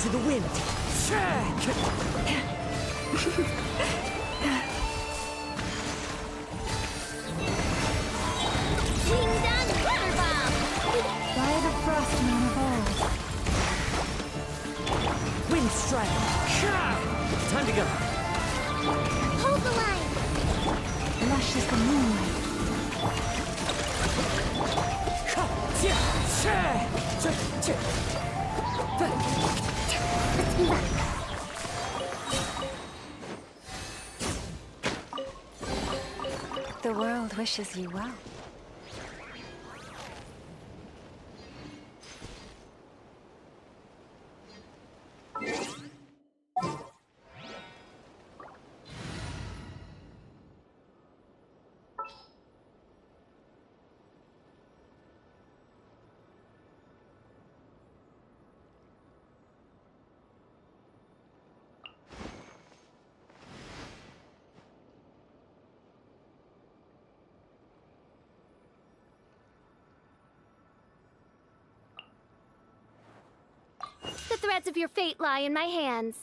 to the wind. Winged on water bomb! By the Frostman of old. Wind strike. Time to go. Hold the line! Lush as the moonlight. The world wishes you well. The threads of your fate lie in my hands.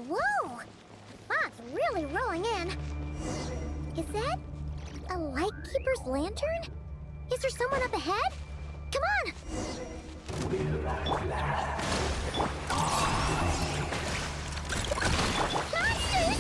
Whoa! Fog's really rolling in. Is that a Lightkeeper's lantern? Is there someone up ahead? Come on! Monsters!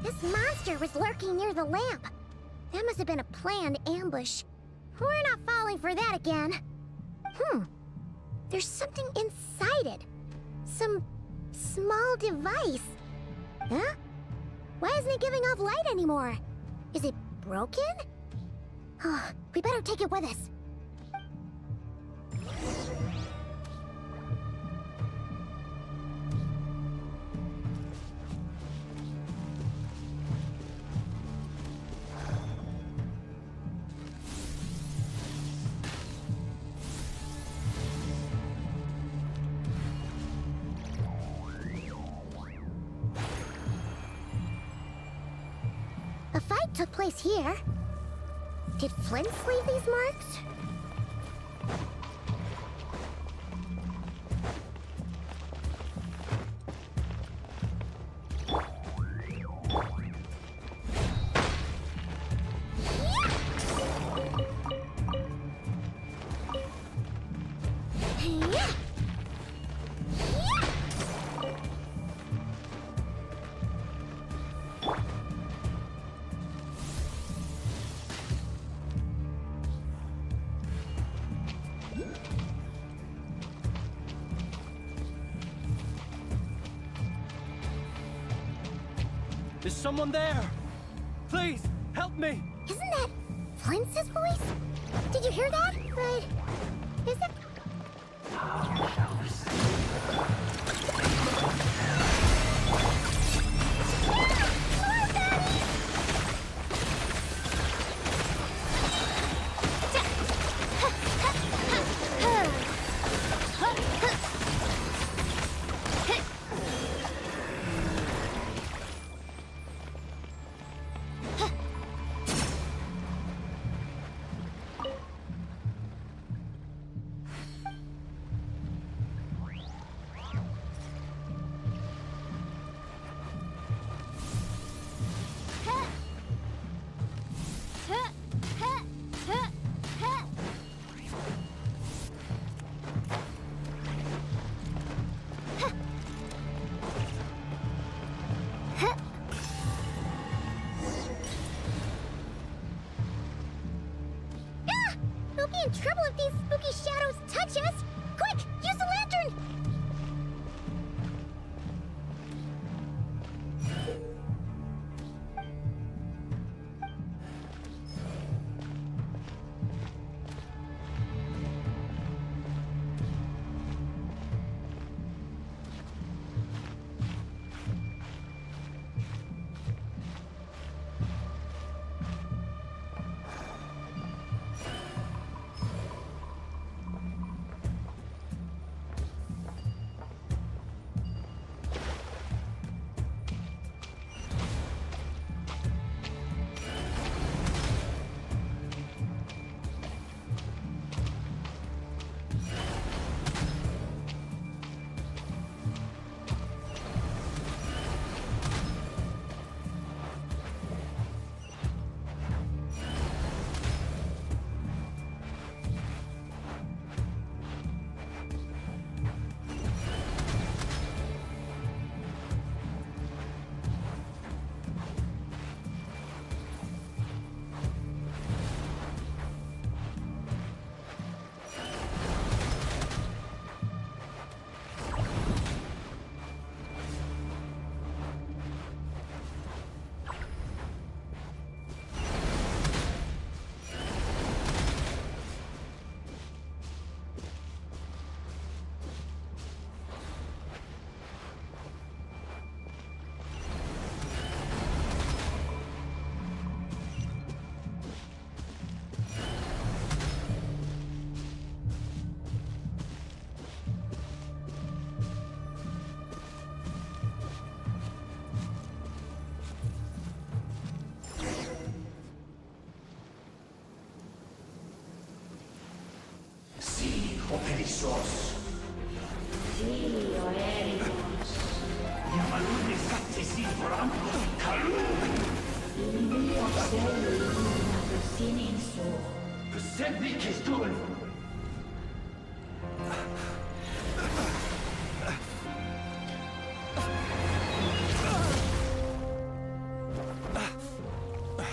This monster was lurking near the lamp. That must have been a planned ambush. We're not falling for that again. There's something inside it. Some small device. Huh? Why isn't it giving off light anymore? Is it broken? Oh, we better take it with us. A fight took place here. Did Flins leave these marks? Is someone there? Please, help me! Isn't that Flint's voice? Did you hear that? But is it? be in trouble if these spooky shadows touch us! Quick, use the lantern! Perissos. Silio erikos. Ja malunne katsesi poranko kalun. Ilmio selluna sinin suu. Semnikis tuon.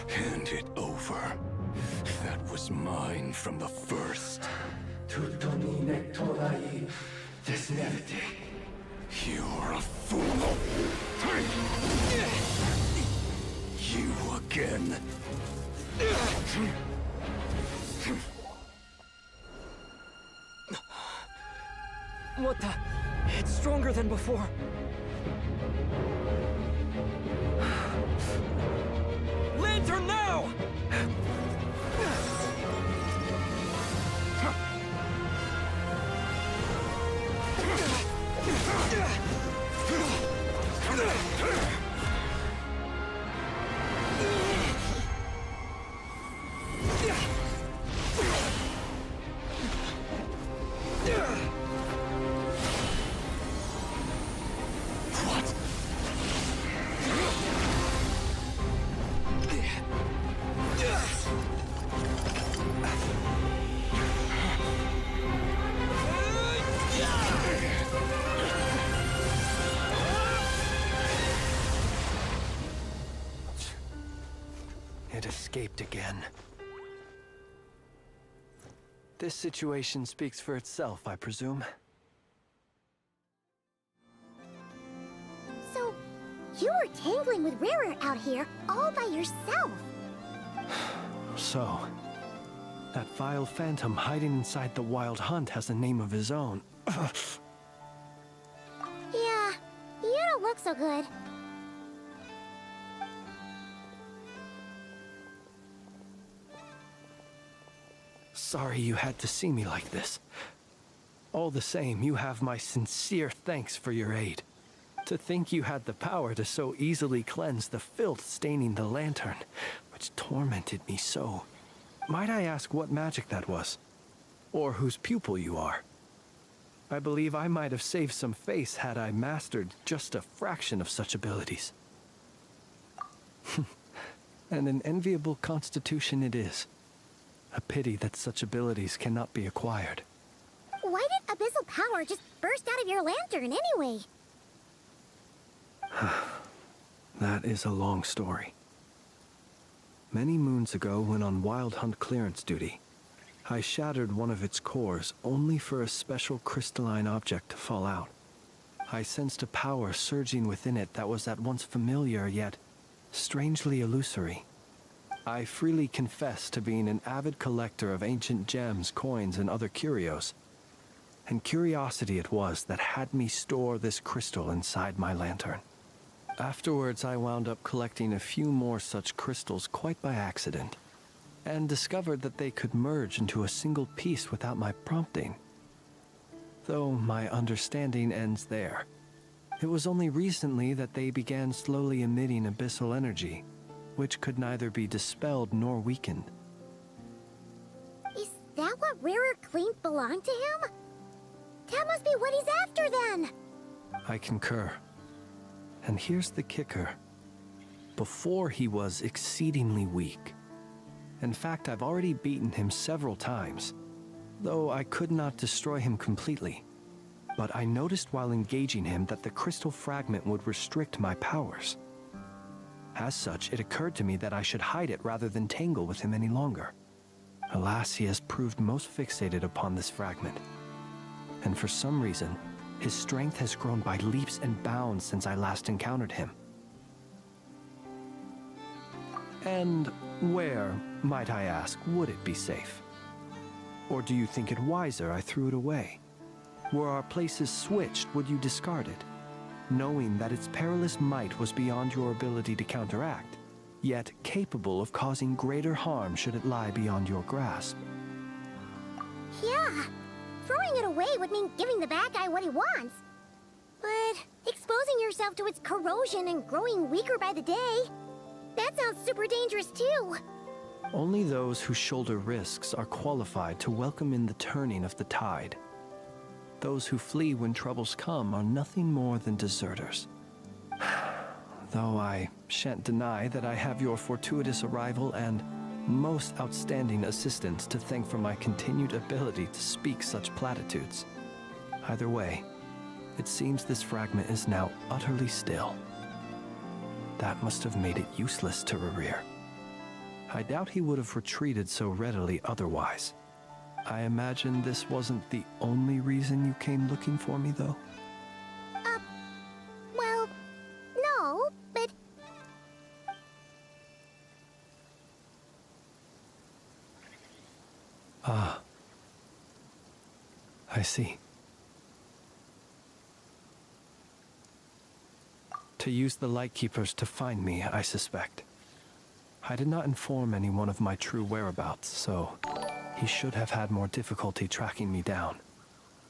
Hand it over. That was mine from the first. Tutoni nektorai desnevite. You're a fool. You again. What the? It's stronger than before. Lantern now! It escaped again. This situation speaks for itself, I presume. So, you were tangling with Rarer out here all by yourself. So, that vile phantom hiding inside the Wild Hunt has a name of his own. Yeah, you don't look so good. Sorry you had to see me like this. All the same, you have my sincere thanks for your aid. To think you had the power to so easily cleanse the filth staining the lantern, which tormented me so. Might I ask what magic that was? Or whose pupil you are? I believe I might have saved some face had I mastered just a fraction of such abilities. And an enviable constitution it is. A pity that such abilities cannot be acquired. Why did abyssal power just burst out of your lantern anyway? That is a long story. Many moons ago, when on Wild Hunt clearance duty, I shattered one of its cores only for a special crystalline object to fall out. I sensed a power surging within it that was at once familiar yet strangely illusory. I freely confess to being an avid collector of ancient gems, coins, and other curios. And curiosity it was that had me store this crystal inside my lantern. Afterwards, I wound up collecting a few more such crystals quite by accident, and discovered that they could merge into a single piece without my prompting. Though my understanding ends there. It was only recently that they began slowly emitting abyssal energy, which could neither be dispelled nor weakened. Is that what Rarer Clean belonged to him? That must be what he's after then! I concur. And here's the kicker. Before he was exceedingly weak. In fact, I've already beaten him several times, though I could not destroy him completely. But I noticed while engaging him that the crystal fragment would restrict my powers. As such, it occurred to me that I should hide it rather than tangle with him any longer. Alas, he has proved most fixated upon this fragment. And for some reason, his strength has grown by leaps and bounds since I last encountered him. And where, might I ask, would it be safe? Or do you think it wiser I threw it away? Were our places switched, would you discard it, knowing that its perilous might was beyond your ability to counteract, yet capable of causing greater harm should it lie beyond your grasp? Yeah, throwing it away would mean giving the bad guy what he wants. But exposing yourself to its corrosion and growing weaker by the day, that sounds super dangerous too. Only those who shoulder risks are qualified to welcome in the turning of the tide. Those who flee when troubles come are nothing more than deserters. Though I shan't deny that I have your fortuitous arrival and most outstanding assistance to thank for my continued ability to speak such platitudes. Either way, it seems this fragment is now utterly still. That must have made it useless to Rerir. I doubt he would have retreated so readily otherwise. I imagine this wasn't the only reason you came looking for me, though? Well, no, but... Ah. I see. To use the Lightkeepers to find me, I suspect. I did not inform anyone of my true whereabouts, so he should have had more difficulty tracking me down.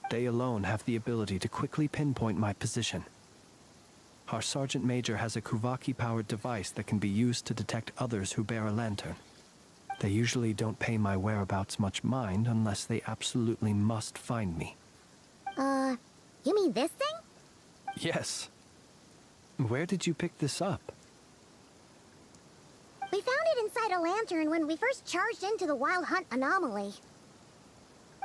They alone have the ability to quickly pinpoint my position. Our Sergeant Major has a Kuvaki-powered device that can be used to detect others who bear a lantern. They usually don't pay my whereabouts much mind unless they absolutely must find me. You mean this thing? Yes. Where did you pick this up? We found it inside a lantern when we first charged into the Wild Hunt anomaly.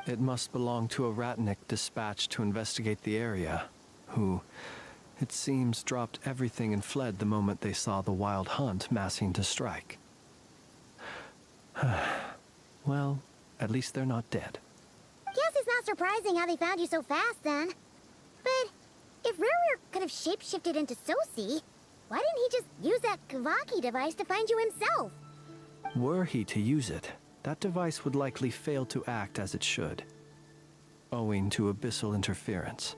It must belong to a Ratnik dispatched to investigate the area, who, it seems, dropped everything and fled the moment they saw the Wild Hunt massing to strike. Well, at least they're not dead. Guess it's not surprising how they found you so fast then. But if Rerir could have shapeshifted into Sosi, why didn't he just use that Kavaki device to find you himself? Were he to use it, that device would likely fail to act as it should, owing to abyssal interference.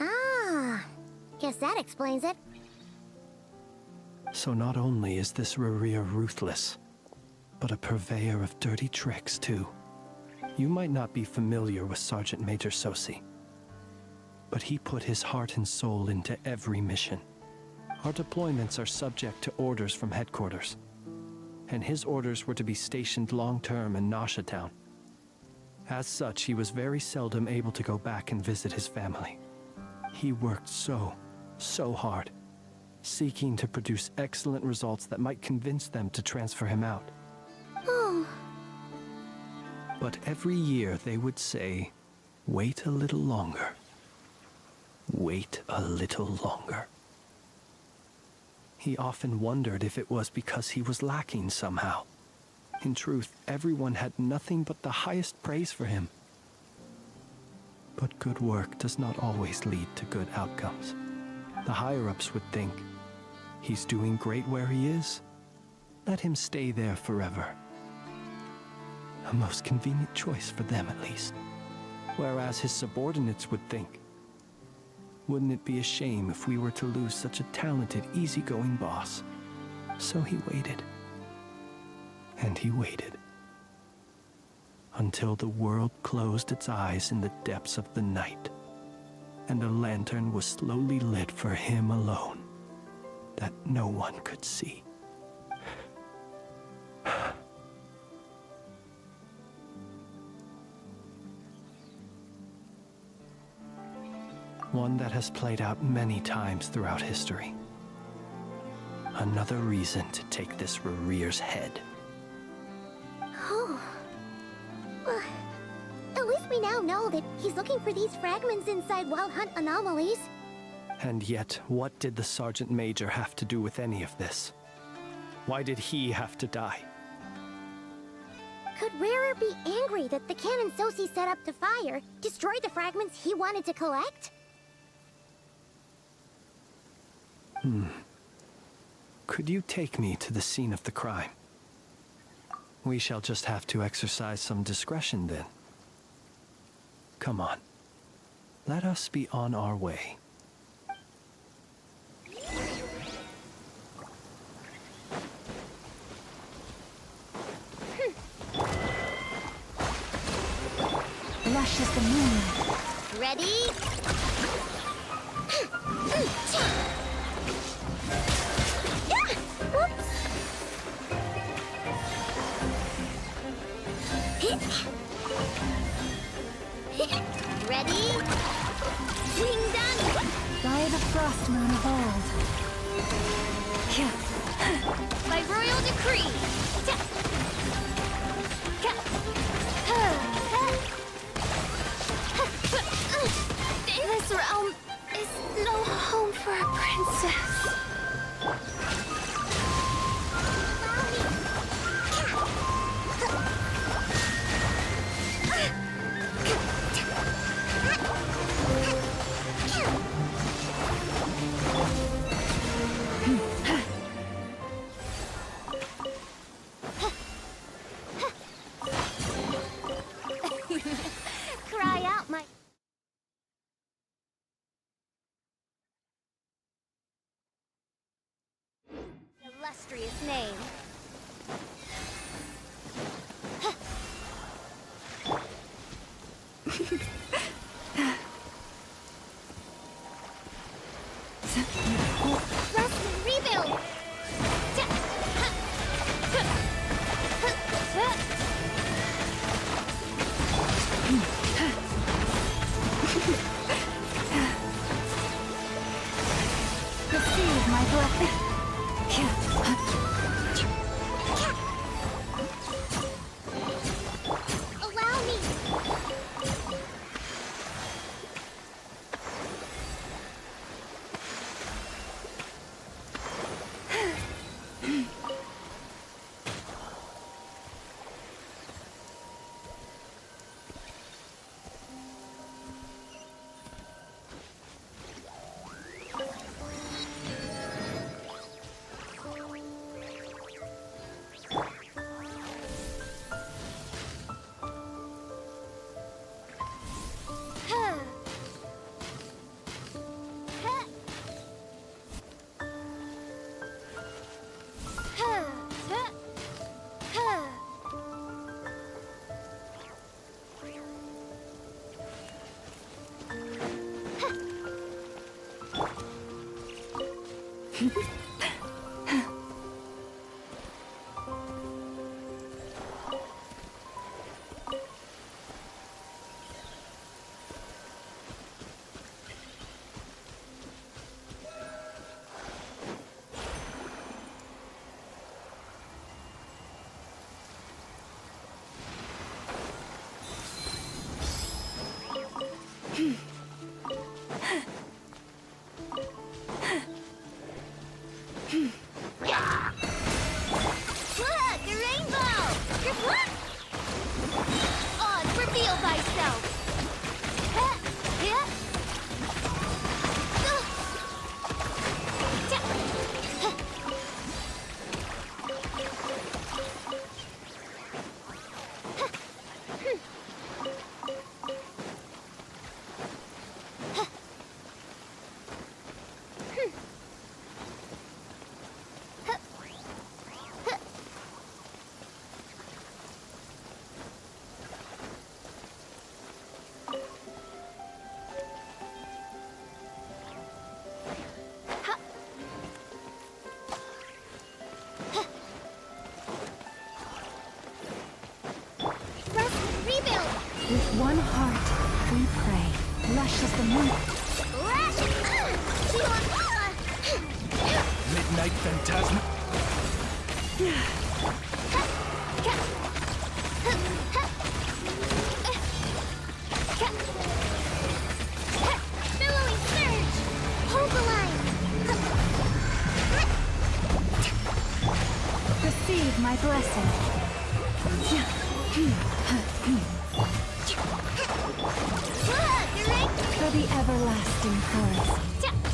Ah, guess that explains it. So not only is this Rerir ruthless, but a purveyor of dirty tricks too. You might not be familiar with Sergeant Major Sosi, but he put his heart and soul into every mission. Our deployments are subject to orders from headquarters, and his orders were to be stationed long-term in Nasha Town. As such, he was very seldom able to go back and visit his family. He worked so hard, seeking to produce excellent results that might convince them to transfer him out. Oh. But every year they would say, "Wait a little longer. Wait a little longer." He often wondered if it was because he was lacking somehow. In truth, everyone had nothing but the highest praise for him. But good work does not always lead to good outcomes. The higher-ups would think, he's doing great where he is. Let him stay there forever. A most convenient choice for them, at least. Whereas his subordinates would think, wouldn't it be a shame if we were to lose such a talented, easygoing boss? So he waited. And he waited. Until the world closed its eyes in the depths of the night, and a lantern was slowly lit for him alone, that no one could see. One that has played out many times throughout history. Another reason to take this Rerear's head. Oh. Well, at least we now know that he's looking for these fragments inside Wild Hunt anomalies. And yet, what did the Sergeant Major have to do with any of this? Why did he have to die? Could Rarer be angry that the cannon Sosi set up to fire destroyed the fragments he wanted to collect? Could you take me to the scene of the crime? We shall just have to exercise some discretion then. Come on. Let us be on our way. Lush as the moonlight. Ready? Ready? Wing done! By the frost moon of old. By royal decree! This realm is no home for a princess. Cry out, my illustrious name. Rest and rebuild. Receive my blessing. Allow me. Look, a rainbow! heart, we pray. Lush as the moon. Midnight Phantasm. Billowing surge! Hold the line! Receive my blessing. For the everlasting forest.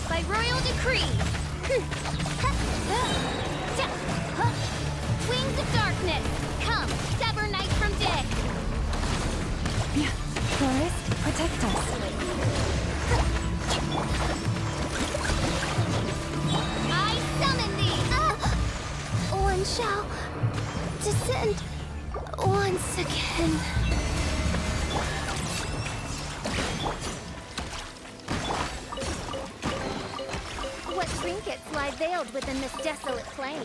By royal decree! Wings of darkness! Come, sever night from day! Forest, protect us. I summon thee! One shall descend once again. What trinkets lie veiled within this desolate plain?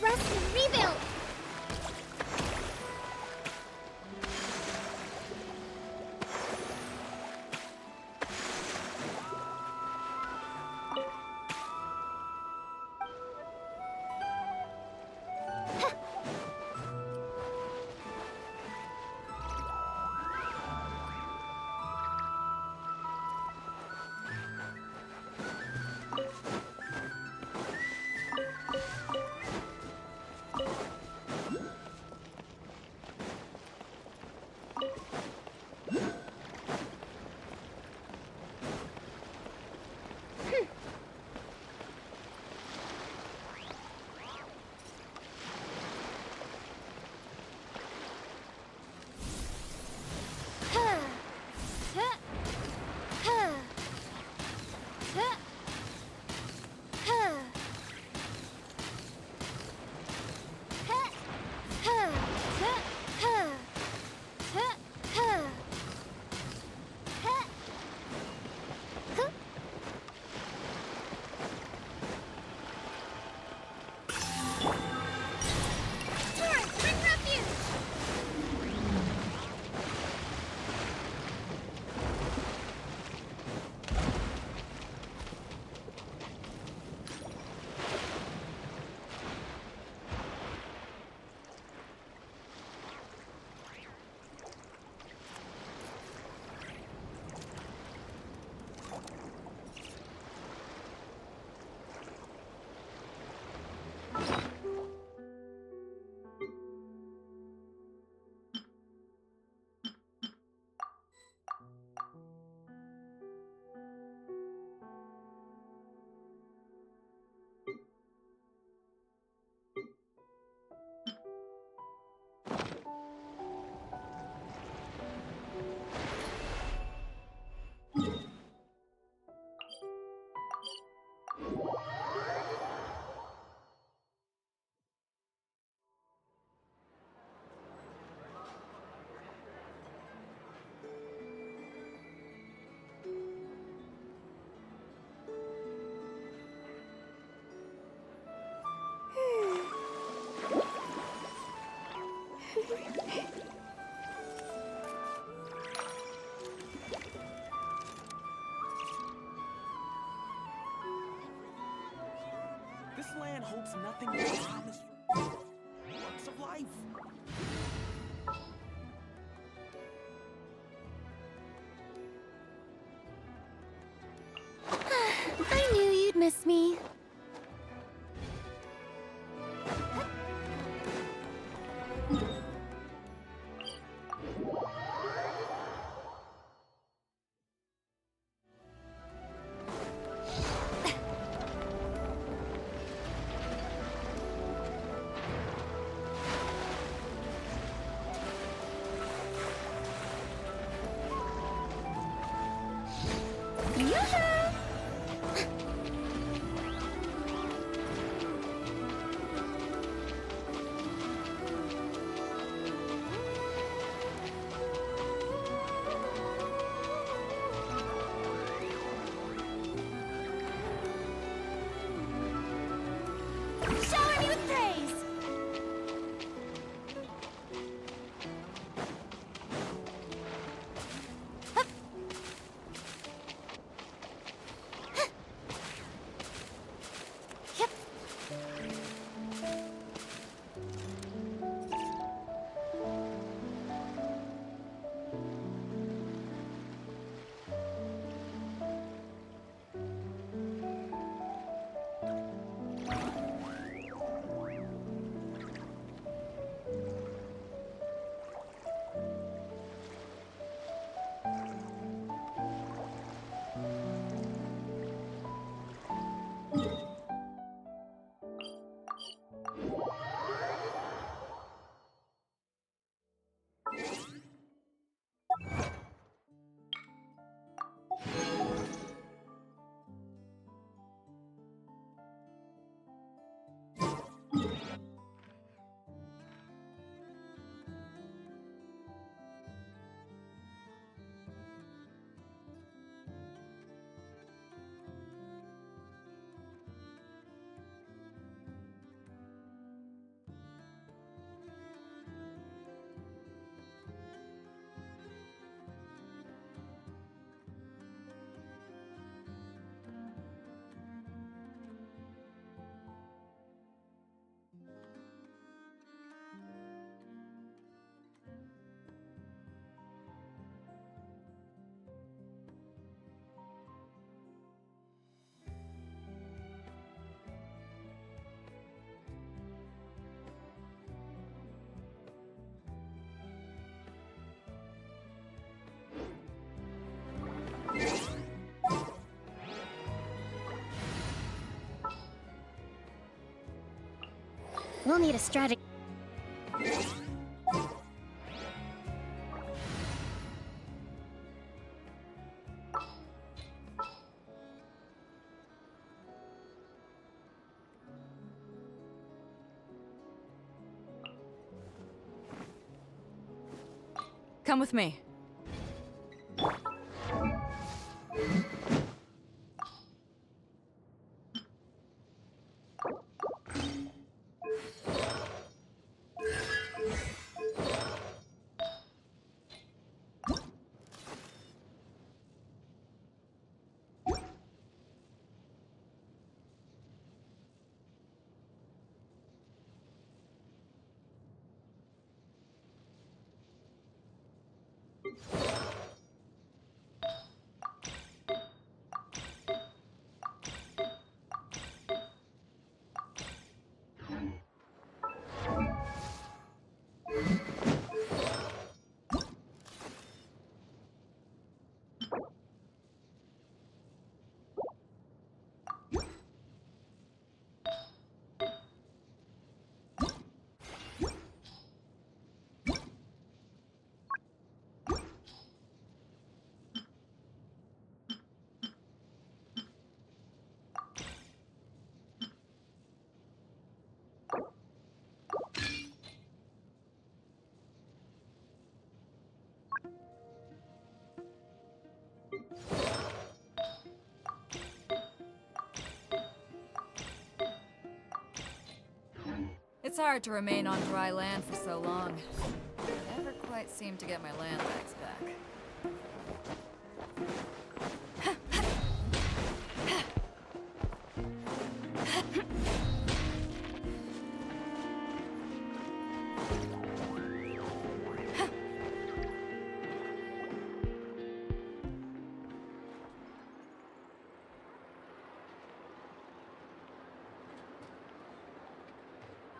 Rest and rebuild! This land holds nothing but promise for works of life. I knew you'd miss me. We'll need a strategy. Come with me. It's hard to remain on dry land for so long. I never quite seem to get my land bags back.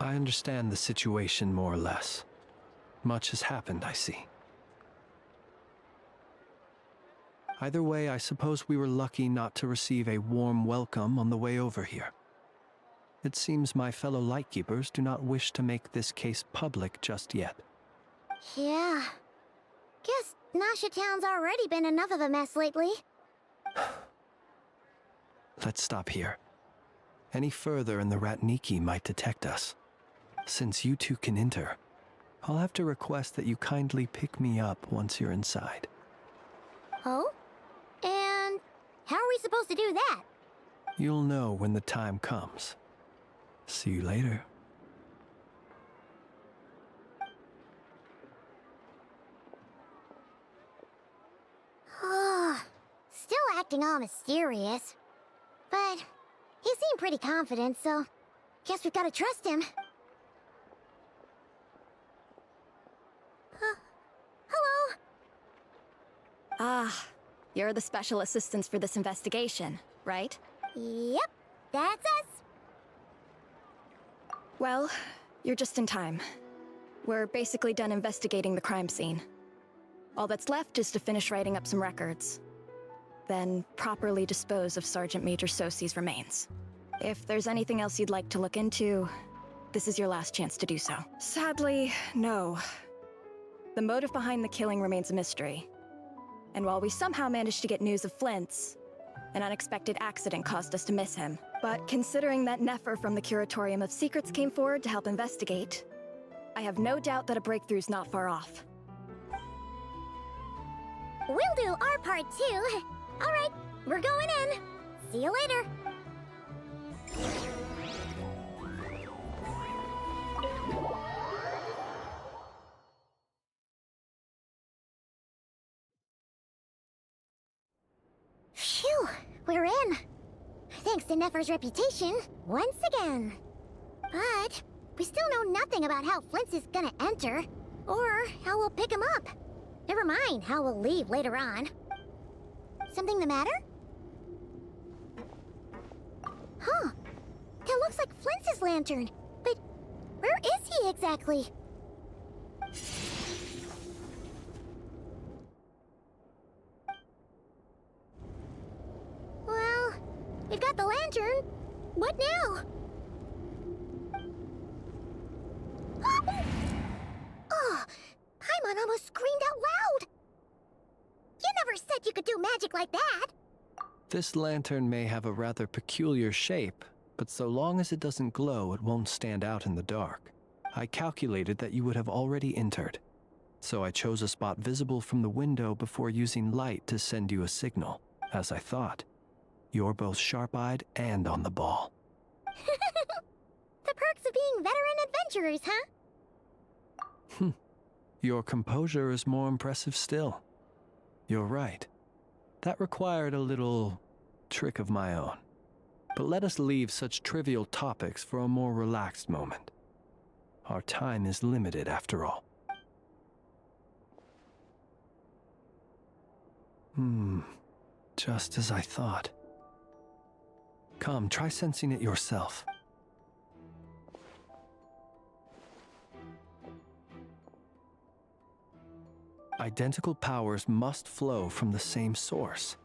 I understand the situation more or less. Much has happened, I see. Either way, I suppose we were lucky not to receive a warm welcome on the way over here. It seems my fellow Lightkeepers do not wish to make this case public just yet. Yeah. Guess Nasha Town's already been enough of a mess lately. Let's stop here. Any further and the Ratniki might detect us. Since you two can enter, I'll have to request that you kindly pick me up once you're inside. Oh? And how are we supposed to do that? You'll know when the time comes. See you later. Still acting all mysterious. But he seemed pretty confident, so guess we've gotta trust him. Hello? Ah, you're the special assistants for this investigation, right? Yep, that's us. Well, you're just in time. We're basically done investigating the crime scene. All that's left is to finish writing up some records. Then properly dispose of Sergeant Major Sosi's remains. If there's anything else you'd like to look into, this is your last chance to do so. Sadly, no. The motive behind the killing remains a mystery. And while we somehow managed to get news of Flint's, an unexpected accident caused us to miss him. But considering that Nefer from the Curatorium of Secrets came forward to help investigate, I have no doubt that a breakthrough's not far off. We'll do our part too. All right, we're going in. See you later. Phew, we're in. Thanks to Nefer's reputation, once again. But we still know nothing about how Flint is gonna enter, or how we'll pick him up. Never mind how we'll leave later on. Something the matter? Huh. That looks like Flint's lantern. But where is he exactly? Well, we've got the lantern. What now? Paimon almost screamed out loud! You never said you could do magic like that! This lantern may have a rather peculiar shape, but so long as it doesn't glow, it won't stand out in the dark. I calculated that you would have already entered, so I chose a spot visible from the window before using light to send you a signal. As I thought, you're both sharp-eyed and on the ball. The perks of being veteran adventurers, huh? Your composure is more impressive still. You're right. That required a little trick of my own. But let us leave such trivial topics for a more relaxed moment. Our time is limited after all. Just as I thought. Come, try sensing it yourself. Identical powers must flow from the same source.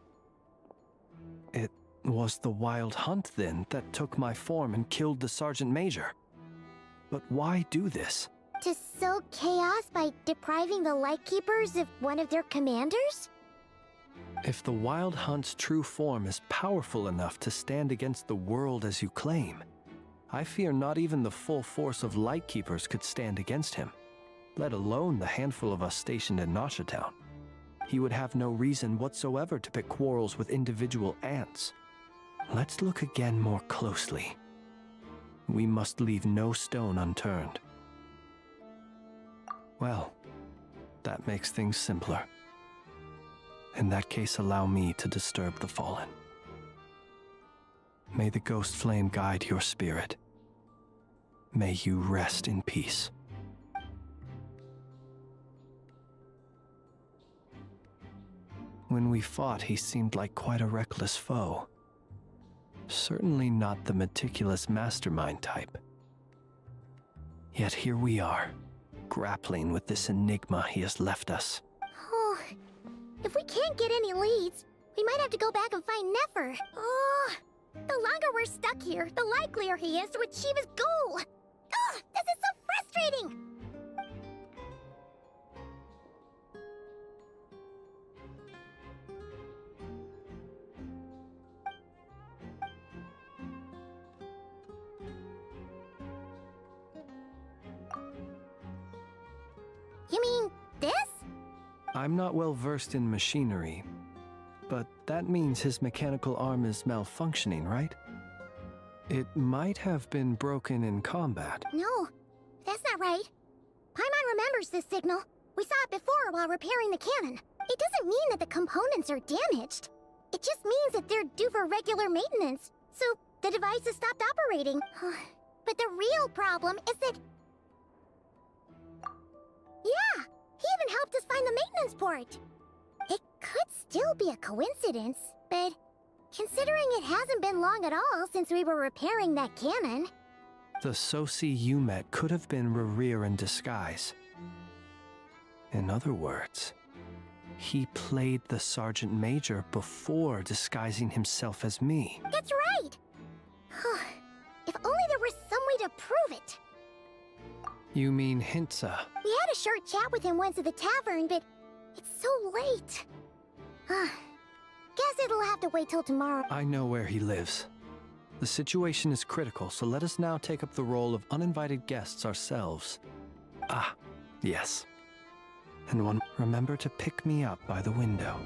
It was the Wild Hunt, then, that took my form and killed the Sergeant Major. But why do this? To sow chaos by depriving the Lightkeepers of one of their commanders? If the Wild Hunt's true form is powerful enough to stand against the world as you claim, I fear not even the full force of Lightkeepers could stand against him, let alone the handful of us stationed in Nasha Town. He would have no reason whatsoever to pick quarrels with individual ants. Let's look again more closely. We must leave no stone unturned. Well, that makes things simpler. In that case, allow me to disturb the fallen. May the ghost flame guide your spirit. May you rest in peace. When we fought, he seemed like quite a reckless foe. Certainly not the meticulous mastermind type. Yet here we are, grappling with this enigma he has left us. Oh, if we can't get any leads, we might have to go back and find Nefer. Oh, the longer we're stuck here, the likelier he is to achieve his goal. Oh, this is so frustrating! You mean this? I'm not well versed in machinery, but that means his mechanical arm is malfunctioning, right? It might have been broken in combat. No, that's not right. Paimon remembers this signal. We saw it before while repairing the cannon. It doesn't mean that the components are damaged. It just means that they're due for regular maintenance, so the device has stopped operating. But the real problem is that... Yeah, he even helped us find the maintenance port. It could still be a coincidence, but considering it hasn't been long at all since we were repairing that cannon... The Sosi you met could have been Rerir in disguise. In other words, he played the Sergeant Major before disguising himself as me. That's right! If only there was some way to prove it. You mean Hintsa? We had a short chat with him once at the tavern, but it's so late. Guess it'll have to wait till tomorrow. I know where he lives. The situation is critical, so let us now take up the role of uninvited guests ourselves. Ah, yes. And one, remember to pick me up by the window.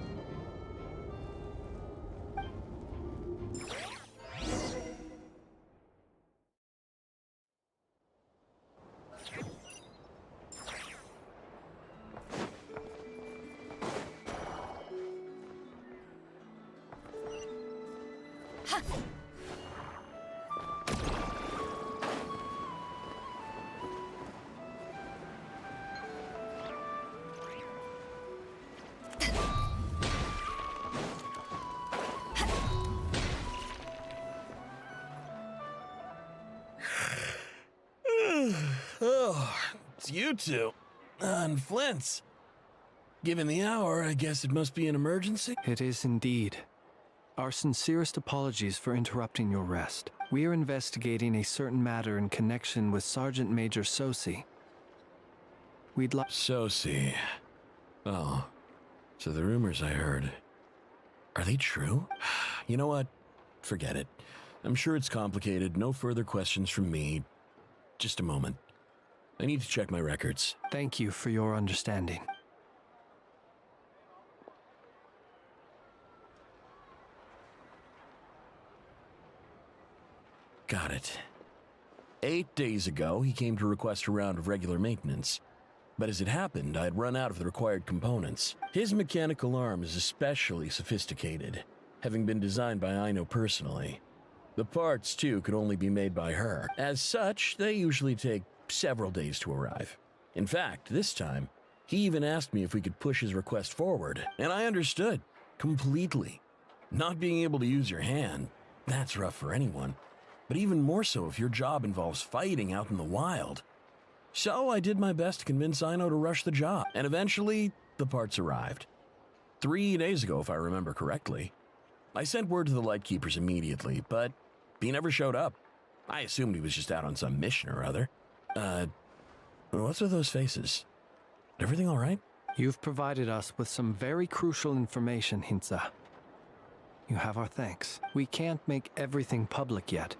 Oh, it's you two. And Flins. Given the hour, I guess it must be an emergency? It is indeed. Our sincerest apologies for interrupting your rest. We are investigating a certain matter in connection with Sergeant Major Sosi. We'd like. So see. Oh, so the rumors I heard, are they true? You know what? Forget it. I'm sure it's complicated. No further questions from me. Just a moment. I need to check my records. Thank you for your understanding. Got it. 8 days ago, he came to request a round of regular maintenance. But as it happened, I had run out of the required components. His mechanical arm is especially sophisticated, having been designed by Aino personally. The parts, too, could only be made by her. As such, they usually take several days to arrive. In fact, this time, he even asked me if we could push his request forward, and I understood, completely. Not being able to use your hand, that's rough for anyone, but even more so if your job involves fighting out in the wild. So I did my best to convince Aino to rush the job, and eventually, the parts arrived. 3 days ago, if I remember correctly. I sent word to the Lightkeepers immediately, but he never showed up. I assumed he was just out on some mission or other. What's with those faces? Everything all right? You've provided us with some very crucial information, Hintsa. You have our thanks. We can't make everything public yet,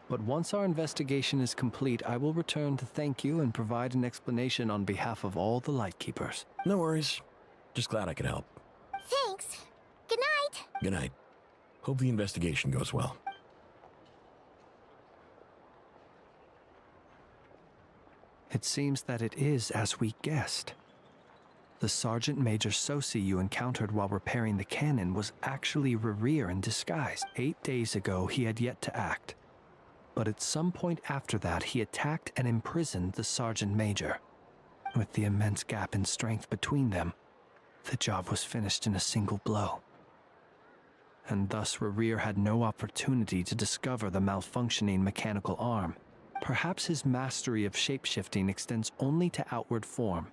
but once our investigation is complete, I will return to thank you and provide an explanation on behalf of all the Lightkeepers. No worries. Just glad I could help. Thanks. Good night. Good night. Hope the investigation goes well. It seems that it is as we guessed. The Sergeant Major Sosi you encountered while repairing the cannon was actually Rerir in disguise. 8 days ago, he had yet to act. But at some point after that, he attacked and imprisoned the Sergeant Major. With the immense gap in strength between them, the job was finished in a single blow. And thus Rerir had no opportunity to discover the malfunctioning mechanical arm. Perhaps his mastery of shapeshifting extends only to outward form,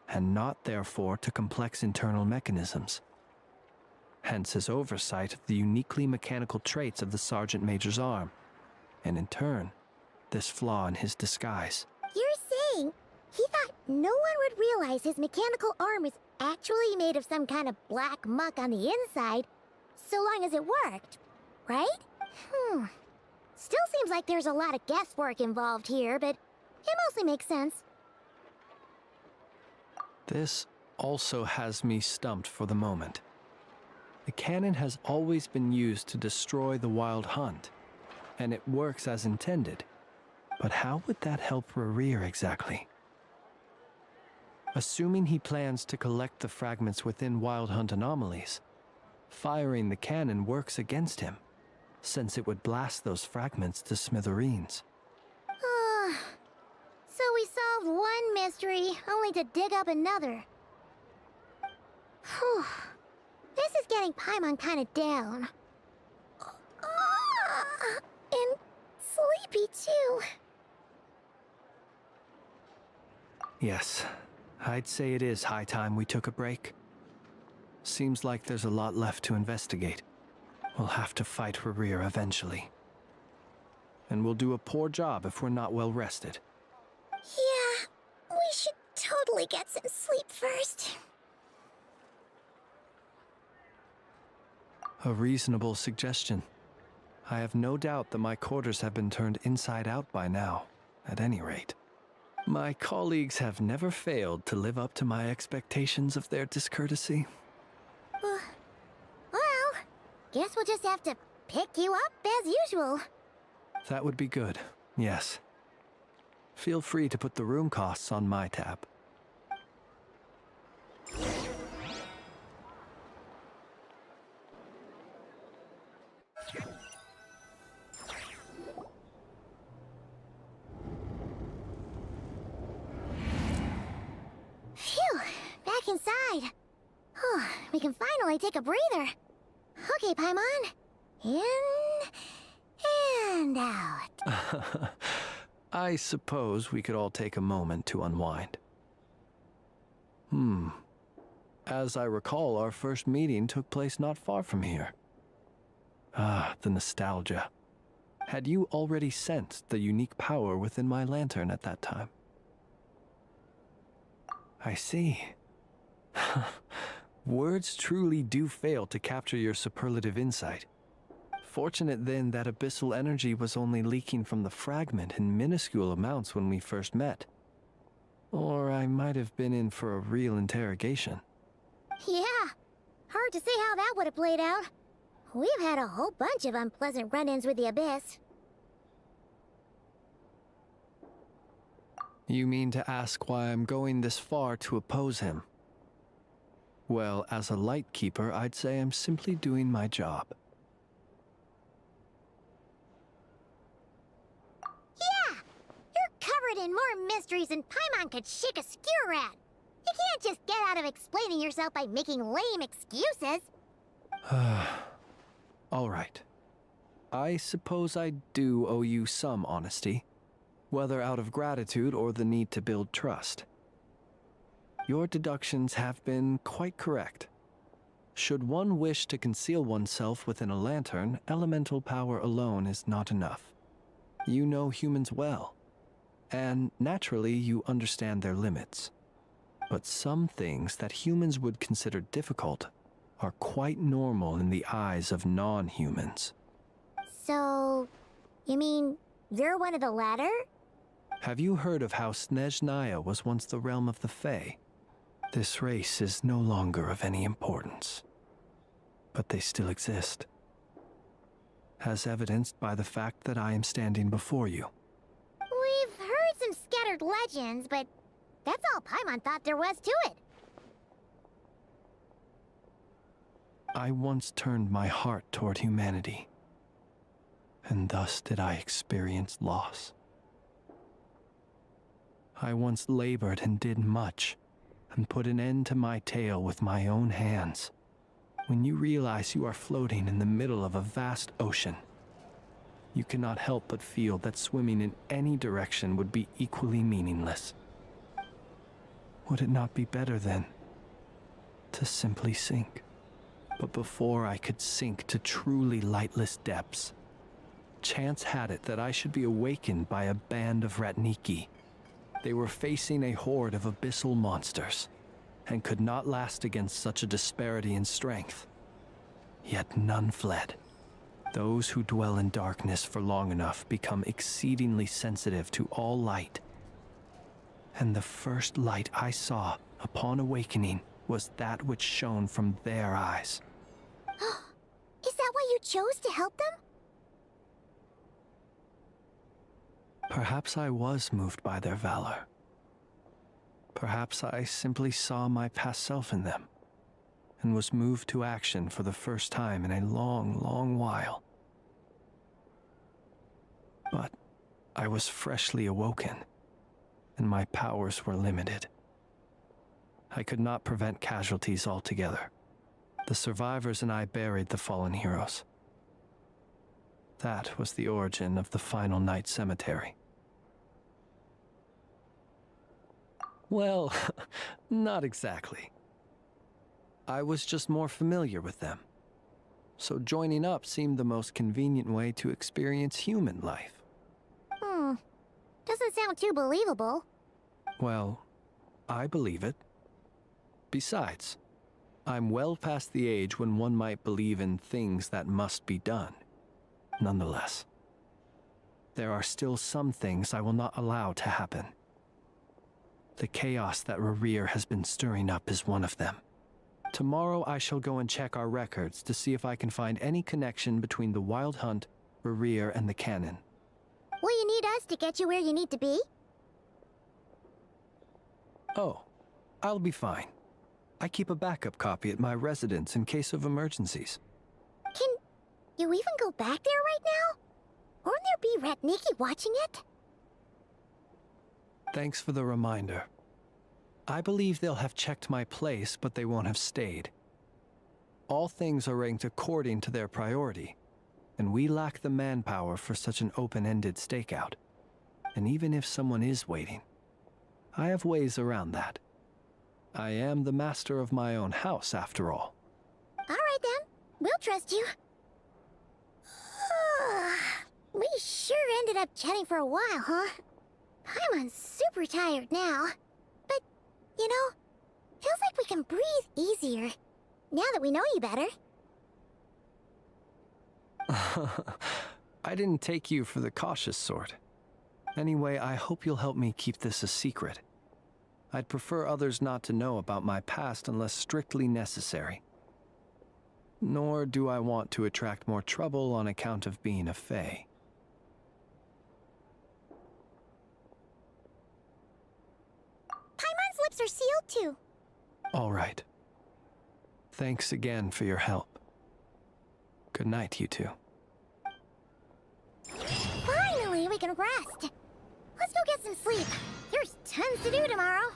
and not therefore to complex internal mechanisms. Hence his oversight of the uniquely mechanical traits of the Sergeant Major's arm, and in turn, this flaw in his disguise. You're saying he thought no one would realize his mechanical arm is actually made of some kind of black muck on the inside, so long as it worked, right? Still seems like there's a lot of guesswork involved here, but it mostly makes sense. This also has me stumped for the moment. The cannon has always been used to destroy the Wild Hunt, and it works as intended. But how would that help Rerir exactly? Assuming he plans to collect the fragments within Wild Hunt anomalies, firing the cannon works against him, since it would blast those fragments to smithereens. So we solved one mystery, only to dig up another. Whew. This is getting Paimon kind of down. And sleepy too. Yes, I'd say it is high time we took a break. Seems like there's a lot left to investigate. We'll have to fight Rerir eventually. And we'll do a poor job if we're not well rested. Yeah, we should totally get some sleep first. A reasonable suggestion. I have no doubt that my quarters have been turned inside out by now, at any rate. My colleagues have never failed to live up to my expectations of their discourtesy. Well, guess we'll just have to pick you up as usual. That would be good, yes. Feel free to put the room costs on my tab. Phew, back inside. We can finally take a breather. Okay, Paimon. In and out. I suppose we could all take a moment to unwind. As I recall, our first meeting took place not far from here. Ah, the nostalgia. Had you already sensed the unique power within my lantern at that time? I see. Words truly do fail to capture your superlative insight. Fortunate then that abyssal energy was only leaking from the fragment in minuscule amounts when we first met. Or I might have been in for a real interrogation. Yeah, hard to say how that would have played out. We've had a whole bunch of unpleasant run-ins with the Abyss. You mean to ask why I'm going this far to oppose him? Well, as a light keeper, I'd say I'm simply doing my job. Yeah! You're covered in more mysteries than Paimon could shake a skewer at. You can't just get out of explaining yourself by making lame excuses. All right. I suppose I do owe you some honesty, whether out of gratitude or the need to build trust. Your deductions have been quite correct. Should one wish to conceal oneself within a lantern, elemental power alone is not enough. You know humans well, and naturally you understand their limits. But some things that humans would consider difficult are quite normal in the eyes of non-humans. So, you mean you're one of the latter? Have you heard of how Snezhnaya was once the realm of the Fae? This race is no longer of any importance, but they still exist, as evidenced by the fact that I am standing before you. We've heard some scattered legends, but that's all Paimon thought there was to it. I once turned my heart toward humanity, and thus did I experience loss. I once labored and did much, and put an end to my tale with my own hands. When you realize you are floating in the middle of a vast ocean, you cannot help but feel that swimming in any direction would be equally meaningless. Would it not be better, then, to simply sink? But before I could sink to truly lightless depths, chance had it that I should be awakened by a band of Ratniki. They were facing a horde of abyssal monsters, and could not last against such a disparity in strength. Yet none fled. Those who dwell in darkness for long enough become exceedingly sensitive to all light. And the first light I saw upon awakening was that which shone from their eyes. Is that why you chose to help them? Perhaps I was moved by their valor. Perhaps I simply saw my past self in them, and was moved to action for the first time in a long, long while. But I was freshly awoken, and my powers were limited. I could not prevent casualties altogether. The survivors and I buried the fallen heroes. That was the origin of the final night cemetery. Well, not exactly. I was just more familiar with them. So joining up seemed the most convenient way to experience human life. Doesn't sound too believable. Well, I believe it. Besides, I'm well past the age when one might believe in things that must be done. Nonetheless, there are still some things I will not allow to happen. The chaos that Rerir has been stirring up is one of them. Tomorrow I shall go and check our records to see if I can find any connection between the Wild Hunt, Rerir, and the Cannon. Will you need us to get you where you need to be? Oh, I'll be fine. I keep a backup copy at my residence in case of emergencies. Can you even go back there right now? Won't there be Ratniki watching it? Thanks for the reminder. I believe they'll have checked my place, but they won't have stayed. All things are ranked according to their priority, and we lack the manpower for such an open-ended stakeout. And even if someone is waiting, I have ways around that. I am the master of my own house, after all. All right then, we'll trust you. We sure ended up chatting for a while, huh? Paimon's super tired now. But You know, feels like we can breathe easier, now that we know you better. I didn't take you for the cautious sort. Anyway, I hope you'll help me keep this a secret. I'd prefer others not to know about my past unless strictly necessary. Nor do I want to attract more trouble on account of being a Fae. Paimon's lips are sealed too. All right. Thanks again for your help. Good night, you two. Finally, we can rest. Let's go get some sleep. There's tons to do tomorrow.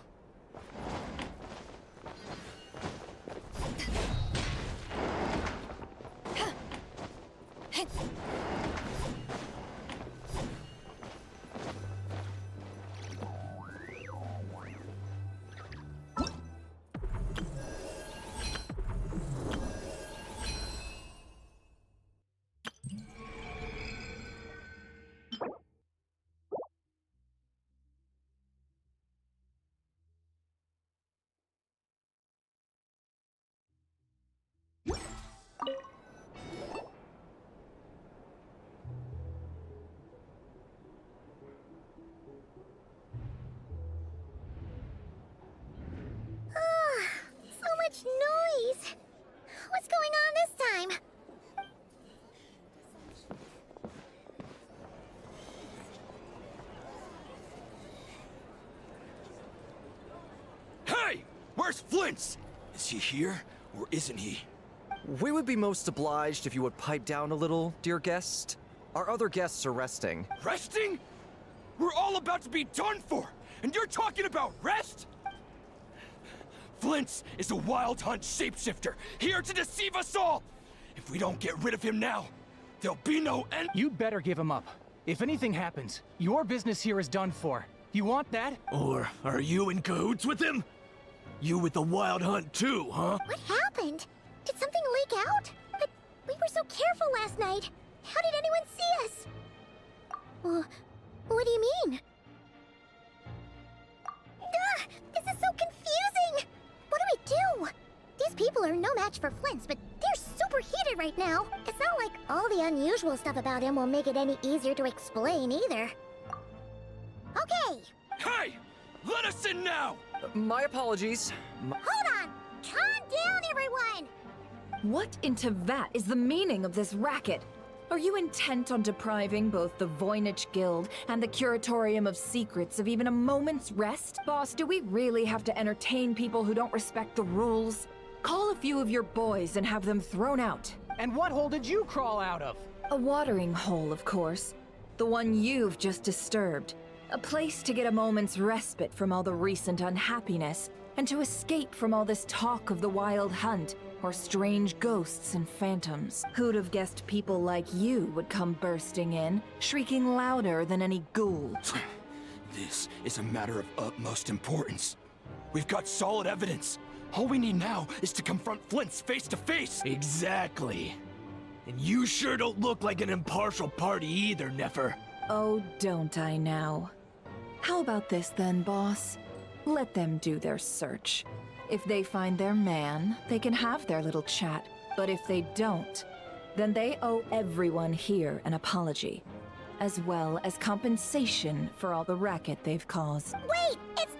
So much noise. What's going on this time? Hey! Where's Flins? Is he here, or isn't he? We would be most obliged if you would pipe down a little, dear guest. Our other guests are resting. Resting? We're all about to be done for, and you're talking about rest? Flins is a wild hunt shapeshifter, here to deceive us all! If we don't get rid of him now, there'll be no end— You'd better give him up. If anything happens, your business here is done for. You want that? Or are you in cahoots with him? You with the wild hunt too, huh? What happened? Did something leak out? But we were so careful last night. How did anyone see us? What do you mean? Ugh, this is so confusing! What do? These people are no match for Flint's, but they're super heated right now. It's not like all the unusual stuff about him will make it any easier to explain either. Okay, Hey! Let us in now! My apologies. hold on! Calm down, everyone! What in Tevat is the meaning of this racket? Are you intent on depriving both the Voynich Guild and the Curatorium of Secrets of even a moment's rest? Boss, do we really have to entertain people who don't respect the rules? Call a few of your boys and have them thrown out. And what hole did you crawl out of? A watering hole, of course. The one you've just disturbed. A place to get a moment's respite from all the recent unhappiness, and to escape from all this talk of the wild hunt, or strange ghosts and phantoms. Who'd have guessed people like you would come bursting in, shrieking louder than any ghoul? This is a matter of utmost importance. We've got solid evidence. All we need now is to confront Flint's face to face. Exactly. And you sure don't look like an impartial party either, Nefer. Oh, don't I now? How about this then, boss? Let them do their search. If they find their man, they can have their little chat. But if they don't, then they owe everyone here an apology, as well as compensation for all the racket they've caused. Wait, it's...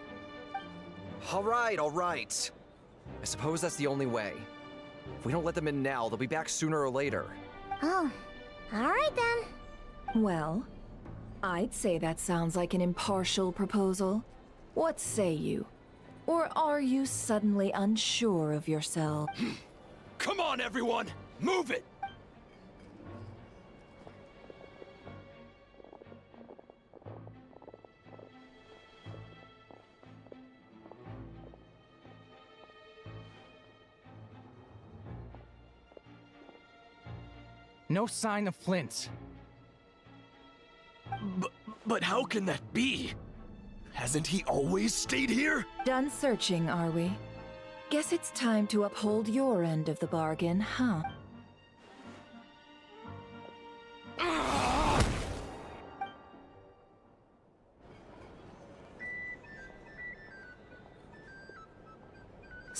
All right. I suppose that's the only way. If we don't let them in now, they'll be back sooner or later. Oh, alright then. Well, I'd say that sounds like an impartial proposal. What say you? Or are you suddenly unsure of yourself? Come on, everyone! Move it! No sign of Flint's. But how can that be? Hasn't he always stayed here? Done searching, are we? Guess it's time to uphold your end of the bargain, huh?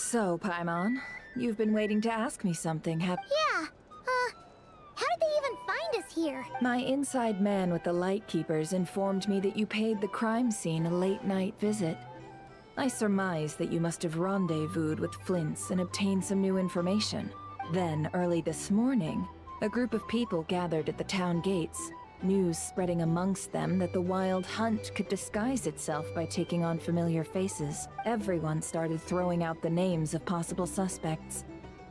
So, Paimon, you've been waiting to ask me something, have— Yeah, how did they even find us here? My inside man with the Lightkeepers informed me that you paid the crime scene a late-night visit. I surmise that you must have rendezvoused with Flins and obtained some new information. Then, early this morning, a group of people gathered at the town gates, news spreading amongst them that the Wild Hunt could disguise itself by taking on familiar faces. Everyone started throwing out the names of possible suspects.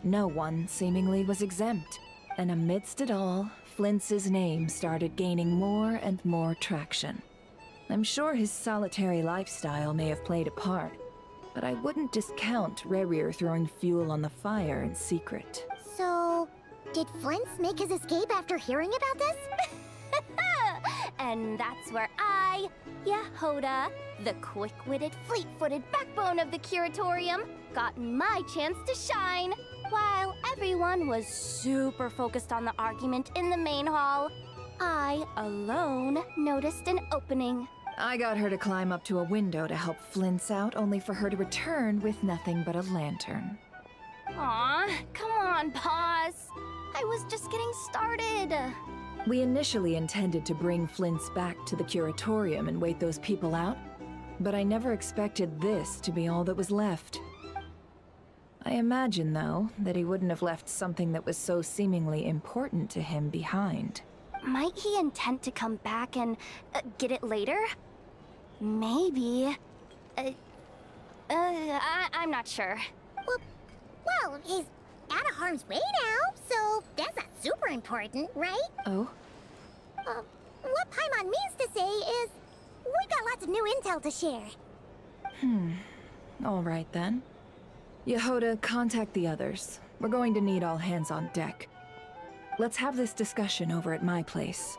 No one, seemingly, was exempt. And amidst it all, Flints's name started gaining more and more traction. I'm sure his solitary lifestyle may have played a part, but I wouldn't discount Rerir throwing fuel on the fire in secret. So, did Flint's make his escape after hearing about this? And that's where I, Yehoda, the quick-witted, fleet-footed backbone of the Curatorium, got my chance to shine. While everyone was super focused on the argument in the main hall, I, alone, noticed an opening. I got her to climb up to a window to help Flint's out, only for her to return with nothing but a lantern. Aw, come on, Paz. I was just getting started. We initially intended to bring Flint's back to the Curatorium and wait those people out, but I never expected this to be all that was left. I imagine, though, that he wouldn't have left something that was so seemingly important to him behind. Might he intend to come back and get it later? Maybe. I'm not sure. Well, he's out of harm's way now, so that's not super important, right? Oh? What Paimon means to say is, we've got lots of new intel to share. All right then. Yehoda, contact the others. We're going to need all hands on deck. Let's have this discussion over at my place.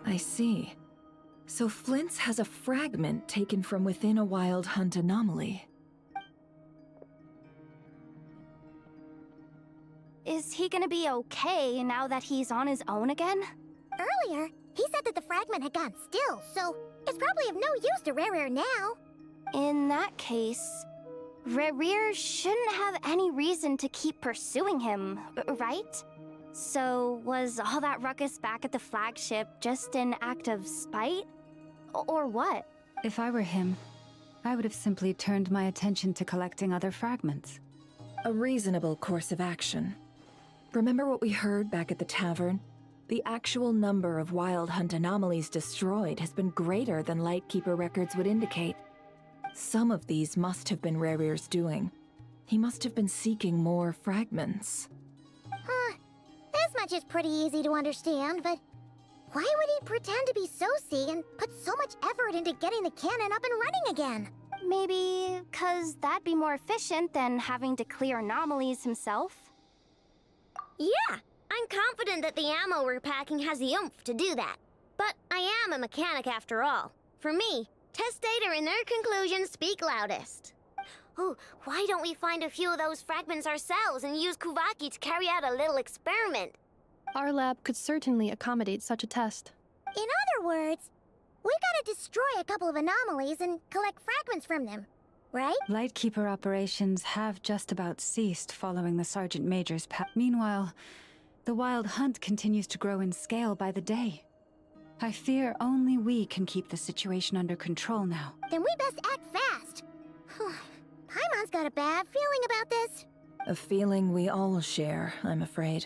I see. So Flint's has a fragment taken from within a Wild Hunt anomaly. Is he gonna be okay now that he's on his own again? Earlier, he said that the fragment had gone still, so it's probably of no use to Rerir now. In that case, Rerir shouldn't have any reason to keep pursuing him, right? So, was all that ruckus back at the flagship just an act of spite? Or what? If I were him, I would have simply turned my attention to collecting other fragments. A reasonable course of action. Remember what we heard back at the tavern? The actual number of Wild Hunt anomalies destroyed has been greater than Lightkeeper records would indicate. Some of these must have been Rerir's doing. He must have been seeking more fragments. This much is pretty easy to understand, but why would he pretend to be Soci and put so much effort into getting the cannon up and running again? Maybe 'cause that'd be more efficient than having to clear anomalies himself? Yeah, I'm confident that the ammo we're packing has the oomph to do that. But I am a mechanic after all. For me, test data and their conclusions speak loudest. Ooh, why don't we find a few of those fragments ourselves and use Kuvaki to carry out a little experiment? Our lab could certainly accommodate such a test. In other words, we gotta destroy a couple of anomalies and collect fragments from them, right? Lightkeeper operations have just about ceased following the Sergeant Major's Meanwhile, the Wild Hunt continues to grow in scale by the day. I fear only we can keep the situation under control now. Then we best act fast. Paimon's got a bad feeling about this. A feeling we all share, I'm afraid.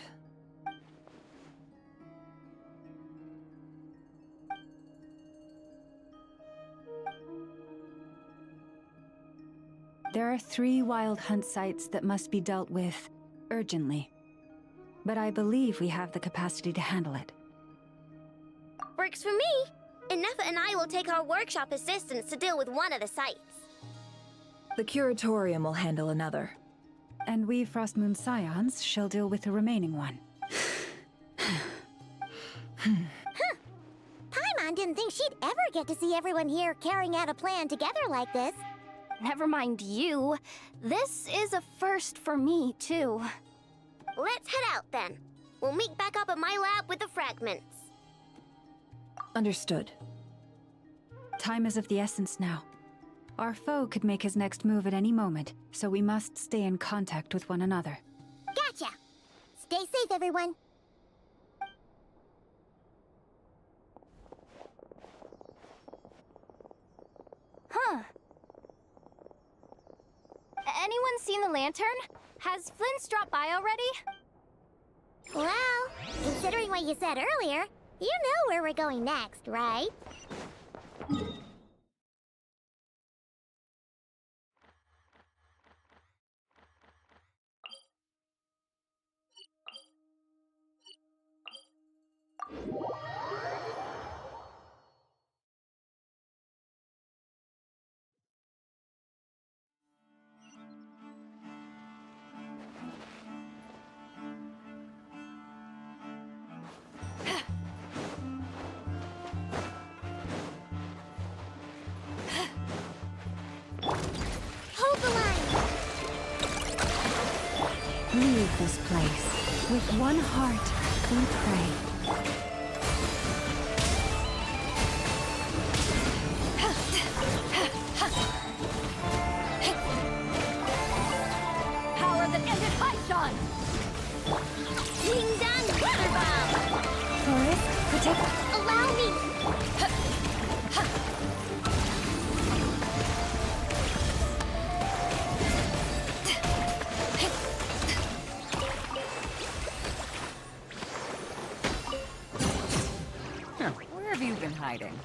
There are 3 wild hunt sites that must be dealt with urgently. But I believe we have the capacity to handle it. Works for me. Nefa and I will take our workshop assistants to deal with one of the sites. The curatorium will handle another. And we Frostmoon Scions shall deal with the remaining one. Paimon didn't think she'd ever get to see everyone here carrying out a plan together like this. Never mind you. This is a first for me, too. Let's head out then. We'll meet back up at my lab with the fragments. Understood. Time is of the essence now. Our foe could make his next move at any moment, so we must stay in contact with one another. Gotcha! Stay safe, everyone. Huh. Anyone seen the lantern? Has Flins dropped by already? Well, considering what you said earlier, you know where we're going next, right? Hold the line! Leave this place. With one heart, we pray. Power that ended Haishan! King Dan Weather Bomb! Forest, protect. Allow me! Where have you been hiding?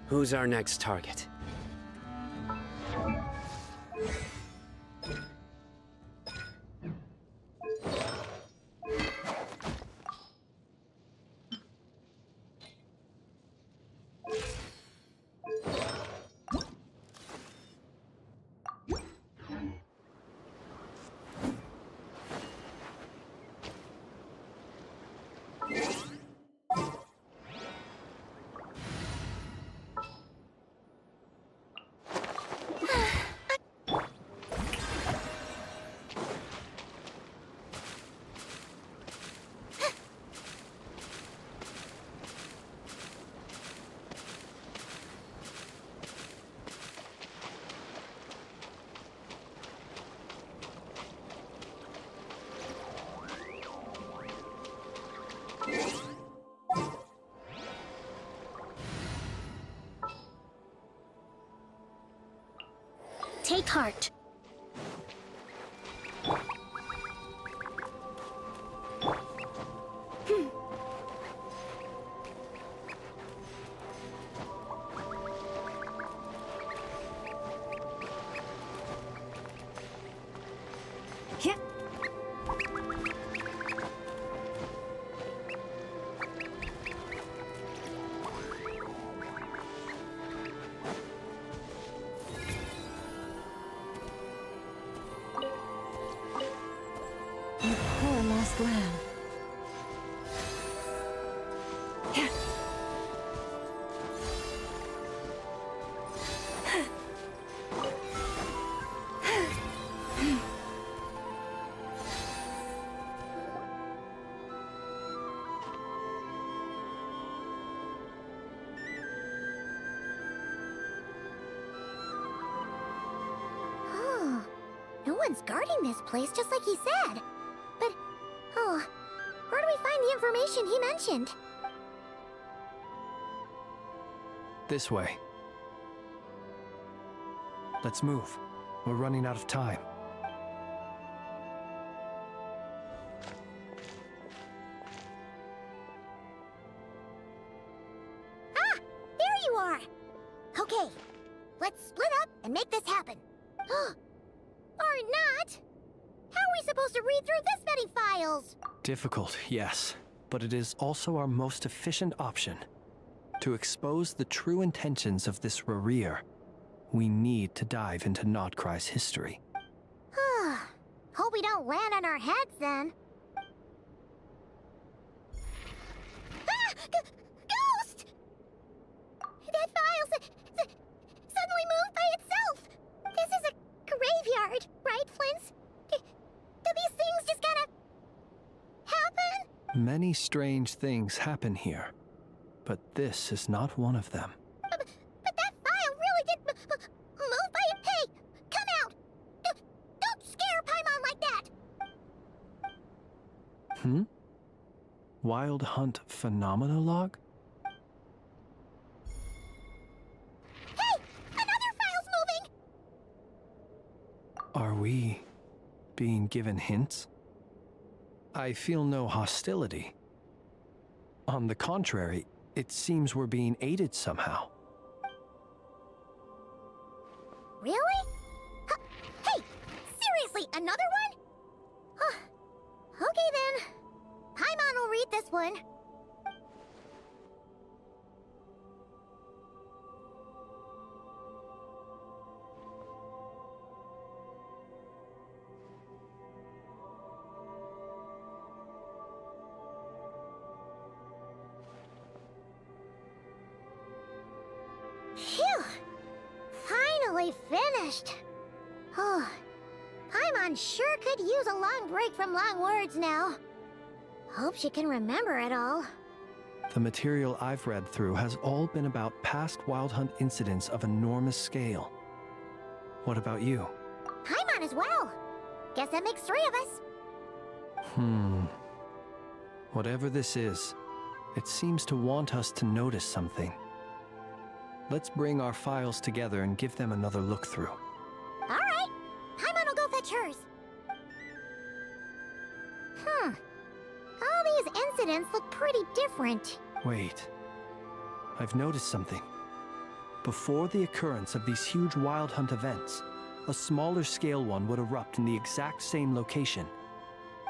Who's our next target? heart. Poor lost lamb. Oh, no one's guarding this place just like he said. But, oh, where do we find the information he mentioned? This way. Let's move. We're running out of time. Ah! There you are! Okay, let's split up and make this happen. Or not! How are we supposed to read through this many files? Difficult, yes, but it is also our most efficient option. To expose the true intentions of this Rereer, we need to dive into Notcry's history. Hope we don't land on our heads then. Ah! Ghost! That file suddenly moved by itself! This is a graveyard, right, Flins? Do these things just gotta happen? Many strange things happen here, but this is not one of them. But that file really did move by it. Hey, come out! Don't scare Paimon like that! Wild Hunt Phenomenologue? Hey! Another file's moving! Are we being given hints? I feel no hostility. On the contrary, it seems we're being aided somehow. Really? Hey! Seriously, another one? Okay then. Paimon will read this one. Phew! Finally finished. Oh, Paimon sure could use a long break from long words now. Hope she can remember it all. The material I've read through has all been about past Wild Hunt incidents of enormous scale. What about you? Paimon as well. Guess that makes 3 of us. Whatever this is, it seems to want us to notice something. Let's bring our files together and give them another look through. All right. Paimon will go fetch hers. All these incidents look pretty different. Wait. I've noticed something. Before the occurrence of these huge Wild Hunt events, a smaller scale one would erupt in the exact same location.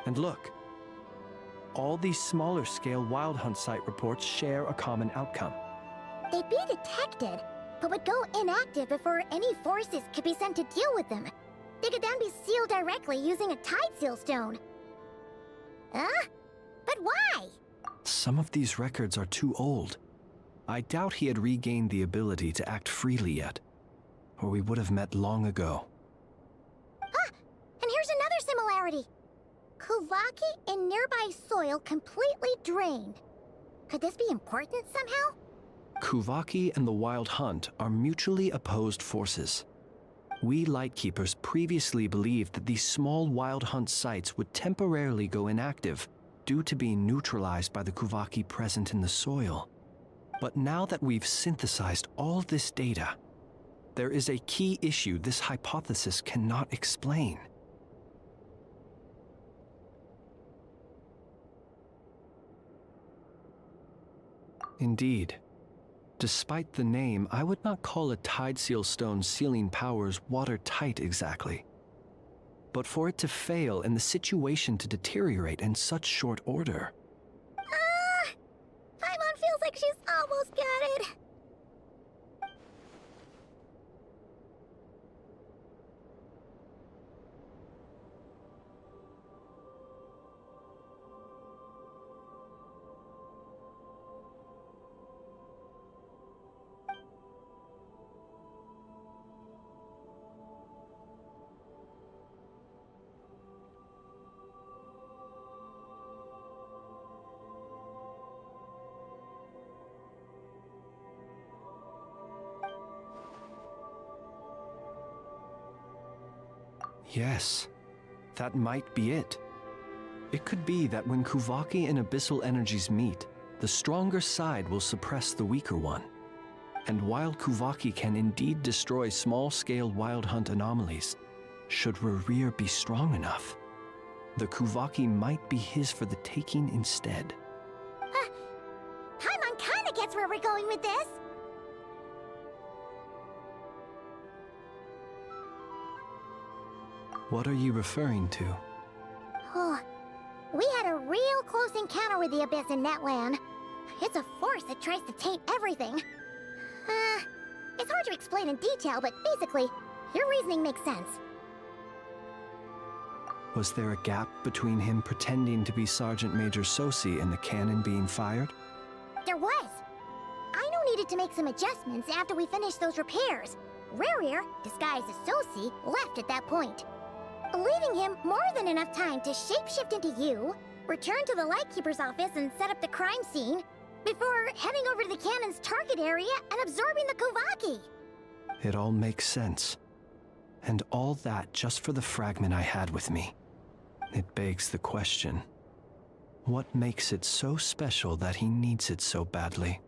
And look. All these smaller scale Wild Hunt site reports share a common outcome. They'd be detected, but would go inactive before any forces could be sent to deal with them. They could then be sealed directly using a tide seal stone. Huh? But why? Some of these records are too old. I doubt he had regained the ability to act freely yet, or we would have met long ago. Ah! And here's another similarity. Kuvaki in nearby soil completely drained. Could this be important somehow? Kuvaki and the Wild Hunt are mutually opposed forces. We Lightkeepers previously believed that these small Wild Hunt sites would temporarily go inactive due to being neutralized by the Kuvaki present in the soil. But now that we've synthesized all this data, There is a key issue this hypothesis cannot explain. Indeed. Despite the name, I would not call a Tideseal Stone's sealing powers watertight exactly. But for it to fail and the situation to deteriorate in such short order... Paimon feels like she's almost got it. Yes, that might be it. It could be that when Kuvaki and abyssal energies meet, the stronger side will suppress the weaker one. And while Kuvaki can indeed destroy small-scale wild hunt anomalies, should Rerir be strong enough, the Kuvaki might be his for the taking instead. Paimon kinda gets where we're going with this. What are you referring to? Oh, we had a real close encounter with the Abyss in Netland. It's a force that tries to taint everything. It's hard to explain in detail, but basically, your reasoning makes sense. Was there a gap between him pretending to be Sergeant Major Sosi and the cannon being fired? There was. Aino needed to make some adjustments after we finished those repairs. Rerir, disguised as Sosi, left at that point, leaving him more than enough time to shapeshift into you, return to the Lightkeeper's office and set up the crime scene, before heading over to the cannon's target area and absorbing the Kuvaki. It all makes sense. And all that just for the fragment I had with me. It begs the question, what makes it so special that he needs it so badly?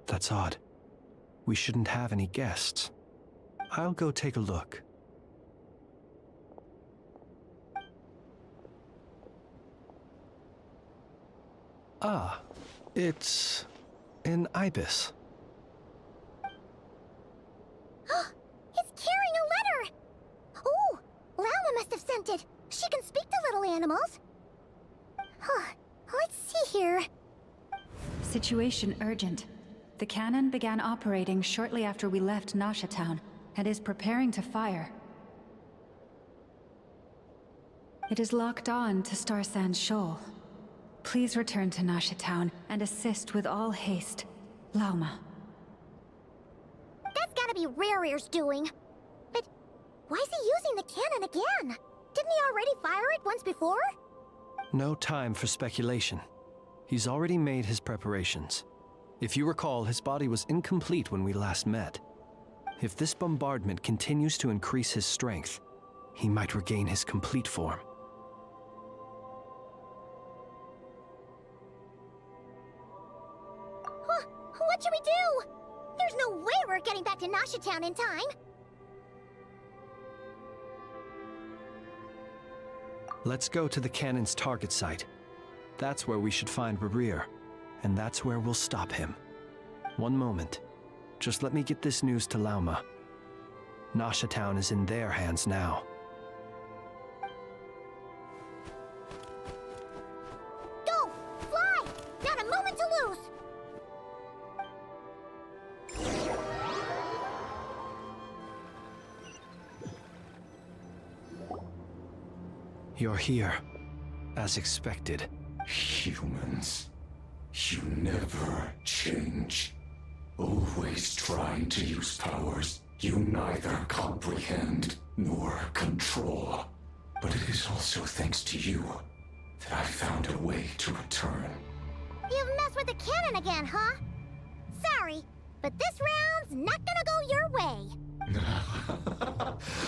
That's odd. We shouldn't have any guests. I'll go take a look. Ah, it's an ibis. It's carrying a letter! Oh, Lala must have sent it. She can speak to little animals. Let's see here. Situation urgent. The cannon began operating shortly after we left Nasha Town and is preparing to fire. It is locked on to Star Sand Shoal. Please return to Nasha Town and assist with all haste. Lauma. That's gotta be Rerir's doing. But why is he using the cannon again? Didn't he already fire it once before? No time for speculation. He's already made his preparations. If you recall, his body was incomplete when we last met. If this bombardment continues to increase his strength, he might regain his complete form. What should we do? There's no way we're getting back to Nasha Town in time. Let's go to the cannon's target site. That's where we should find Rerir, and that's where we'll stop him. One moment. Just let me get this news to Lauma. Nasha Town is in their hands now. Go! Fly! Not a moment to lose! You're here, as expected. Humans, you never change. Always trying to use powers you neither comprehend nor control. But it is also thanks to you that I found a way to return. You've messed with the cannon again, huh? Sorry, but this round's not gonna go your way.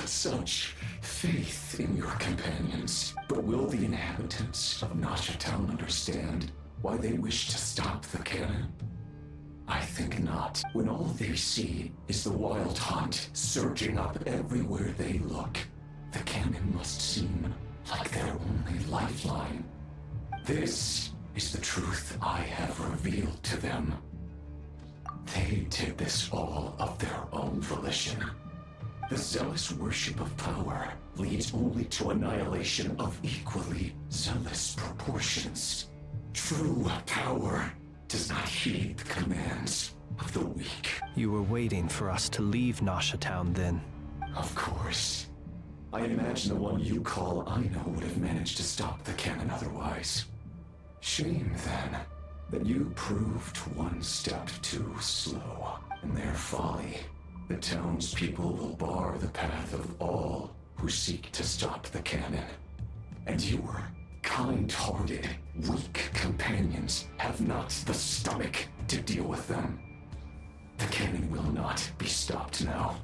Such faith in your companions. But will the inhabitants of Nasha Town understand why they wish to stop the cannon? I think not. When all they see is the wild hunt surging up everywhere they look, the cannon must seem like their only lifeline. This is the truth I have revealed to them. They did this all of their own volition. The zealous worship of power leads only to annihilation of equally zealous proportions. True power does not heed the commands of the weak. You were waiting for us to leave Nasha Town then. Of course. I imagine the one you call Aino would have managed to stop the cannon otherwise. Shame, then, that you proved one step too slow. In their folly, the townspeople will bar the path of all who seek to stop the cannon. And your kind-hearted, weak companions have not the stomach to deal with them. The cannon will not be stopped now.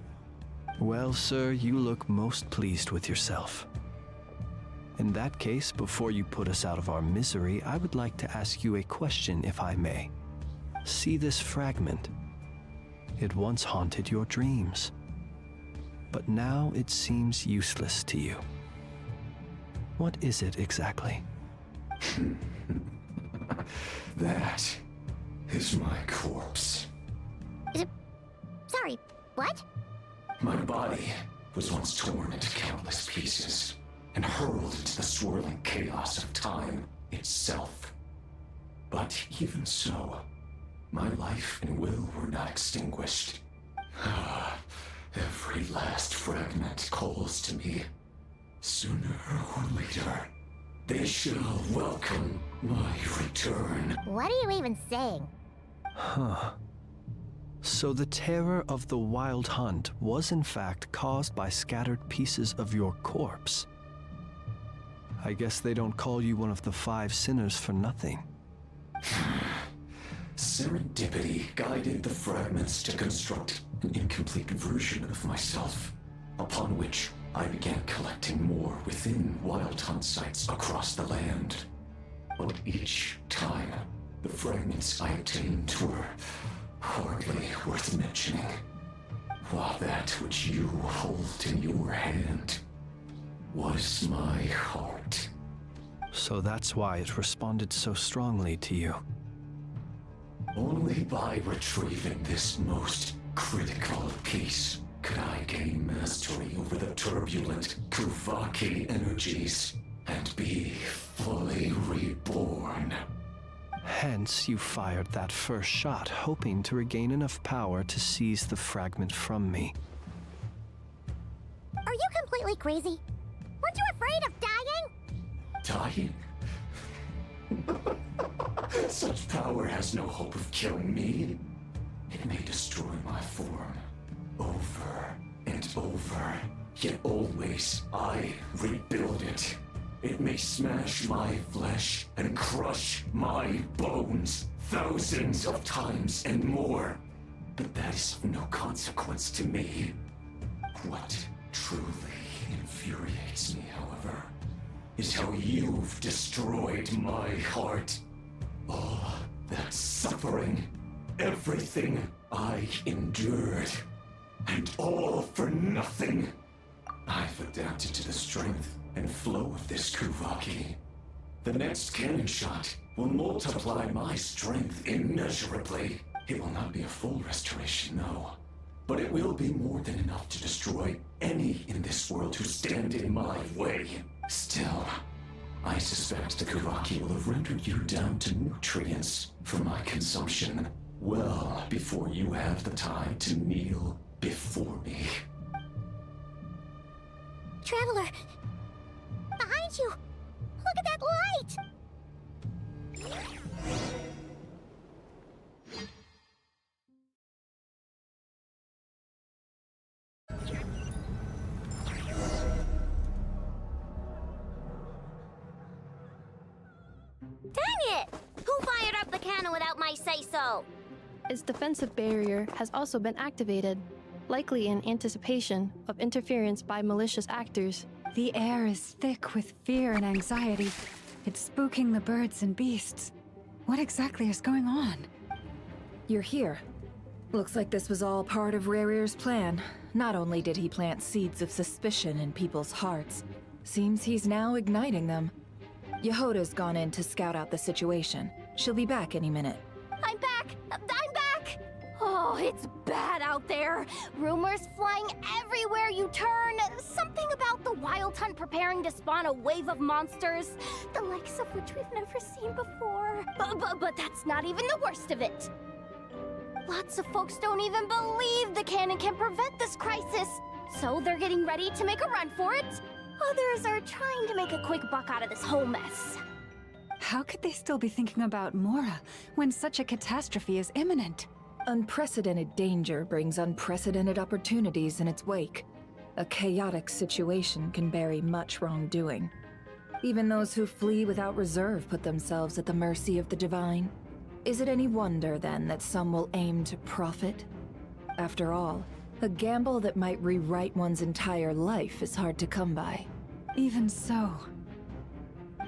Well, sir, you look most pleased with yourself. In that case, before you put us out of our misery, I would like to ask you a question, if I may. See this fragment? It once haunted your dreams, but now it seems useless to you. What is it exactly? That is my corpse. Sorry, what? My body was once torn into countless pieces and hurled into the swirling chaos of time itself. But even so, my life and will were not extinguished. Every last fragment calls to me. Sooner or later, they shall welcome my return. What are you even saying? Huh. So the terror of the wild hunt was in fact caused by scattered pieces of your corpse. I guess they don't call you one of the 5 sinners for nothing. Serendipity guided the fragments to construct an incomplete version of myself, upon which I began collecting more within wild hunt sites across the land. But each time, the fragments I obtained were hardly worth mentioning, while that which you hold in your hand was my heart. So that's why it responded so strongly to you. Only by retrieving this most critical piece could I gain mastery over the turbulent Kuvaki energies and be fully reborn. Hence, you fired that first shot, hoping to regain enough power to seize the fragment from me. Are you completely crazy? Weren't you afraid of dying? Dying? Such power has no hope of killing me. It may destroy my form over and over, yet always I rebuild it. It may smash my flesh and crush my bones thousands of times and more, but that is of no consequence to me. What truly infuriates me, however, is how you've destroyed my heart. All that suffering, everything I endured, and all for nothing. I've adapted to the strength and flow of this Kuvaki. The next cannon shot will multiply my strength immeasurably. It will not be a full restoration, no, but it will be more than enough to destroy any in this world who stand in my way. Still, I suspect the Kuvaki will have rendered you down to nutrients for my consumption well before you have the time to kneel before me. Traveler! Behind you! Look at that light! Dang it! Who fired up the cannon without my say-so? Its defensive barrier has also been activated. likely in anticipation of interference by malicious actors. The air is thick with fear and anxiety. It's spooking the birds and beasts. What exactly is going on? You're here. Looks like this was all part of Rarir's plan. Not only did he plant seeds of suspicion in people's hearts, seems he's now igniting them. Yehoda's gone in to scout out the situation. She'll be back any minute. I'm back! I'm back! Oh, it's bad out there. Rumors flying everywhere you turn. Something about the Wild Hunt preparing to spawn a wave of monsters, the likes of which we've never seen before. But that's not even the worst of it. Lots of folks don't even believe the cannon can prevent this crisis, so they're getting ready to make a run for it. Others are trying to make a quick buck out of this whole mess. How could they still be thinking about Mora when such a catastrophe is imminent? Unprecedented danger brings unprecedented opportunities in its wake. A chaotic situation can bury much wrongdoing. Even those who flee without reserve put themselves at the mercy of the divine. Is it any wonder, then, that some will aim to profit? After all, a gamble that might rewrite one's entire life is hard to come by. Even so.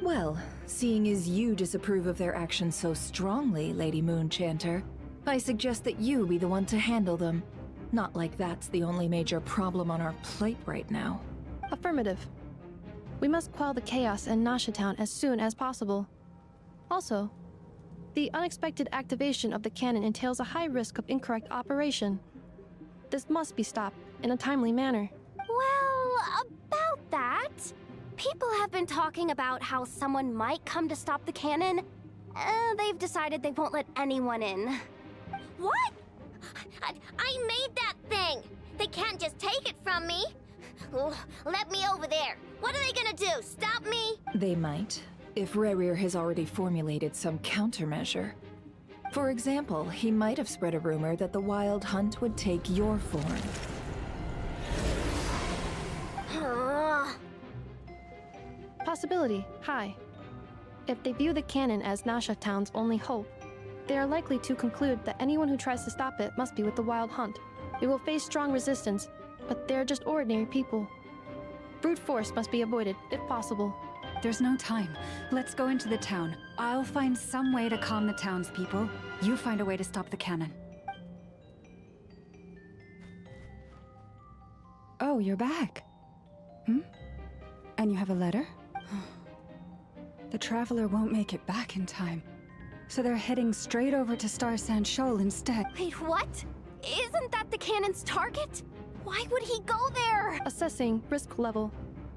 Well, seeing as you disapprove of their actions so strongly, Lady Moonchanter, I suggest that you be the one to handle them. Not like that's the only major problem on our plate right now. Affirmative. We must quell the chaos in Nasha Town as soon as possible. Also, the unexpected activation of the cannon entails a high risk of incorrect operation. This must be stopped in a timely manner. Well, about that, people have been talking about how someone might come to stop the cannon. They've decided they won't let anyone in. What? I made that thing! They can't just take it from me! Oh, let me over there! What are they gonna do, stop me? They might, if Rarir has already formulated some countermeasure. For example, he might have spread a rumor that the Wild Hunt would take your form. Possibility high. If they view the cannon as Nasha Town's only hope, they are likely to conclude that anyone who tries to stop it must be with the Wild Hunt. We will face strong resistance, but they're just ordinary people. Brute force must be avoided, if possible. There's no time. Let's go into the town. I'll find some way to calm the townspeople. You find a way to stop the cannon. Oh, you're back. And you have a letter? The Traveler won't make it back in time. So they're heading straight over to Star Sand Shoal instead. Wait, what? Isn't that the cannon's target? Why would he go there? Assessing risk level.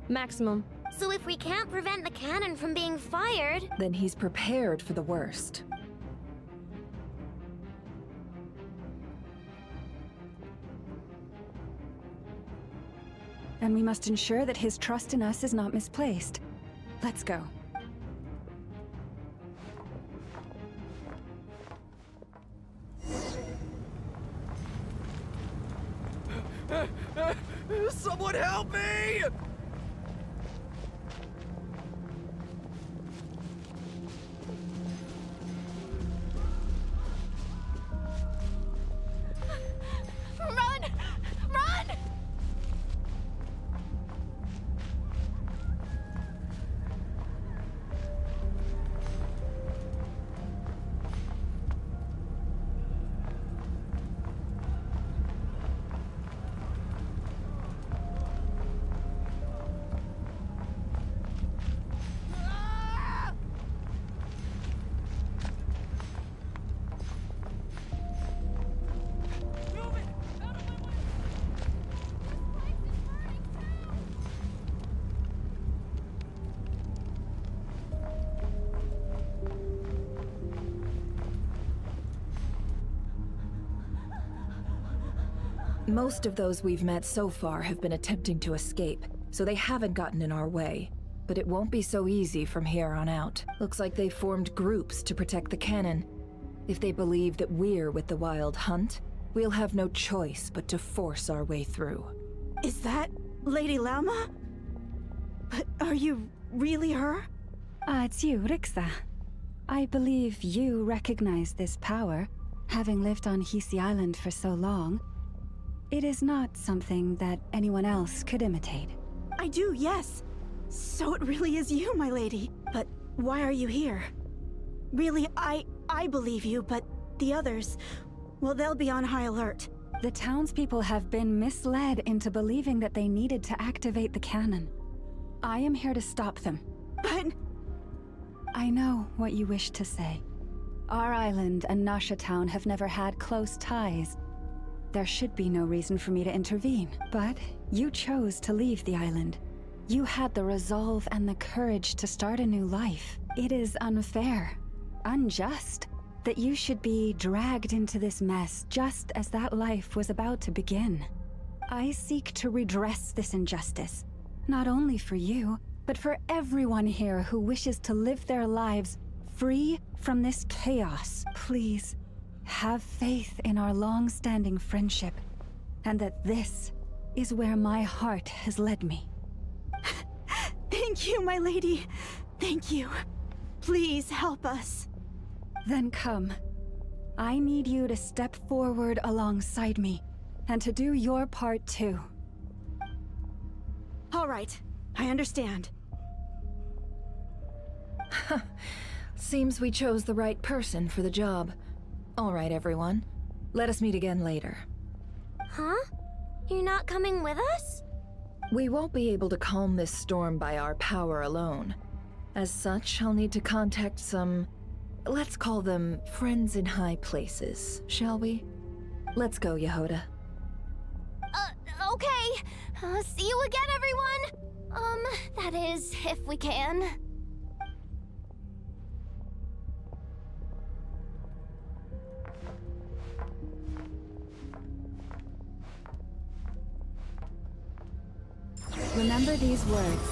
Maximum. So if we can't prevent the cannon from being fired... Then he's prepared for the worst. And we must ensure that his trust in us is not misplaced. Let's go. Someone help me! Run! Run! Most of those we've met so far have been attempting to escape, so they haven't gotten in our way. But it won't be so easy from here on out. Looks like they formed groups to protect the cannon. If they believe that we're with the Wild Hunt, we'll have no choice but to force our way through. Is that Lady Lama? But are you really her? It's you, Rixa. I believe you recognize this power, having lived on Hisi Island for so long. It is not something that anyone else could imitate. I do, yes. So it really is you, my lady. But why are you here? Really, I believe you, but the others, well, they'll be on high alert. The townspeople have been misled into believing that they needed to activate the cannon. I am here to stop them. But... I know what you wish to say. Our island and Nasha Town have never had close ties. There should be no reason for me to intervene, but you chose to leave the island. You had the resolve and the courage to start a new life. It is unfair, unjust, that you should be dragged into this mess just as that life was about to begin. I seek to redress this injustice, not only for you, but for everyone here who wishes to live their lives free from this chaos. Please, have faith in our long-standing friendship, and that this is where my heart has led me. Thank you, my lady. Thank you. Please help us. Then come. I need you to step forward alongside me, and to do your part too. All right, I understand. Seems we chose the right person for the job. All right, everyone. Let us meet again later. Huh? You're not coming with us? We won't be able to calm this storm by our power alone. As such, I'll need to contact some... let's call them friends in high places, shall we? Let's go, Yehoda. Okay. See you again, everyone! That is, if we can. Remember these words.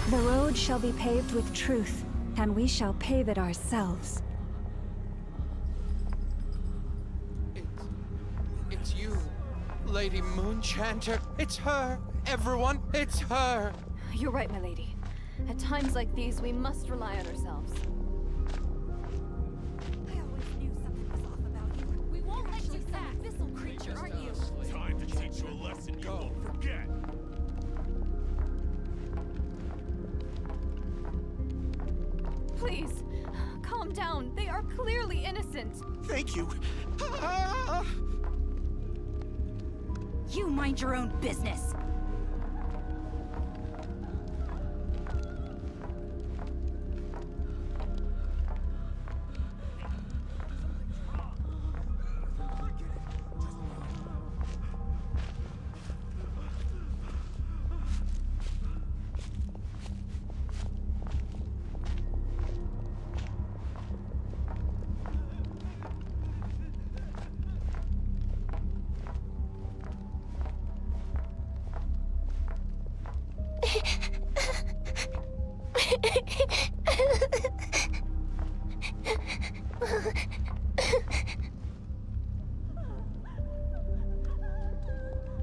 The road shall be paved with truth, and we shall pave it ourselves. It's you, Lady Moonchanter. It's her. Everyone, it's her. You're right, my lady. At times like these, we must rely on ourselves. I always knew something was off about you. We won't let you back, abyssal creature, aren't you? Time to teach you a lesson you won't forget. Please, calm down. They are clearly innocent. Thank you. You mind your own business.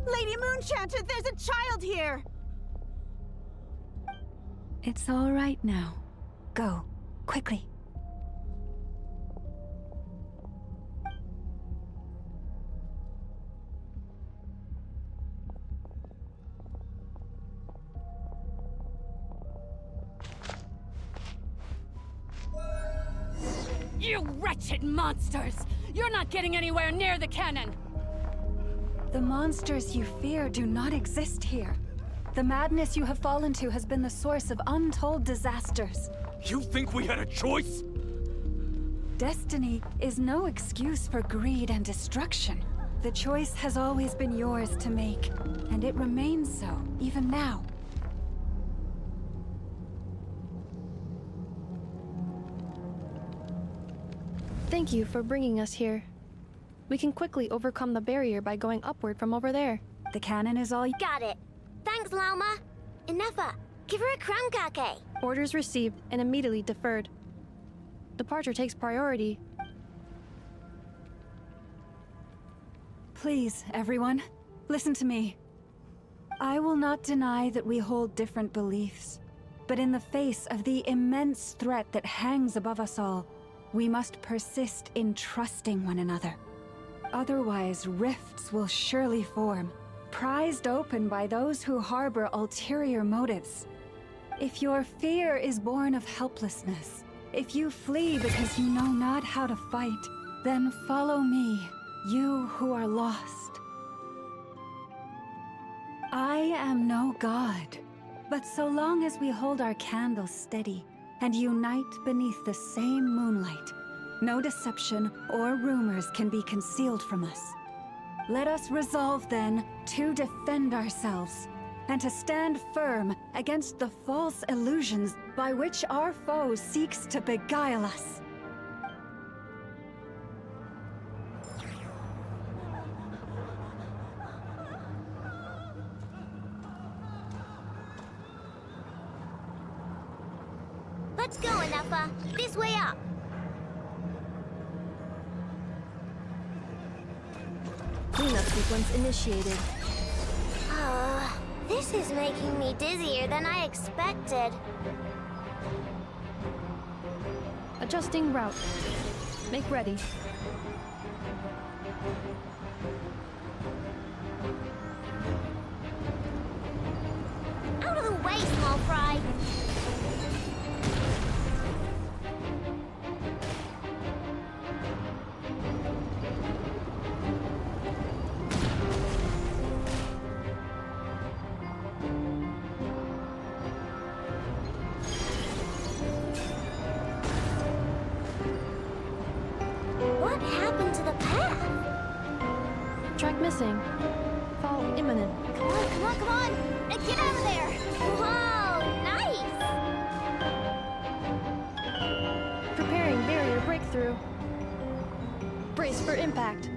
Lady Moonchanter, there's a child here! It's all right now. Go, quickly. You wretched monsters! You're not getting anywhere near the cannon! The monsters you fear do not exist here. The madness you have fallen to has been the source of untold disasters. You think we had a choice? Destiny is no excuse for greed and destruction. The choice has always been yours to make, and it remains so, even now. Thank you for bringing us here. We can quickly overcome the barrier by going upward from over there. The cannon is all you... Got it. Thanks, Lauma. Inefa, give her a crown kake. Orders received and immediately deferred. Departure takes priority. Please, everyone, listen to me. I will not deny that we hold different beliefs, but in the face of the immense threat that hangs above us all, we must persist in trusting one another. Otherwise, rifts will surely form, prized open by those who harbor ulterior motives. If your fear is born of helplessness, if you flee because you know not how to fight, then follow me, you who are lost. I am no god, but so long as we hold our candles steady and unite beneath the same moonlight, no deception or rumors can be concealed from us. Let us resolve then to defend ourselves and to stand firm against the false illusions by which our foe seeks to beguile us. Let's go, Anafa. This way up. Cleanup sequence initiated. This is making me dizzier than I expected. Adjusting route. Make ready. Out of the way, small fry. What happened to the path? Track missing. Fall imminent. Come on, come on, come on! Get out of there! Whoa, nice! Preparing barrier breakthrough. Brace for impact.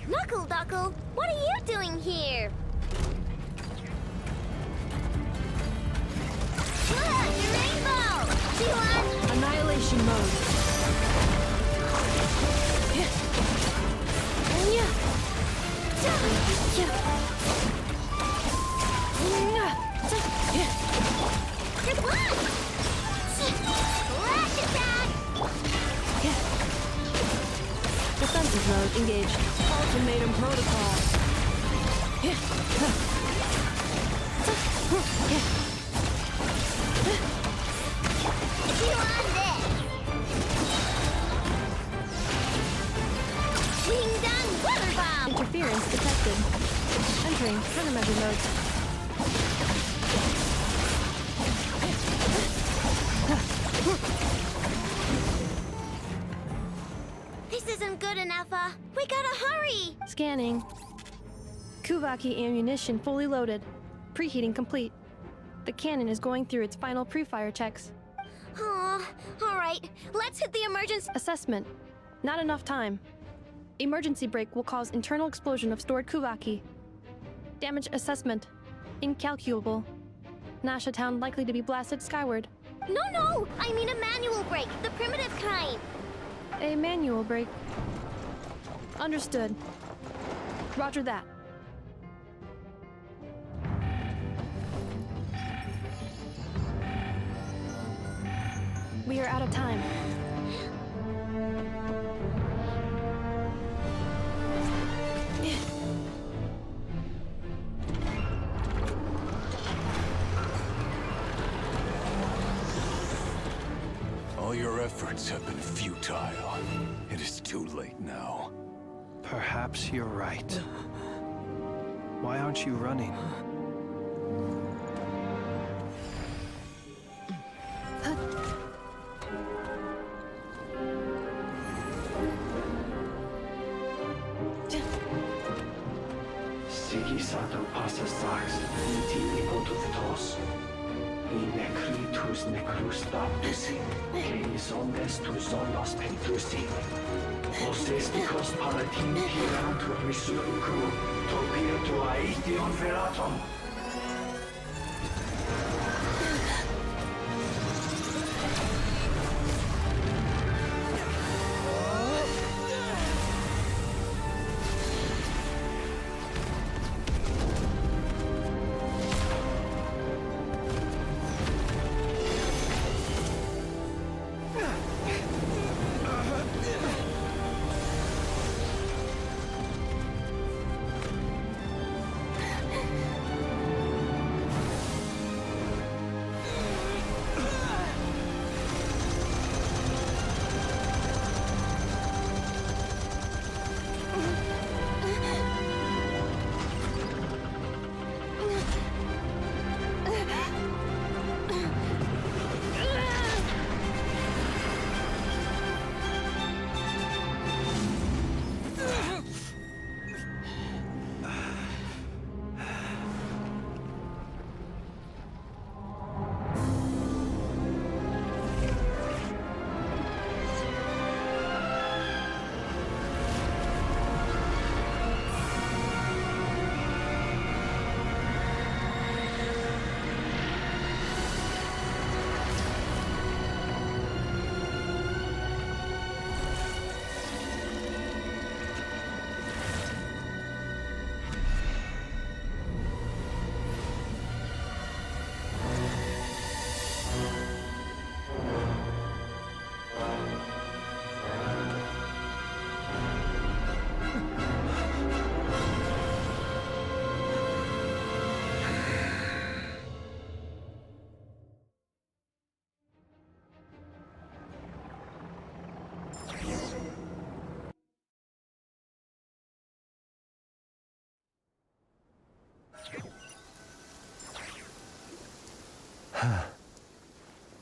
Knuckle Duckle, what are you doing here? Look, your rainbow! See one? Annihilation mode. Good one! Flash attack! Defensive mode engaged. Ultimatum protocol. See on this! Ding dong weather bomb! Interference detected. Entering countermeasure mode. This isn't good enough, we gotta hurry! Scanning. Kuvaki ammunition fully loaded. Preheating complete. The cannon is going through its final pre-fire checks. Aw, alright, let's hit the emergency. Assessment. Not enough time. Emergency brake will cause internal explosion of stored Kuvaki. Damage assessment. Incalculable. Nasha Town likely to be blasted skyward. No, I mean a manual brake, the primitive kind. A manual brake. Understood. Roger that. We are out of time. All your efforts have been futile. It is too late now. Perhaps you're right. Why aren't you running? Sigi sato pasa sax, niti lipotus tos. Inecritus necrus baptisi, que omnes tu zonos pentusi. Os esticos palatin pirantur resurcu, topir tu aetion veratum.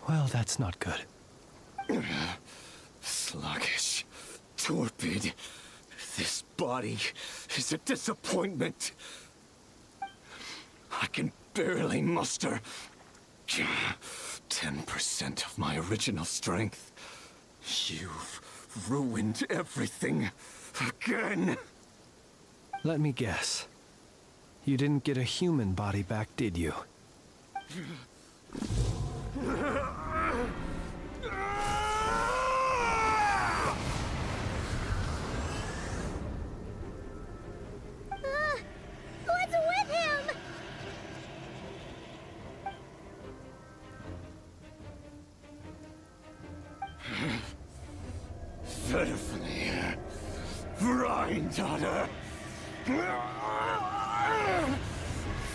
Well, that's not good. Sluggish, torpid. This body is a disappointment. I can barely muster 10% of my original strength. You've ruined everything again. Let me guess. You didn't get a human body back, did you? What's with him? Verfnir, Rhine-daughter.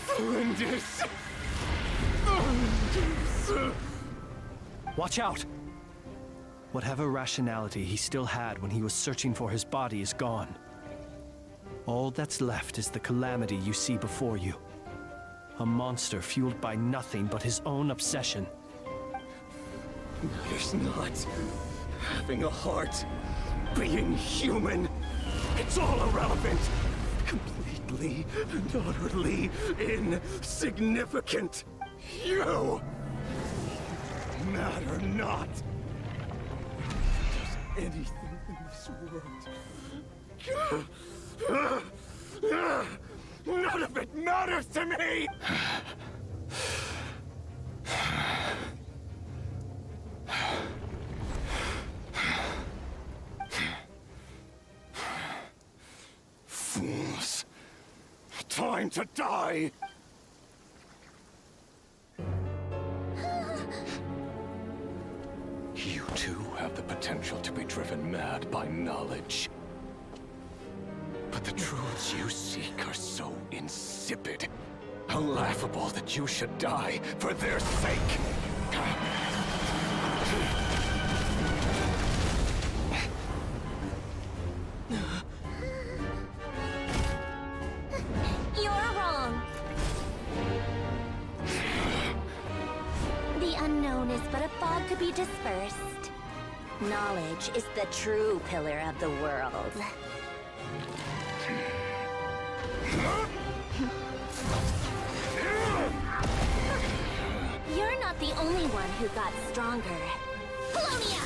Flins. Watch out! Whatever rationality he still had when he was searching for his body is gone. All that's left is the calamity you see before you. A monster fueled by nothing but his own obsession. Matters not. Having a heart. Being human. It's all irrelevant. Completely and utterly insignificant. You matter not. Does anything in this world. None of it matters to me! Fools. Time to die! You too have the potential to be driven mad by knowledge. But the truths you seek are so insipid, how laughable that you should die for their sake. You're wrong. The unknown is but a fog to be dispersed. Knowledge is the true pillar of the world. You're not not the only one who got stronger. Polonia!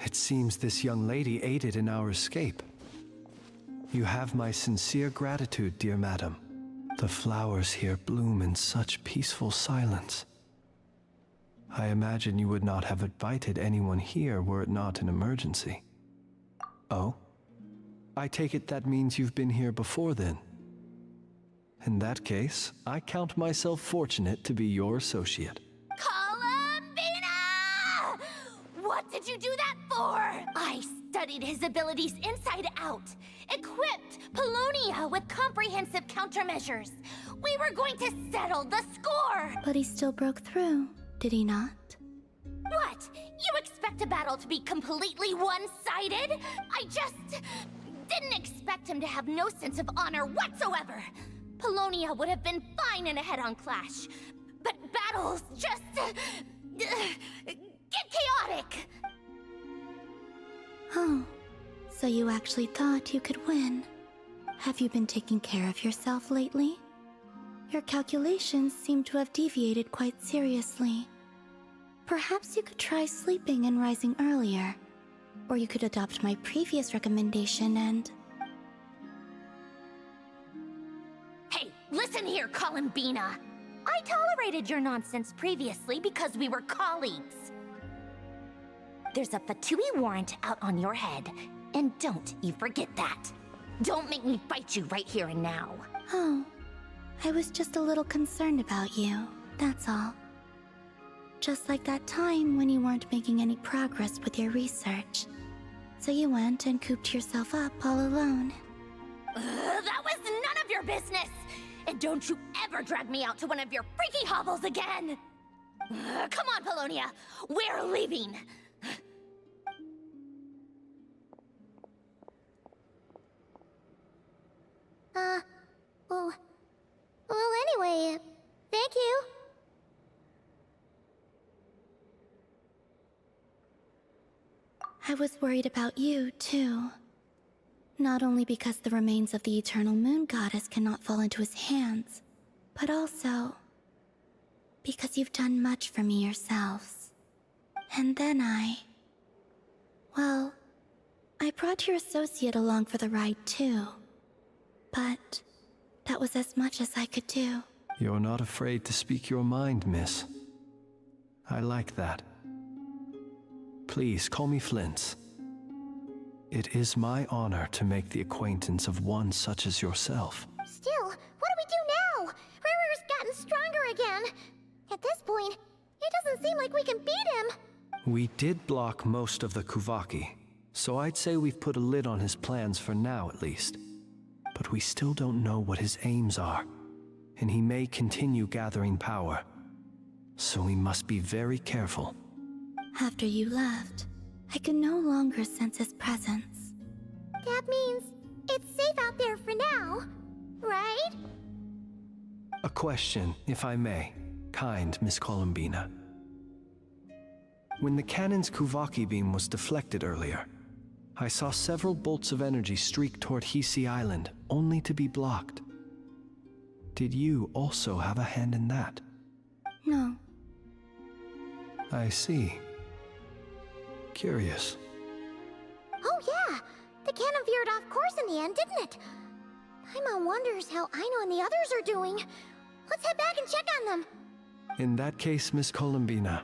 It seems this young lady aided in our escape. You have my sincere gratitude, dear madam. The flowers here bloom in such peaceful silence. I imagine you would not have invited anyone here were it not an emergency. Oh? I take it that means you've been here before then. In that case, I count myself fortunate to be your associate. What did you do that for? I studied his abilities inside out, equipped Polonia with comprehensive countermeasures. We were going to settle the score! But he still broke through, did he not? What? You expect a battle to be completely one-sided? I just didn't expect him to have no sense of honor whatsoever. Polonia would have been fine in a head-on clash, but battles just get chaotic! Oh, so you actually thought you could win. Have you been taking care of yourself lately? Your calculations seem to have deviated quite seriously. Perhaps you could try sleeping and rising earlier. Or you could adopt my previous recommendation and... Hey, listen here, Columbina! I tolerated your nonsense previously because we were colleagues. There's a Fatui warrant out on your head, and don't you forget that. Don't make me fight you right here and now. Oh, I was just a little concerned about you, that's all. Just like that time when you weren't making any progress with your research. So you went and cooped yourself up all alone. That was none of your business! And don't you ever drag me out to one of your freaky hovels again! Come on, Polonia! We're leaving! Well, anyway, thank you. I was worried about you, too. Not only because the remains of the Eternal Moon Goddess cannot fall into his hands, but also because you've done much for me yourselves. And then well, I brought your associate along for the ride, too. But that was as much as I could do. You're not afraid to speak your mind, miss. I like that. Please call me Flins. It is my honor to make the acquaintance of one such as yourself. Still, what do we do now? stronger again. At this point, it doesn't seem like we can beat him. We did block most of the Kuvaki, so I'd say we've put a lid on his plans for now at least. But we still don't know what his aims are, and he may continue gathering power. So we must be very careful. After you left, I could no longer sense his presence. That means it's safe out there for now, right? A question, if I may, kind Miss Columbina. When the cannon's Kuvaki beam was deflected earlier, I saw several bolts of energy streak toward Hisi Island, only to be blocked. Did you also have a hand in that? No. I see. Curious. Oh yeah! The cannon veered off course in the end, didn't it? Paimon wonders how Aino and the others are doing. Let's head back and check on them. In that case, Miss Columbina,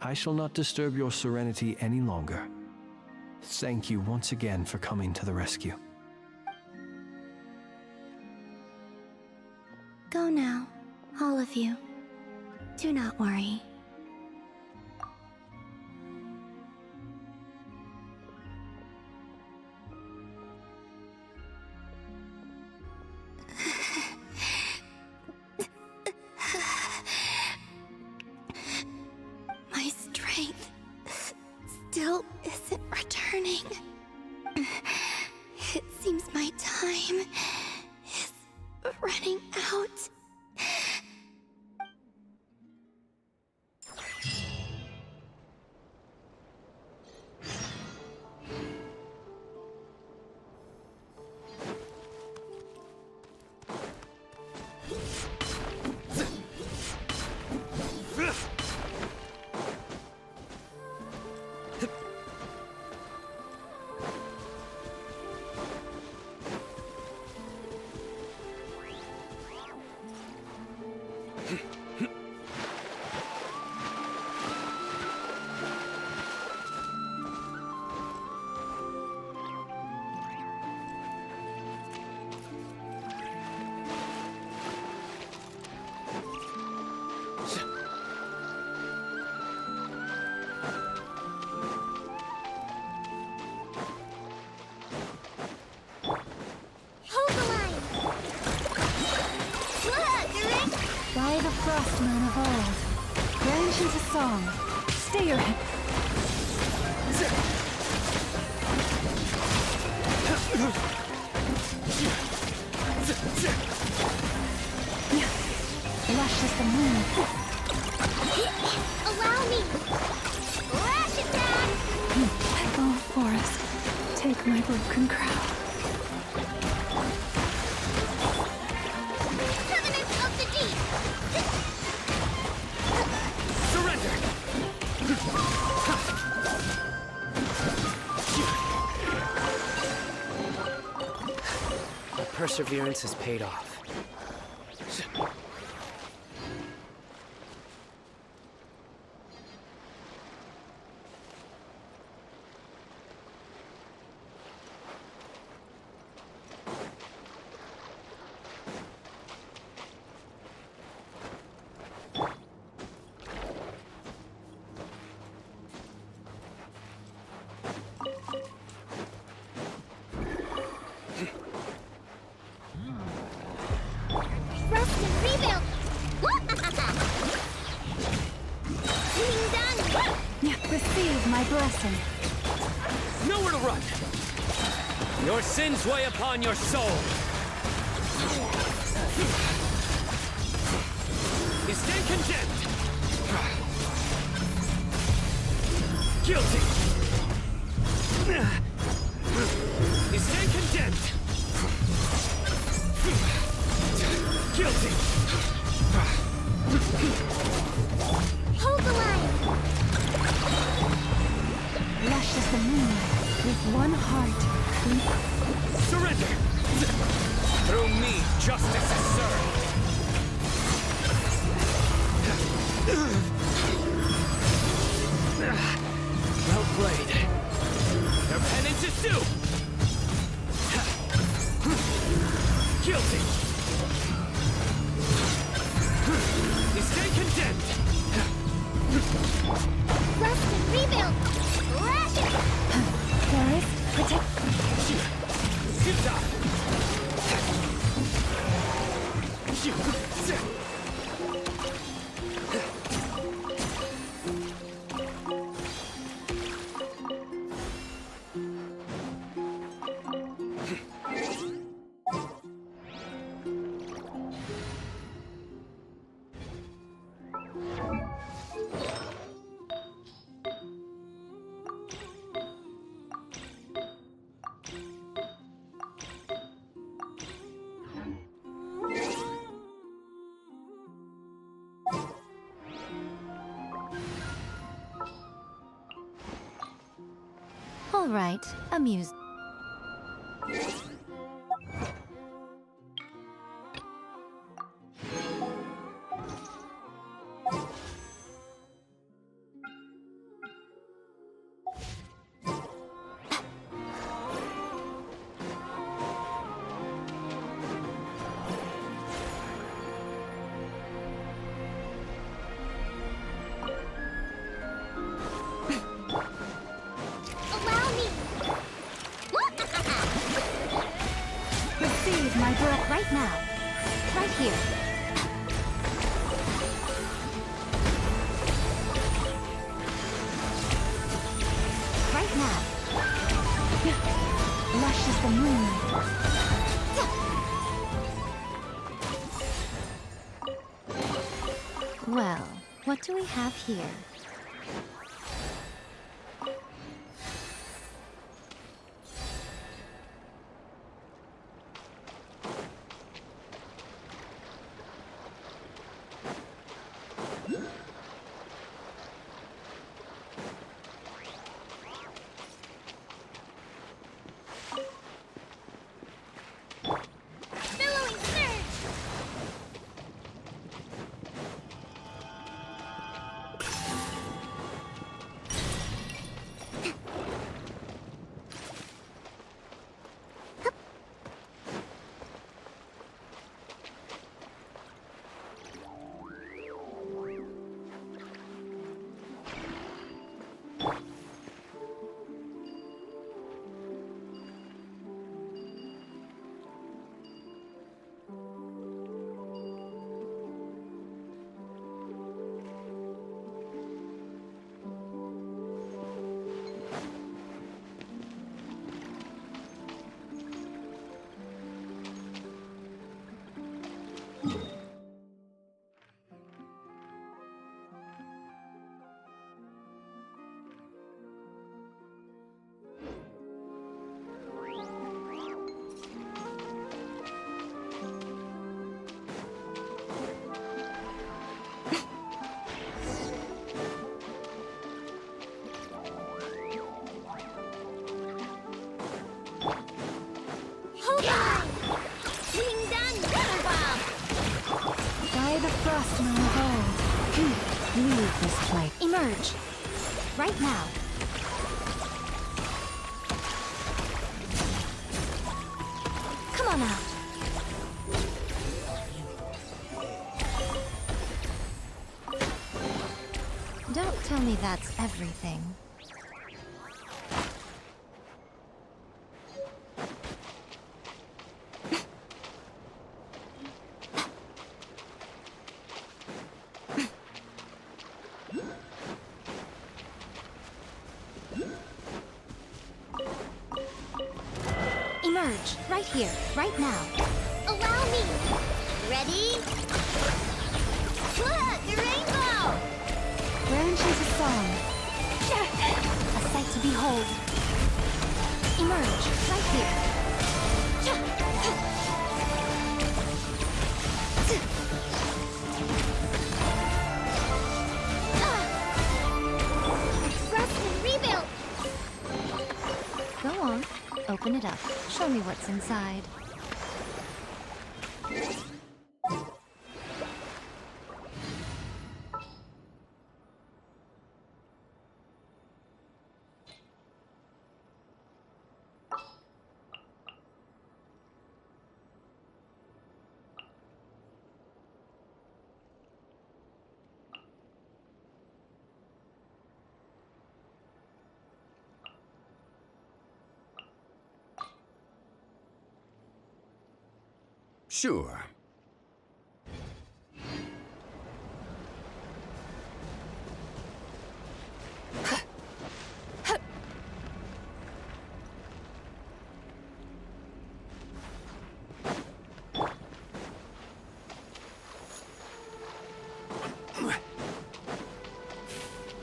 I shall not disturb your serenity any longer. Thank you once again for coming to the rescue. Go now, all of you. Do not worry. My strength still isn't returning. It seems my time is running out. By the Frostmoon of old, branch into song, stay your head. Lush as the moon. Allow me! Lash attack! Oh, Forest, take my broken crown. Covenant of the Deep! Perseverance has paid off. Rest and rebuild! Being done! Receive my blessing. Nowhere to run! Your sins weigh upon your soul! You stand condemned! Guilty! You stand condemned! Guilty! Hold the line! Lush as the moon, with one heart. Surrender! Through me, justice is served! Well played. Your penance is due! Guilty! Rest and rebuild! Lash it! Doris, protect. All right, amuse. Allow me! Receive my breath. Right now. Right here. Right now. Lush as the moon. Well, what do we have here? Billowing surge! By the frost moon of old, leave this place. Emerge. Right now. Come on out. Don't tell me that's everything. Emerge, right here, right now. Allow me! Ready? Look, the rainbow! Branches a song. A sight to behold. Emerge, right here. Rest and rebuild! Go on, open it up. Show me what's inside. Sure.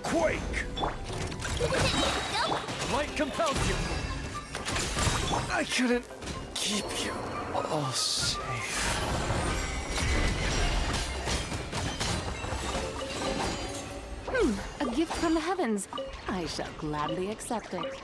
Quake! Light compels you! I couldn't keep you all safe. A gift from the heavens. I shall gladly accept it.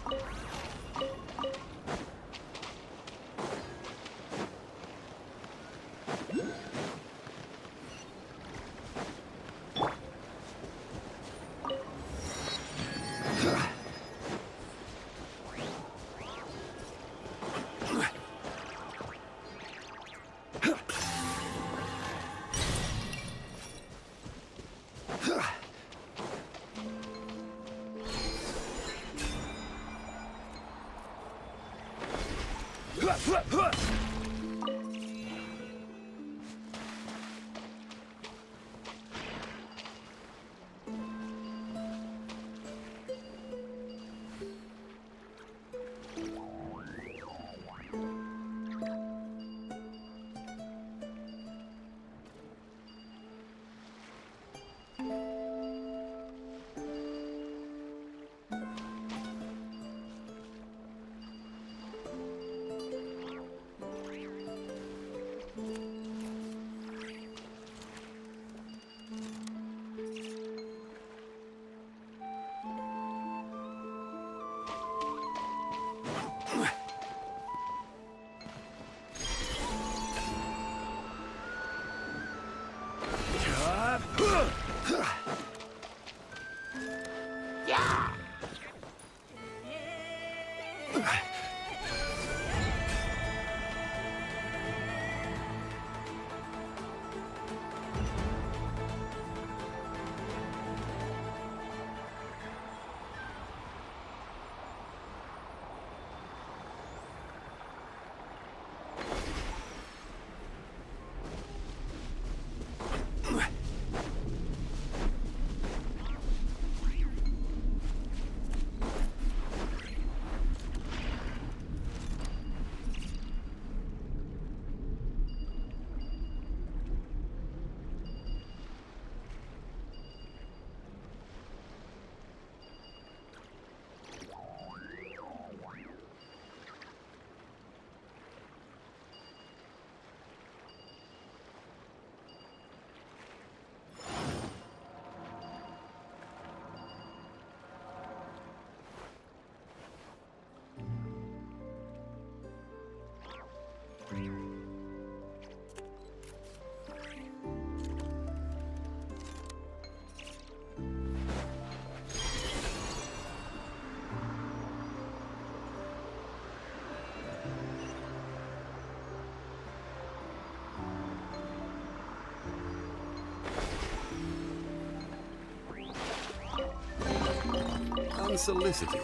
Unsolicited,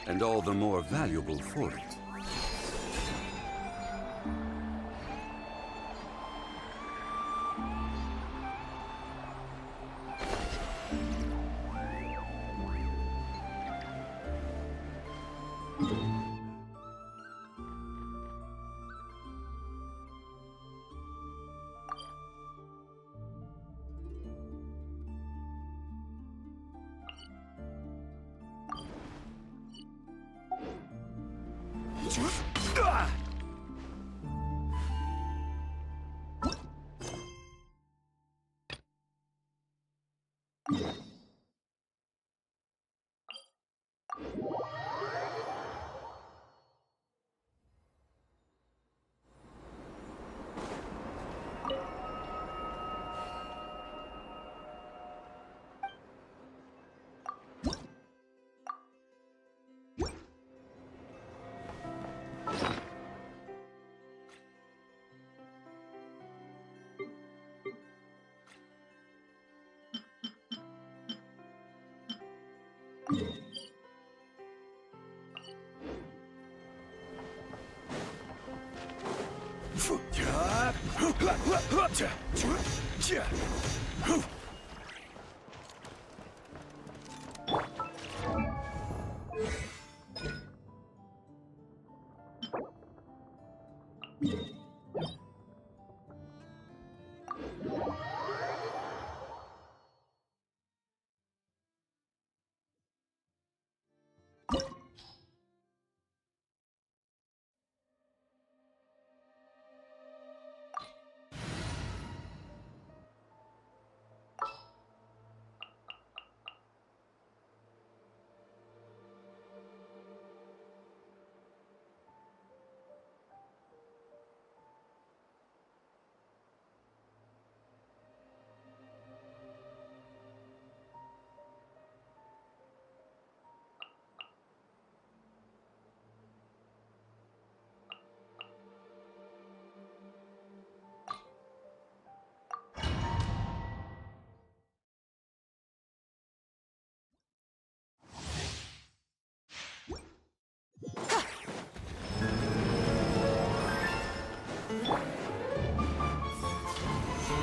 and all the more valuable for it.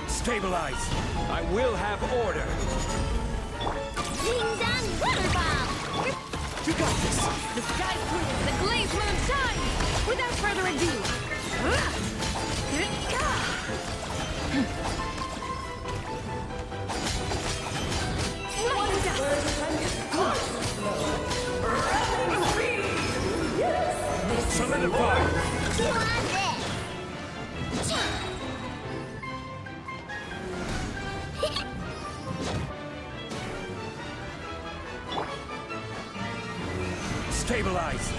Stabilize! I will have order! Ding dong water bomb! You got this! The sky's clear, the glazed moon shines! Without further ado... Solidify! You want this? Stabilize!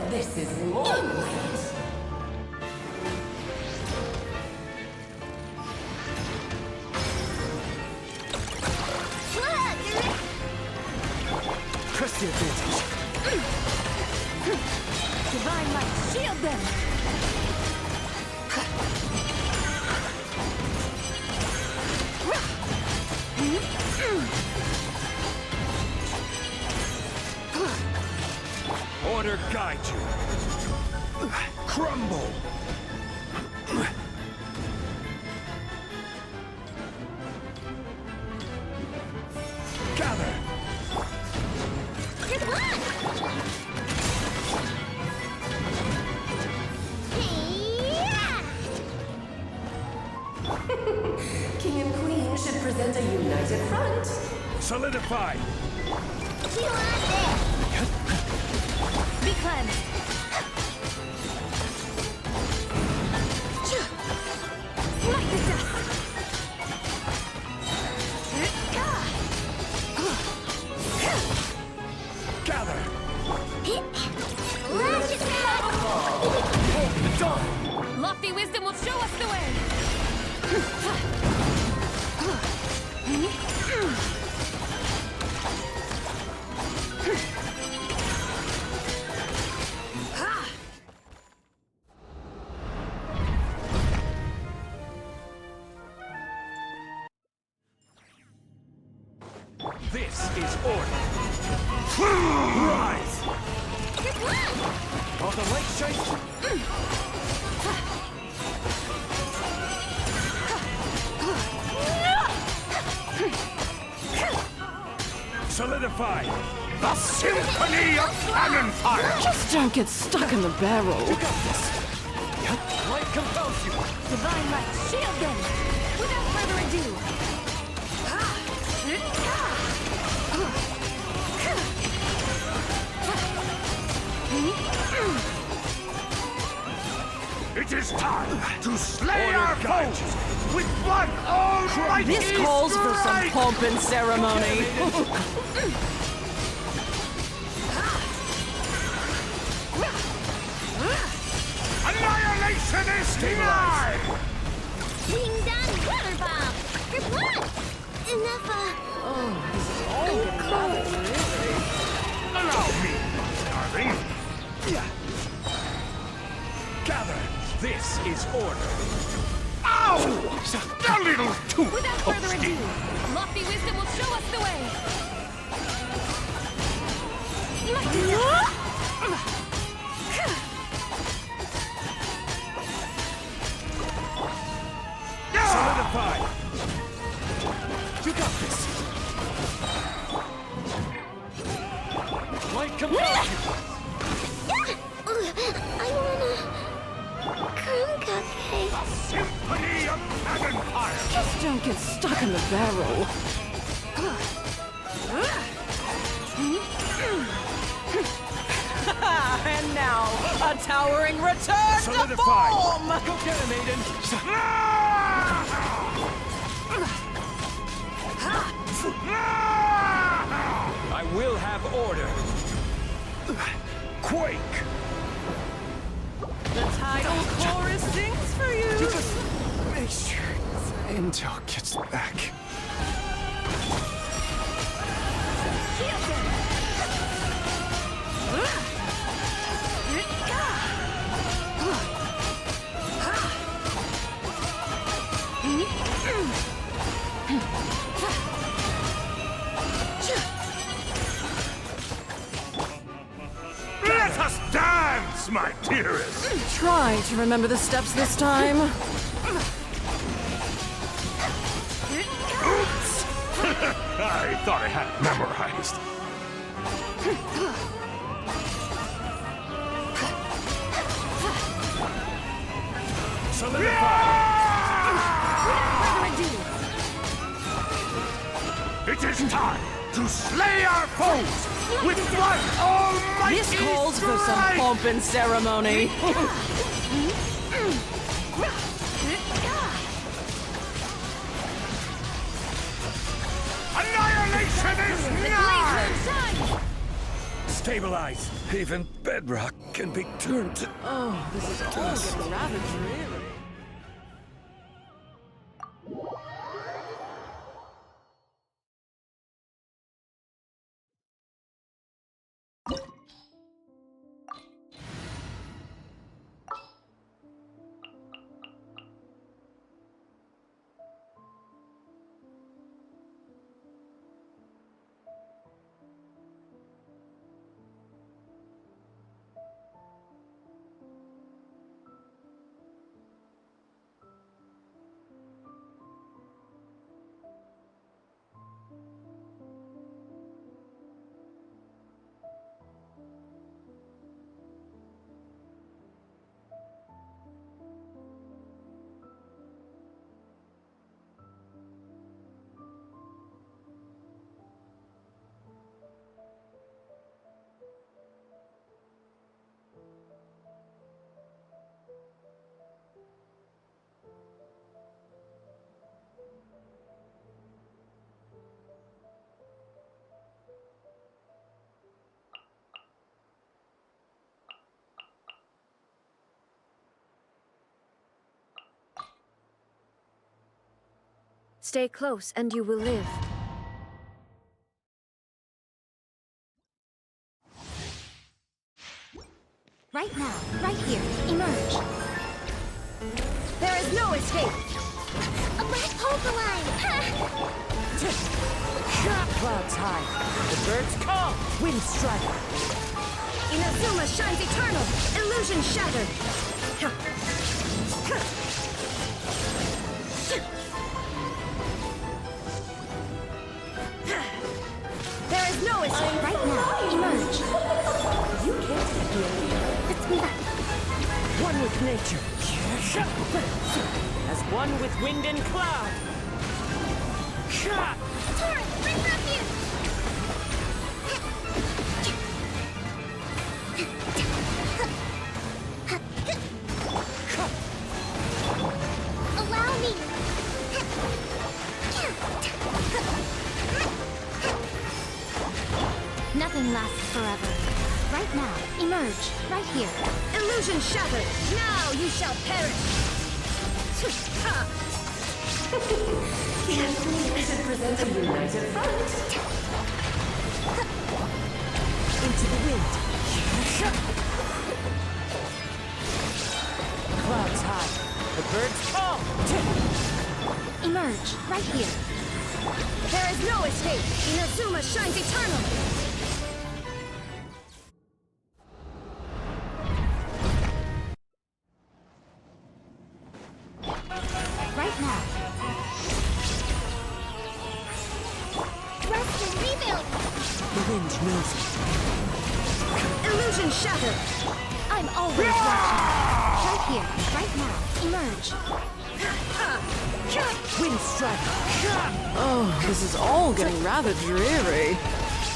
This is long ways. Press the advantage! Divine light, shield them! Order guide you! Crumble! Gather! Good one! King and Queen should present a united front. Solidify! You want this? Be cleansed! Smite the dust! Gather! Lash it out! The dawn! Lofty wisdom will show us the way! This is order! Rise! Good one! While the light shines... Solidify! The symphony of cannon fire! Just don't get stuck in the barrel. You got this! Light compels you! Divine light, shield them! Without further ado! It is time to slay our foes with one almighty This calls for some strike! pomp and ceremony. Annihilation is nigh! Ding dong water bomb! Good one! Enough, Allow me, darling. Gather! This is order! Ow! A little too Without further toasty. ado, lofty wisdom will show us the way! Smite the dust! got this. Might compel you. I wanna... Cream cupcake. Symphony of cannon fire! Just don't get stuck in the barrel. And now, a towering return to form! Go get him, Aiden! I will have order. Quake! The tidal chorus sings for you! Just make sure the intel gets back. Let us dance, my dearest! Try to remember the steps this time. Oops! I thought I had it memorized. It is time to slay our foes with one almighty This calls for some strike! pomp and ceremony. Annihilation is nigh! Stabilize. Even bedrock can be turned to... Oh, this is all getting rather dreary. Stay close and you will live. Right now, right here, emerge. There is no escape! A black polka line! Clouds high. The birds call. Wind strike. Inazuma shines eternal! Illusion shattered! There is no escape! Right now, emerge. You can't hear me. Let's move up. One with nature. As one with wind and cloud. Torrent, bring refuge! Allow me! Nothing lasts forever. Right now, emerge. Right here. Illusion shattered! Now you shall perish! Can't believe I should present a united front. Into the wind. Clouds high. The birds call. Emerge. Right here. There is no escape! Inazuma shines eternal! Right now. wind knows it. Illusion shattered! I'm always watching. Right here, right now. Emerge. Wind strike. Oh, this is all getting rather dreary.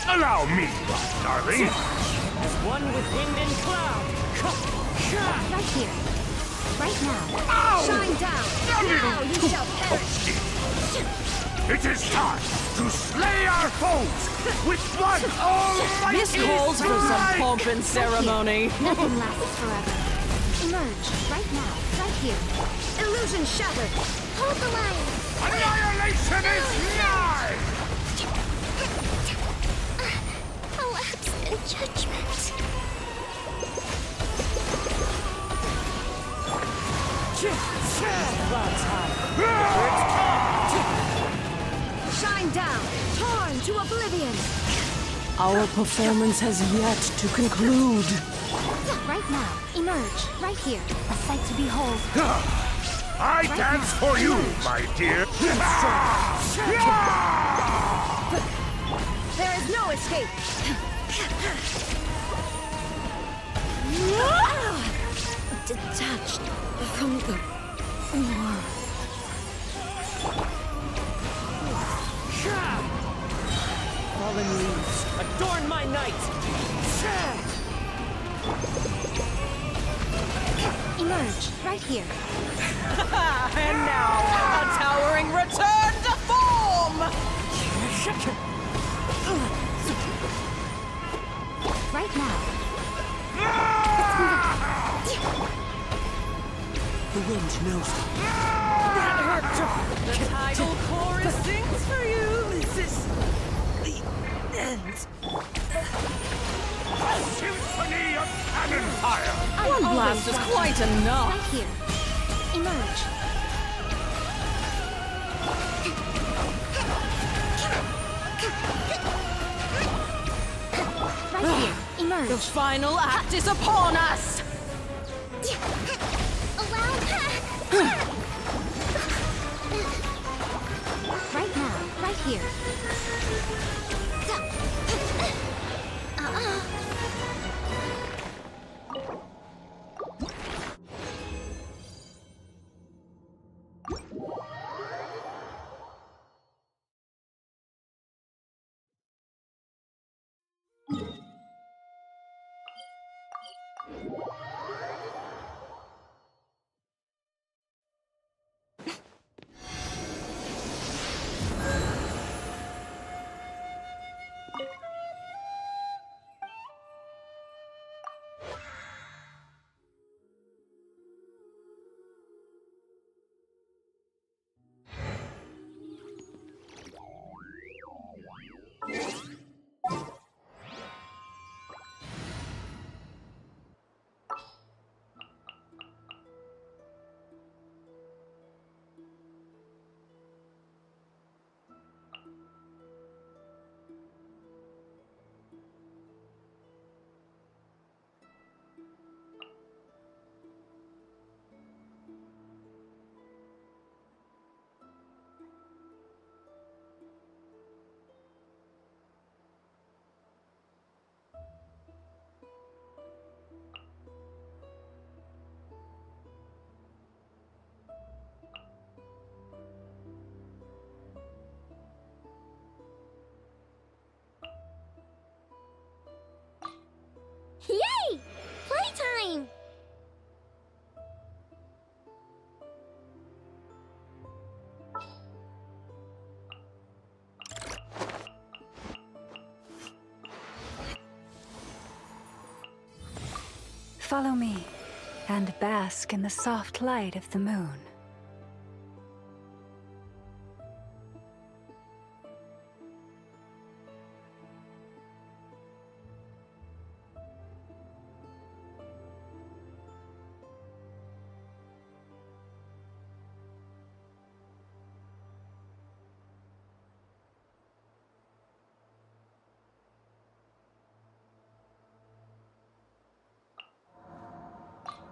Allow me, darling. As one with wind and cloud. Right here. Right now. Ow! Shine down. Now you shall perish. It is time to slay our foes with one almighty This calls for some strike! pomp and ceremony. Nothing lasts forever. Emerge. Right now. Right here. Illusion shattered. Hold the line. Annihilation is nigh! Collapse in judgment. Shine down. Torn to oblivion. Our performance has yet to conclude. Right now. Emerge. Right here. A sight to behold. I dance for you, my dear. There is no escape. Detached from the world. Fallen leaves, adorn my night! Emerge, right here. And now, a towering return to form! Right now. The wind knows it. That hurt! The tidal chorus sings for you! This is the end. A symphony of cannon fire! One blast is quite enough. Right here. Emerge. Right here. Emerge. The final act is upon us! Right now. Right here. Yay! Playtime! Follow me, and bask in the soft light of the moon.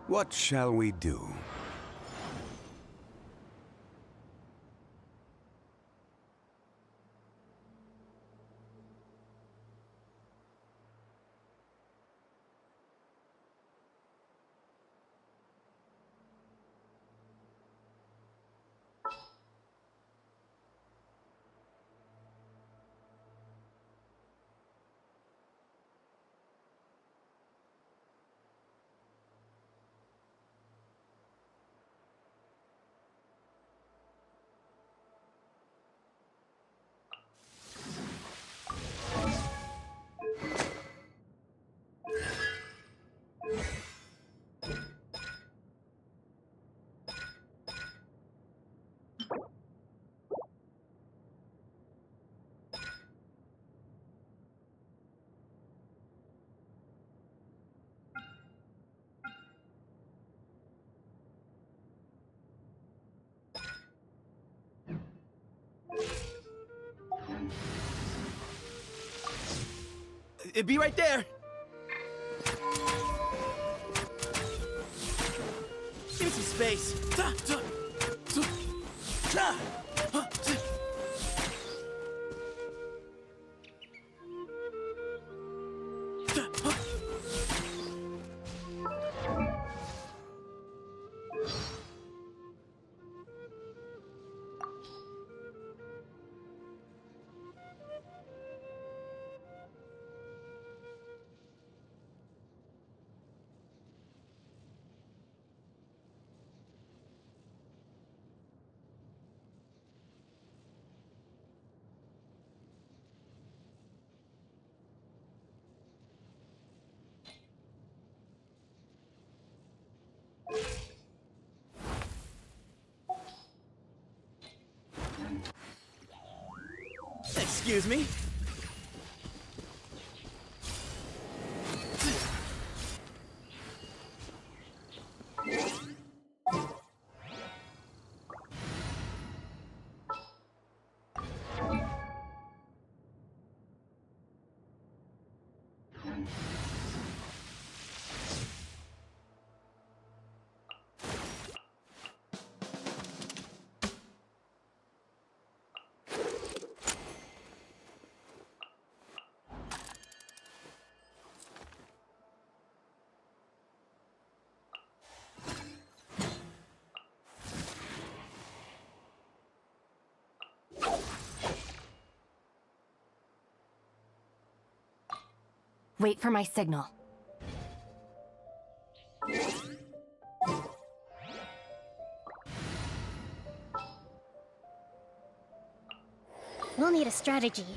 What shall we do? Be right there. Give me some space. Excuse me. Wait for my signal. We'll need a strategy.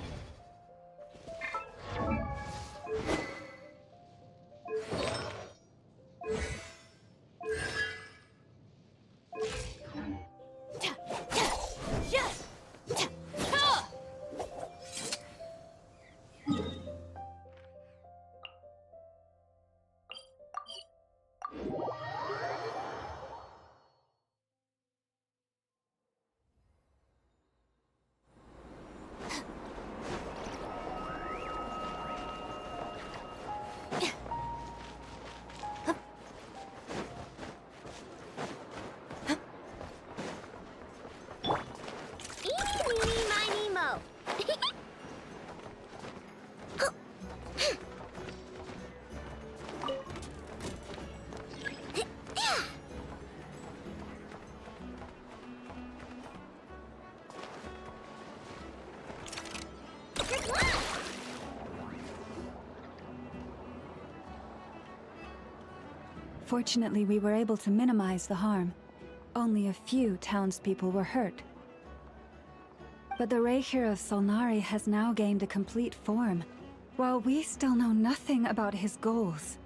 Fortunately, we were able to minimize the harm. Only a few townspeople were hurt. But the Reikir of Solnari has now gained a complete form, while we still know nothing about his goals.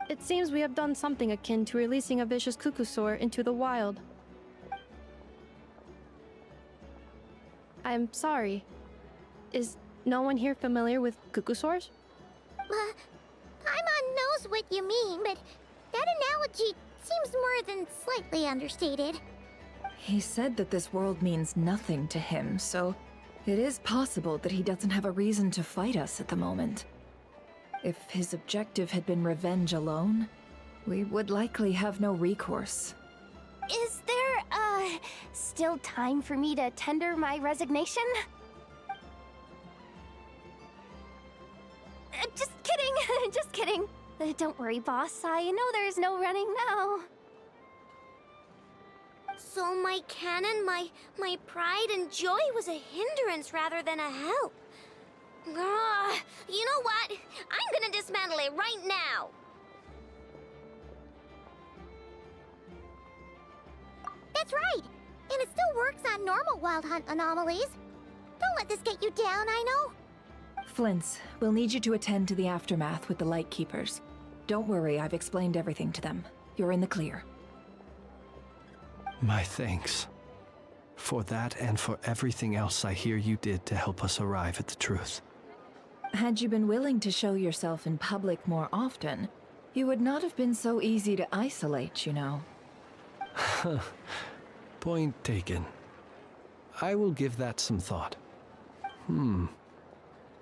It seems we have done something akin to releasing a vicious Kukusaur into the wild. I'm sorry. Is no one here familiar with Kukusaurs? Paimon knows what you mean, but that analogy seems more than slightly understated. He said that this world means nothing to him, so it is possible that he doesn't have a reason to fight us at the moment. If his objective had been revenge alone, we would likely have no recourse. Is there, still time for me to tender my resignation? Just kidding, just kidding. Don't worry, boss. I know there's no running now. So my cannon, my pride and joy was a hindrance rather than a help. You know what? I'm gonna dismantle it right now. That's right. And it still works on normal Wild Hunt anomalies. Don't let this get you down, I know. Flins, we'll need you to attend to the aftermath with the Lightkeepers. Don't worry, I've explained everything to them. You're in the clear. My thanks. For that and for everything else I hear you did to help us arrive at the truth. Had you been willing to show yourself in public more often, you would not have been so easy to isolate, you know. Point taken. I will give that some thought.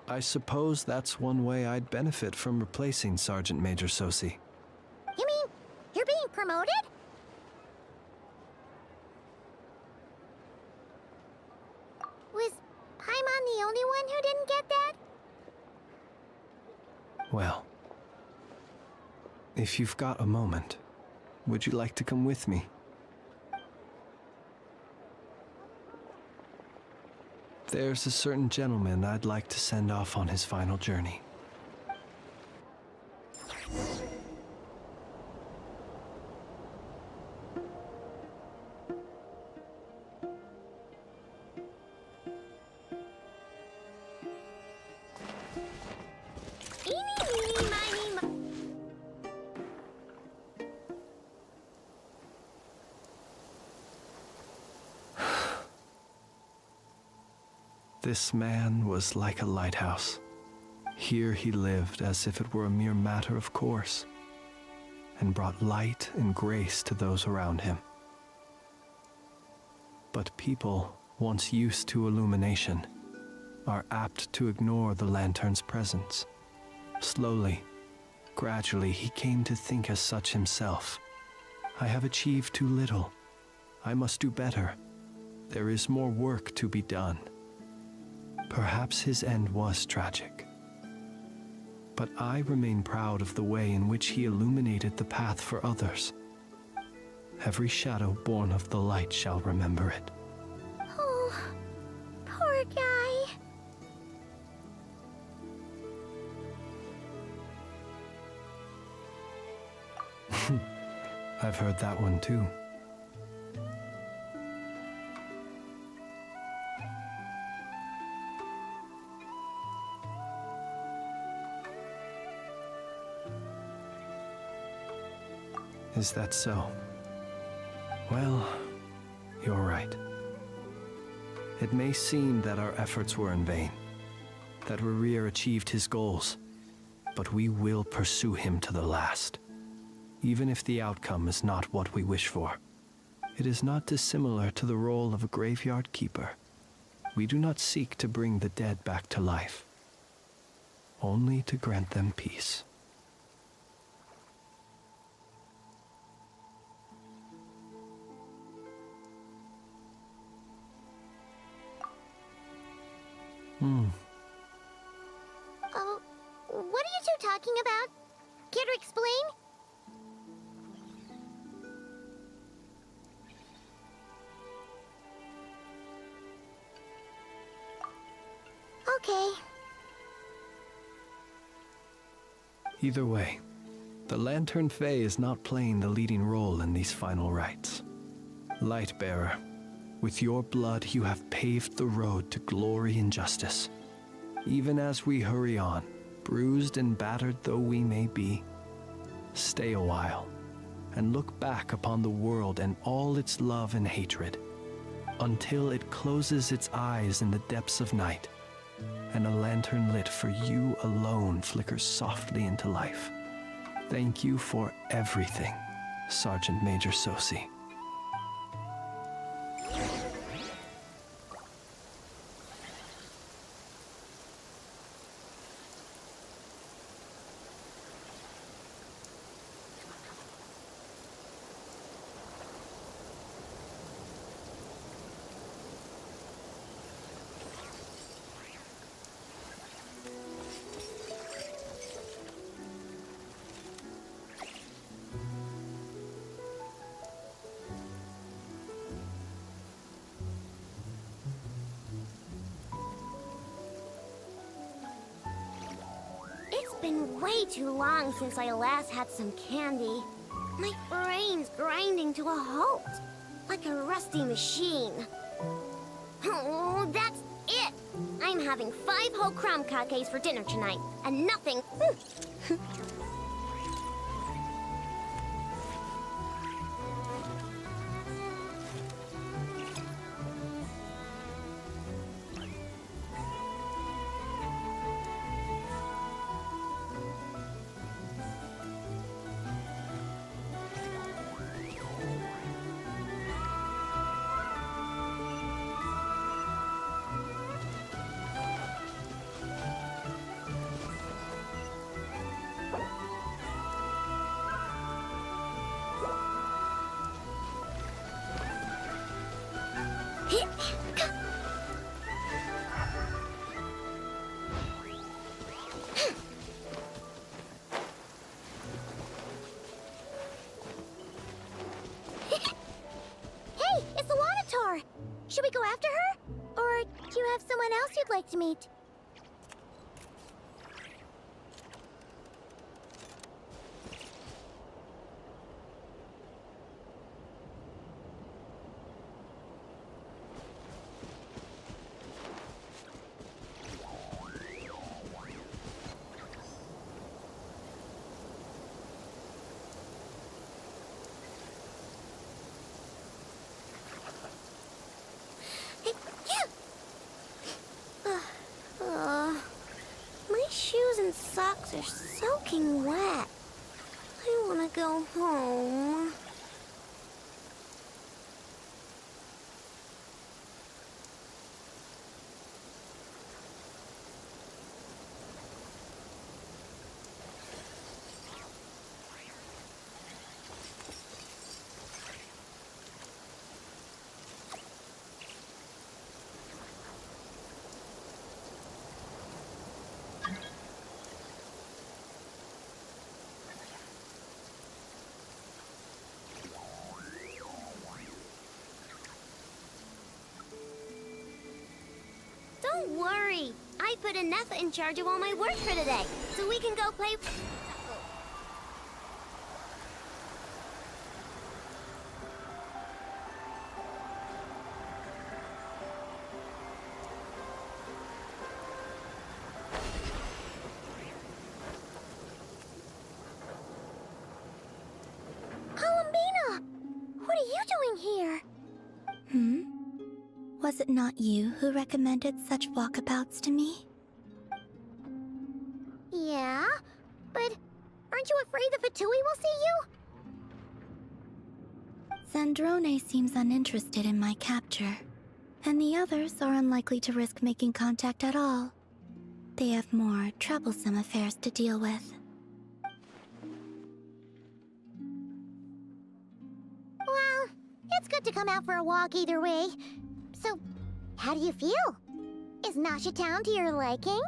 I suppose that's one way I'd benefit from replacing Sergeant Major Sosi. You mean you're being promoted? Was Paimon the only one who didn't get that? Well, if you've got a moment, would you like to come with me? There's a certain gentleman I'd like to send off on his final journey. Eeny, meeny, miny, mo- This man was like a lighthouse. Here he lived as if it were a mere matter of course, and brought light and grace to those around him. But people, once used to illumination, are apt to ignore the lantern's presence. Slowly, gradually, he came to think as such himself. I have achieved too little. I must do better. There is more work to be done. Perhaps his end was tragic. But I remain proud of the way in which he illuminated the path for others. Every shadow born of the light shall remember it. Oh, poor guy. I've heard that one too. Is that so? Well, you're right. It may seem that our efforts were in vain, that Rerir achieved his goals, but we will pursue him to the last, even if the outcome is not what we wish for. It is not dissimilar to the role of a graveyard keeper. We do not seek to bring the dead back to life, only to grant them peace. What are you two talking about? Care to explain? Okay. Either way, the Lantern Fae is not playing the leading role in these final rites. Lightbearer, with your blood you have paved the road to glory and justice. Even as we hurry on, bruised and battered though we may be, stay a while and look back upon the world and all its love and hatred, until it closes its eyes in the depths of night, and a lantern lit for you alone flickers softly into life. Thank you for everything, Sergeant Major Sosi. It's been way too long since I last had some candy. My brain's grinding to a halt, like a rusty machine. Oh, that's it! I'm having 5 whole crumb cupcakes for dinner tonight, and nothing... Hey, it's the Wanator! Should we go after her? Or do you have someone else you'd like to meet? My shoes and socks are soaking wet. I want to go home. Don't worry. I put Anetha in charge of all my work for today, so we can go play... Columbina! What are you doing here? Was it not you who recommended such walkabouts to me? Yeah, but aren't you afraid the Fatui will see you? Zandrone seems uninterested in my capture, and the others are unlikely to risk making contact at all. They have more troublesome affairs to deal with. Well, it's good to come out for a walk either way. So, how do you feel? Is Nasha Town to your liking?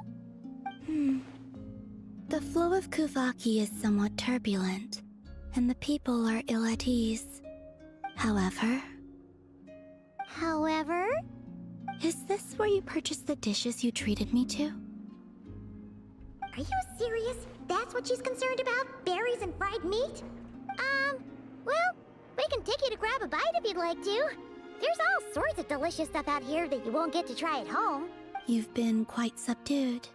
The flow of Kuvaki is somewhat turbulent, and the people are ill at ease. However... Is this where you purchased the dishes you treated me to? Are you serious? That's what she's concerned about? Berries and fried meat? Well, we can take you to grab a bite if you'd like to. There's all sorts of delicious stuff out here that you won't get to try at home. You've been quite subdued.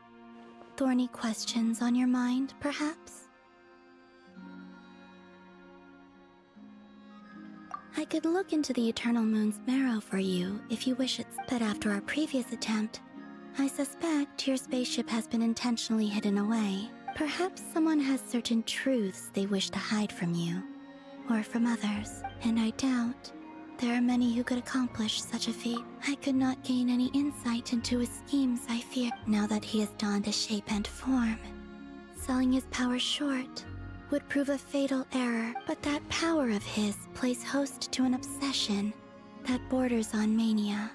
Thorny questions on your mind, perhaps? I could look into the Eternal Moon's marrow for you if you wish it, but after our previous attempt, I suspect your spaceship has been intentionally hidden away. Perhaps someone has certain truths they wish to hide from you, or from others, and I doubt there are many who could accomplish such a feat. I could not gain any insight into his schemes, I fear, now that he has donned a shape and form. Selling his power short would prove a fatal error, but that power of his plays host to an obsession that borders on mania.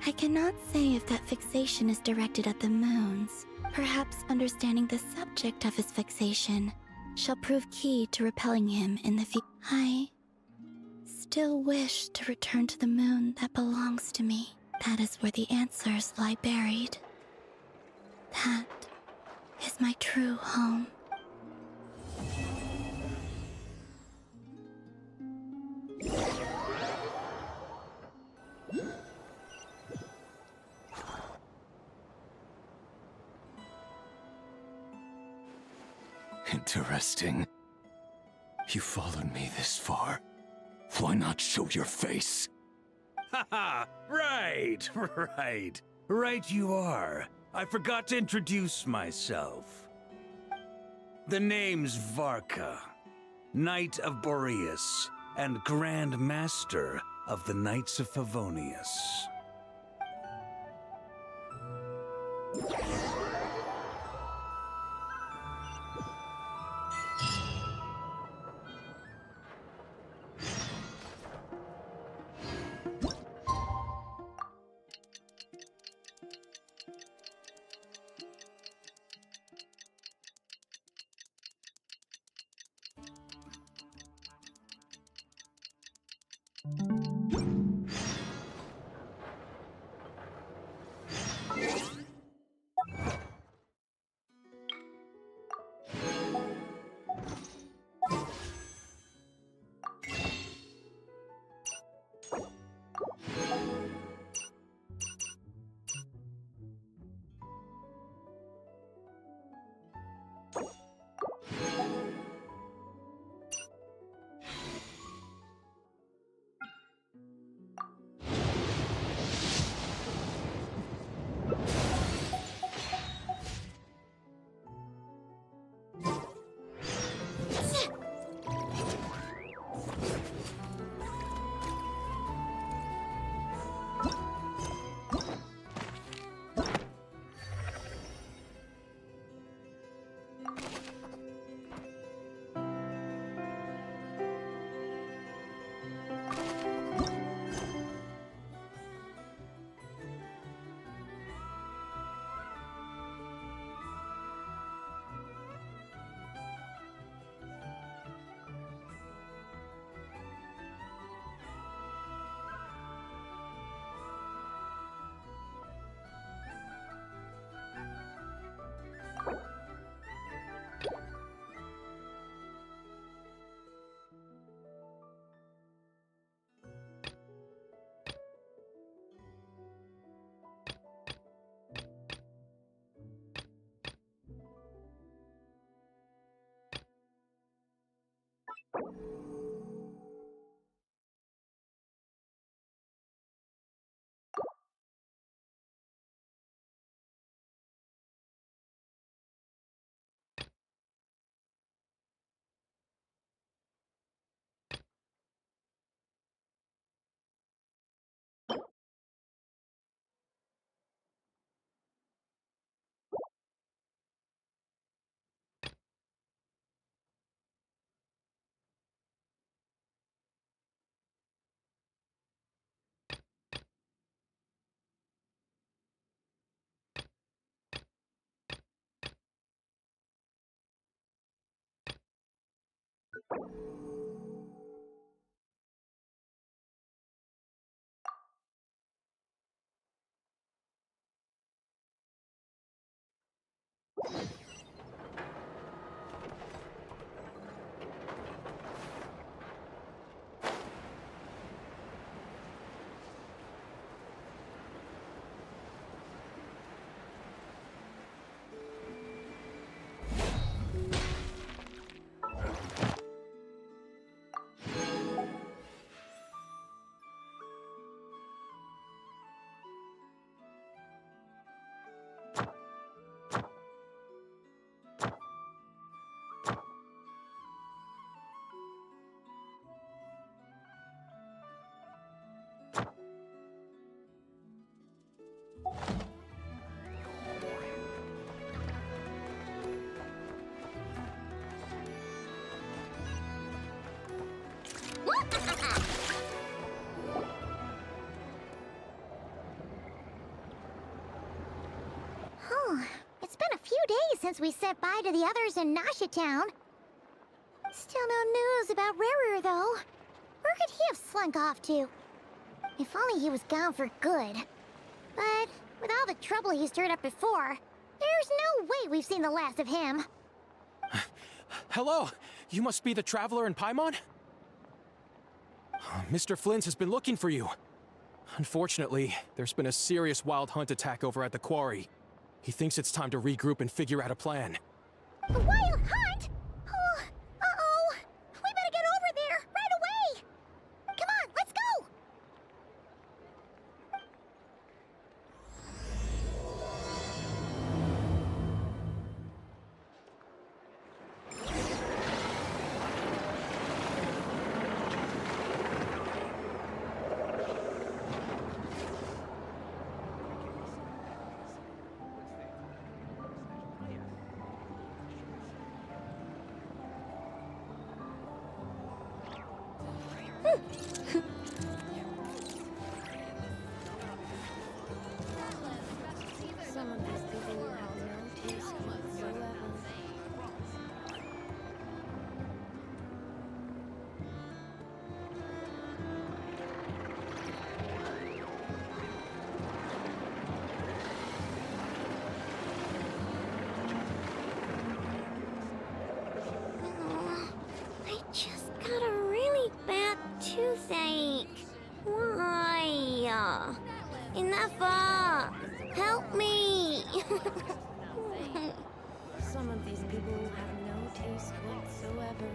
I cannot say if that fixation is directed at the moons. Perhaps understanding the subject of his fixation shall prove key to repelling him in the future. I still wish to return to the moon that belongs to me. That is where the answers lie buried. That is my true home. Interesting. You followed me this far. Why not show your face? Haha! Right, right. Right you are. I forgot to introduce myself. The name's Varka, Knight of Boreas, and Grand Master of the Knights of Favonius. It's been a few days since we said bye to the others in Nasha Town. Still no news about Rarer, though. Where could he have slunk off to? If only he was gone for good. But with all the trouble he stirred up before, there's no way we've seen the last of him. Hello! You must be the traveler in Paimon? Mr. Flins has been looking for you. Unfortunately, there's been a serious wild hunt attack over at the quarry. He thinks it's time to regroup and figure out a plan. A wild hunt? Oh, uh-oh! We better get over there, right away! Come on, let's go! Some of these people have no taste whatsoever. I just got a really bad toothache. Why? Enough! Help me! Some of these people have no taste whatsoever.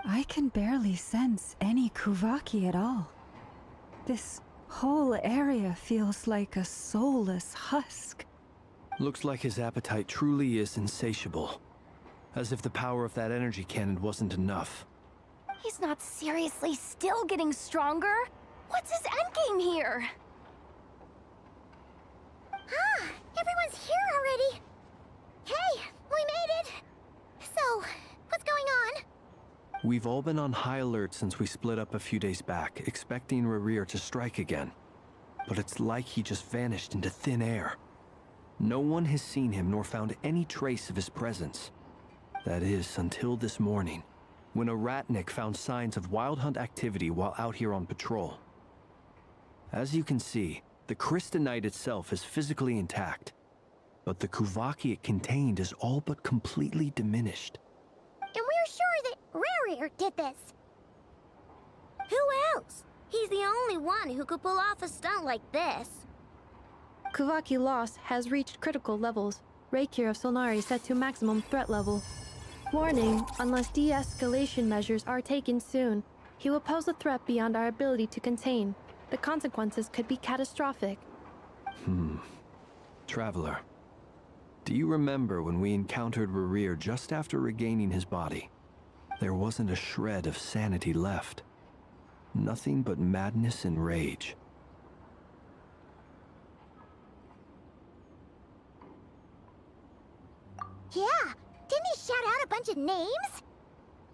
I can barely sense any Kuvaki at all. This whole area feels like a soulless husk. Looks like his appetite truly is insatiable. As if the power of that energy cannon wasn't enough. He's not seriously still getting stronger? What's his endgame here? Ah, everyone's here already. Hey, we made it. So, what's going on? We've all been on high alert since we split up a few days back, expecting Rarir to strike again. but it's like he just vanished into thin air. No one has seen him nor found any trace of his presence. That is, until this morning, when a ratnik found signs of wild hunt activity while out here on patrol. As you can see, the crystalite itself is physically intact, but the Kuvaki it contained is all but completely diminished. And we're sure that Rerir did this. Who else? He's the only one who could pull off a stunt like this. Kuvaki loss has reached critical levels. Reikir of Solnari set to maximum threat level. Warning, unless de-escalation measures are taken soon, he will pose a threat beyond our ability to contain. The consequences could be catastrophic. Traveler, do you remember when we encountered Rerir just after regaining his body? There wasn't a shred of sanity left. Nothing but madness and rage. Yeah, didn't he shout out a bunch of names?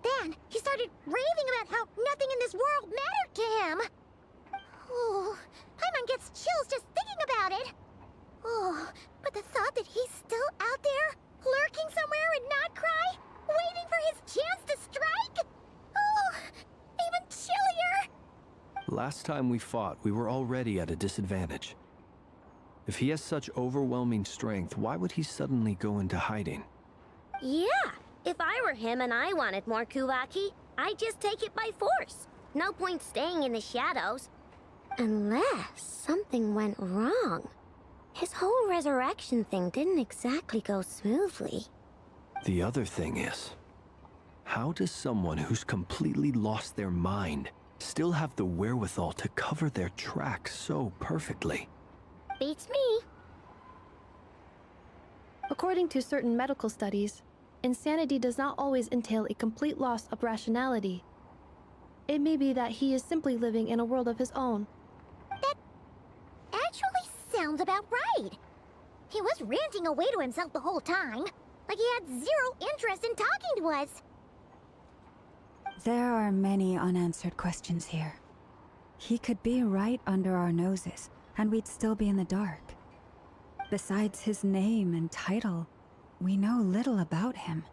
Then he started raving about how nothing in this world mattered to him. Oh, Paimon gets chills just thinking about it. Oh, but the thought that he's still out there, lurking somewhere in Nodcry, waiting for his chance to strike? Oh, even chillier. Last time we fought, we were already at a disadvantage. If he has such overwhelming strength, why would he suddenly go into hiding? Yeah, if I were him and I wanted more Kuvaki, I'd just take it by force. No point staying in the shadows. Unless something went wrong. His whole resurrection thing didn't exactly go smoothly. The other thing is, how does someone who's completely lost their mind still have the wherewithal to cover their tracks so perfectly? Beats me. According to certain medical studies, insanity does not always entail a complete loss of rationality. It may be that he is simply living in a world of his own. That actually sounds about right. He was ranting away to himself the whole time, like he had zero interest in talking to us. There are many unanswered questions here. He could be right under our noses, and we'd still be in the dark. Besides his name and title, we know little about him.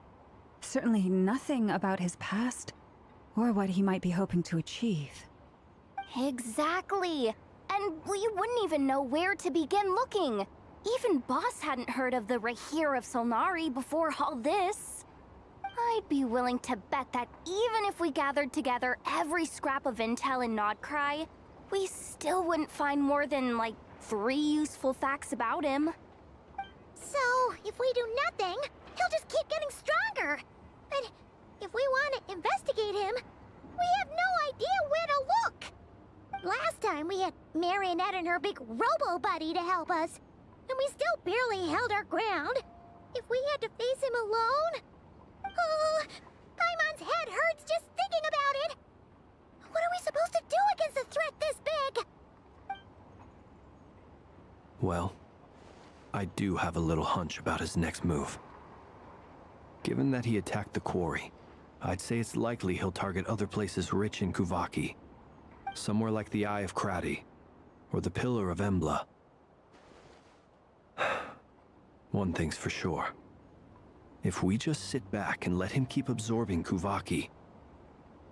Certainly nothing about his past, or what he might be hoping to achieve. Exactly. And we wouldn't even know where to begin looking. Even Boss hadn't heard of the Reikir of Solnari before all this. I'd be willing to bet that even if we gathered together every scrap of intel in Nodcry, we still wouldn't find more than, like, 3 useful facts about him. So, if we do nothing, he'll just keep getting stronger. But if we want to investigate him, we have no idea where to look. Last time we had Marionette and her big robo-buddy to help us, and we still barely held our ground. If we had to face him alone... Oh, Paimon's head hurts just thinking about it. What are we supposed to do against a threat this big? Well, I do have a little hunch about his next move. Given that he attacked the quarry, I'd say it's likely he'll target other places rich in Kuvaki. Somewhere like the Eye of Krati, or the Pillar of Embla. One thing's for sure. If we just sit back and let him keep absorbing Kuvaki,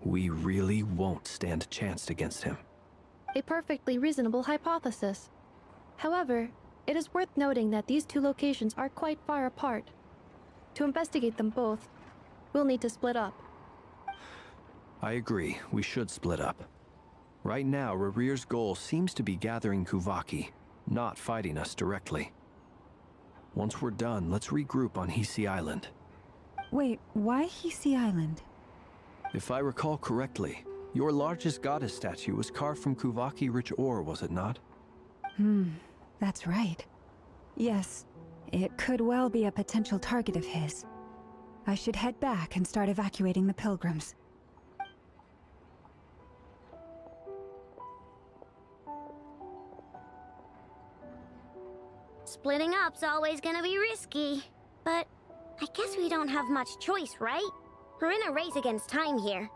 we really won't stand a chance against him. A perfectly reasonable hypothesis. However, it is worth noting that these two locations are quite far apart. To investigate them both, we'll need to split up. I agree, we should split up. Right now, Rerir's goal seems to be gathering Kuvaki, not fighting us directly. Once we're done, let's regroup on Hisi Island. Wait, why Hisi Island? If I recall correctly, your largest goddess statue was carved from Kuvaki-rich ore, was it not? That's right. Yes, it could well be a potential target of his. I should head back and start evacuating the pilgrims. Splitting up's always gonna be risky. But I guess we don't have much choice, right? We're in a race against time here.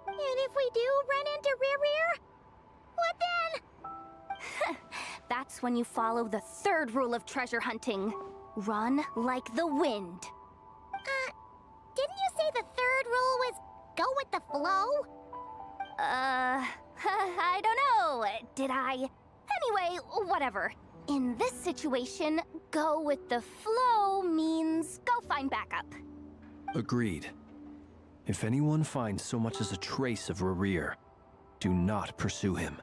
And if we do run into Rerir, what then? That's when you follow the third rule of treasure hunting. Run like the wind. Didn't you say the third rule was go with the flow? I don't know. Did I? Anyway, whatever. In this situation, go with the flow means go find backup. Agreed. If anyone finds so much as a trace of Rerir, do not pursue him.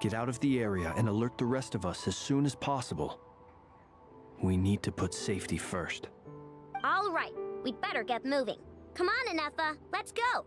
Get out of the area and alert the rest of us as soon as possible. We need to put safety first. All right, we'd better get moving. Come on, Anefa, let's go.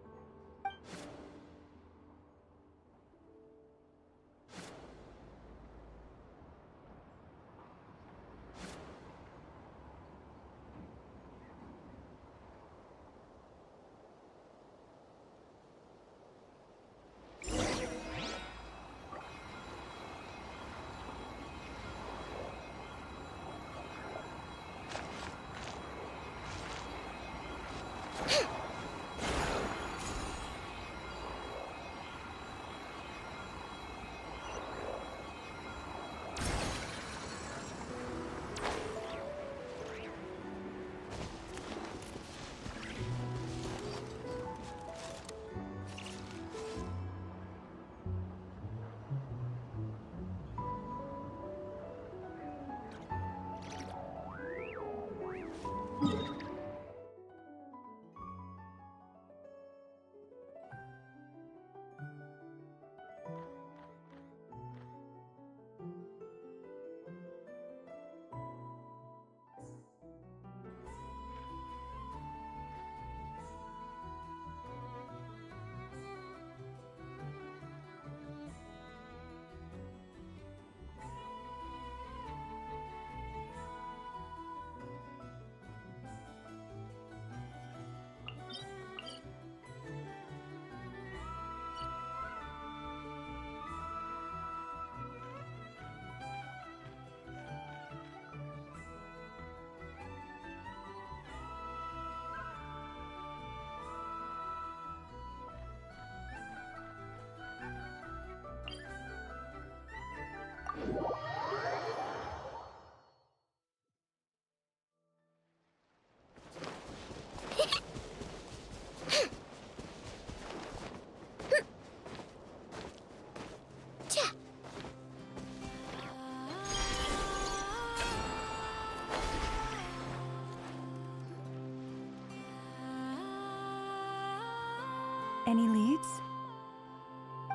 Any leads?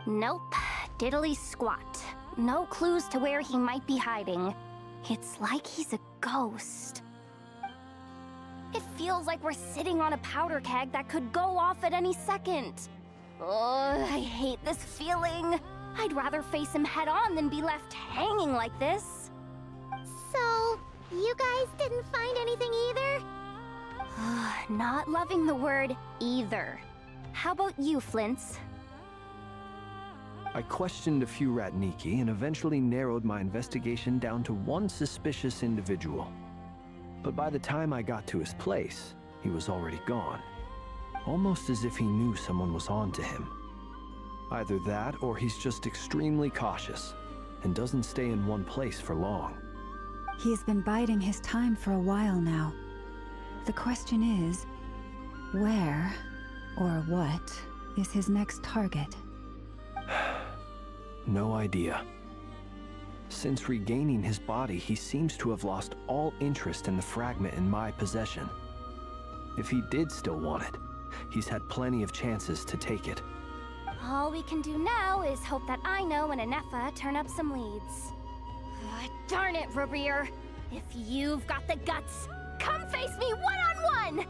Nope. Diddly squat. No clues to where he might be hiding. It's like he's a ghost. It feels like we're sitting on a powder keg that could go off at any second. Oh, I hate this feeling. I'd rather face him head on than be left hanging like this. So, you guys didn't find anything either? Not loving the word either. How about you, Flins? I questioned a few Ratniki and eventually narrowed my investigation down to one suspicious individual. But by the time I got to his place, he was already gone. Almost as if he knew someone was on to him. Either that, or he's just extremely cautious and doesn't stay in one place for long. He's been biding his time for a while now. The question is, where or what is his next target? No idea. Since regaining his body, he seems to have lost all interest in the fragment in my possession. If he did still want it, he's had plenty of chances to take it. All we can do now is hope that Aino and Anefa turn up some leads. Darn it, Rerir! If you've got the guts, come face me one-on-one!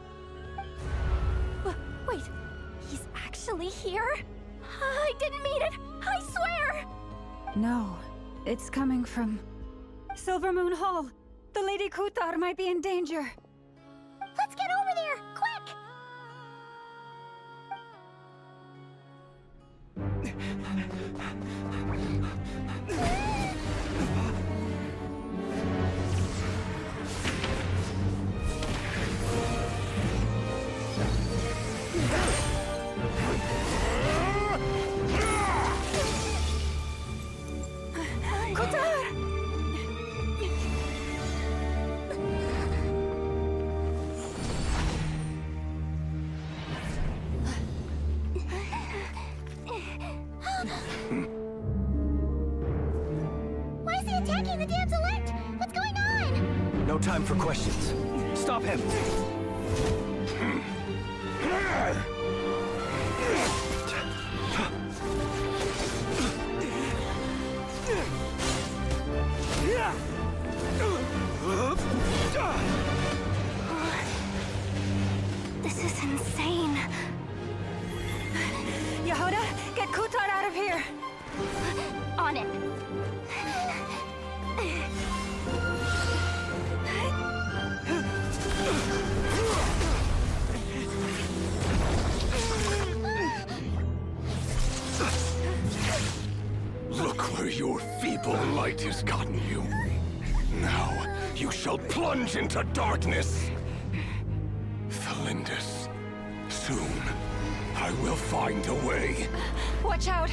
Wait, he's actually here? I didn't mean it! I swear! No, it's coming from Silver Moon Hall. The Lady Kutar might be in danger. Let's get over there, quick! Kutar! time for questions. Stop him! This is insane. Yehuda, get Kutar out of here! On it. Look where your feeble light has gotten you. Now, you shall plunge into darkness. Flindis, soon, I will find a way. Watch out!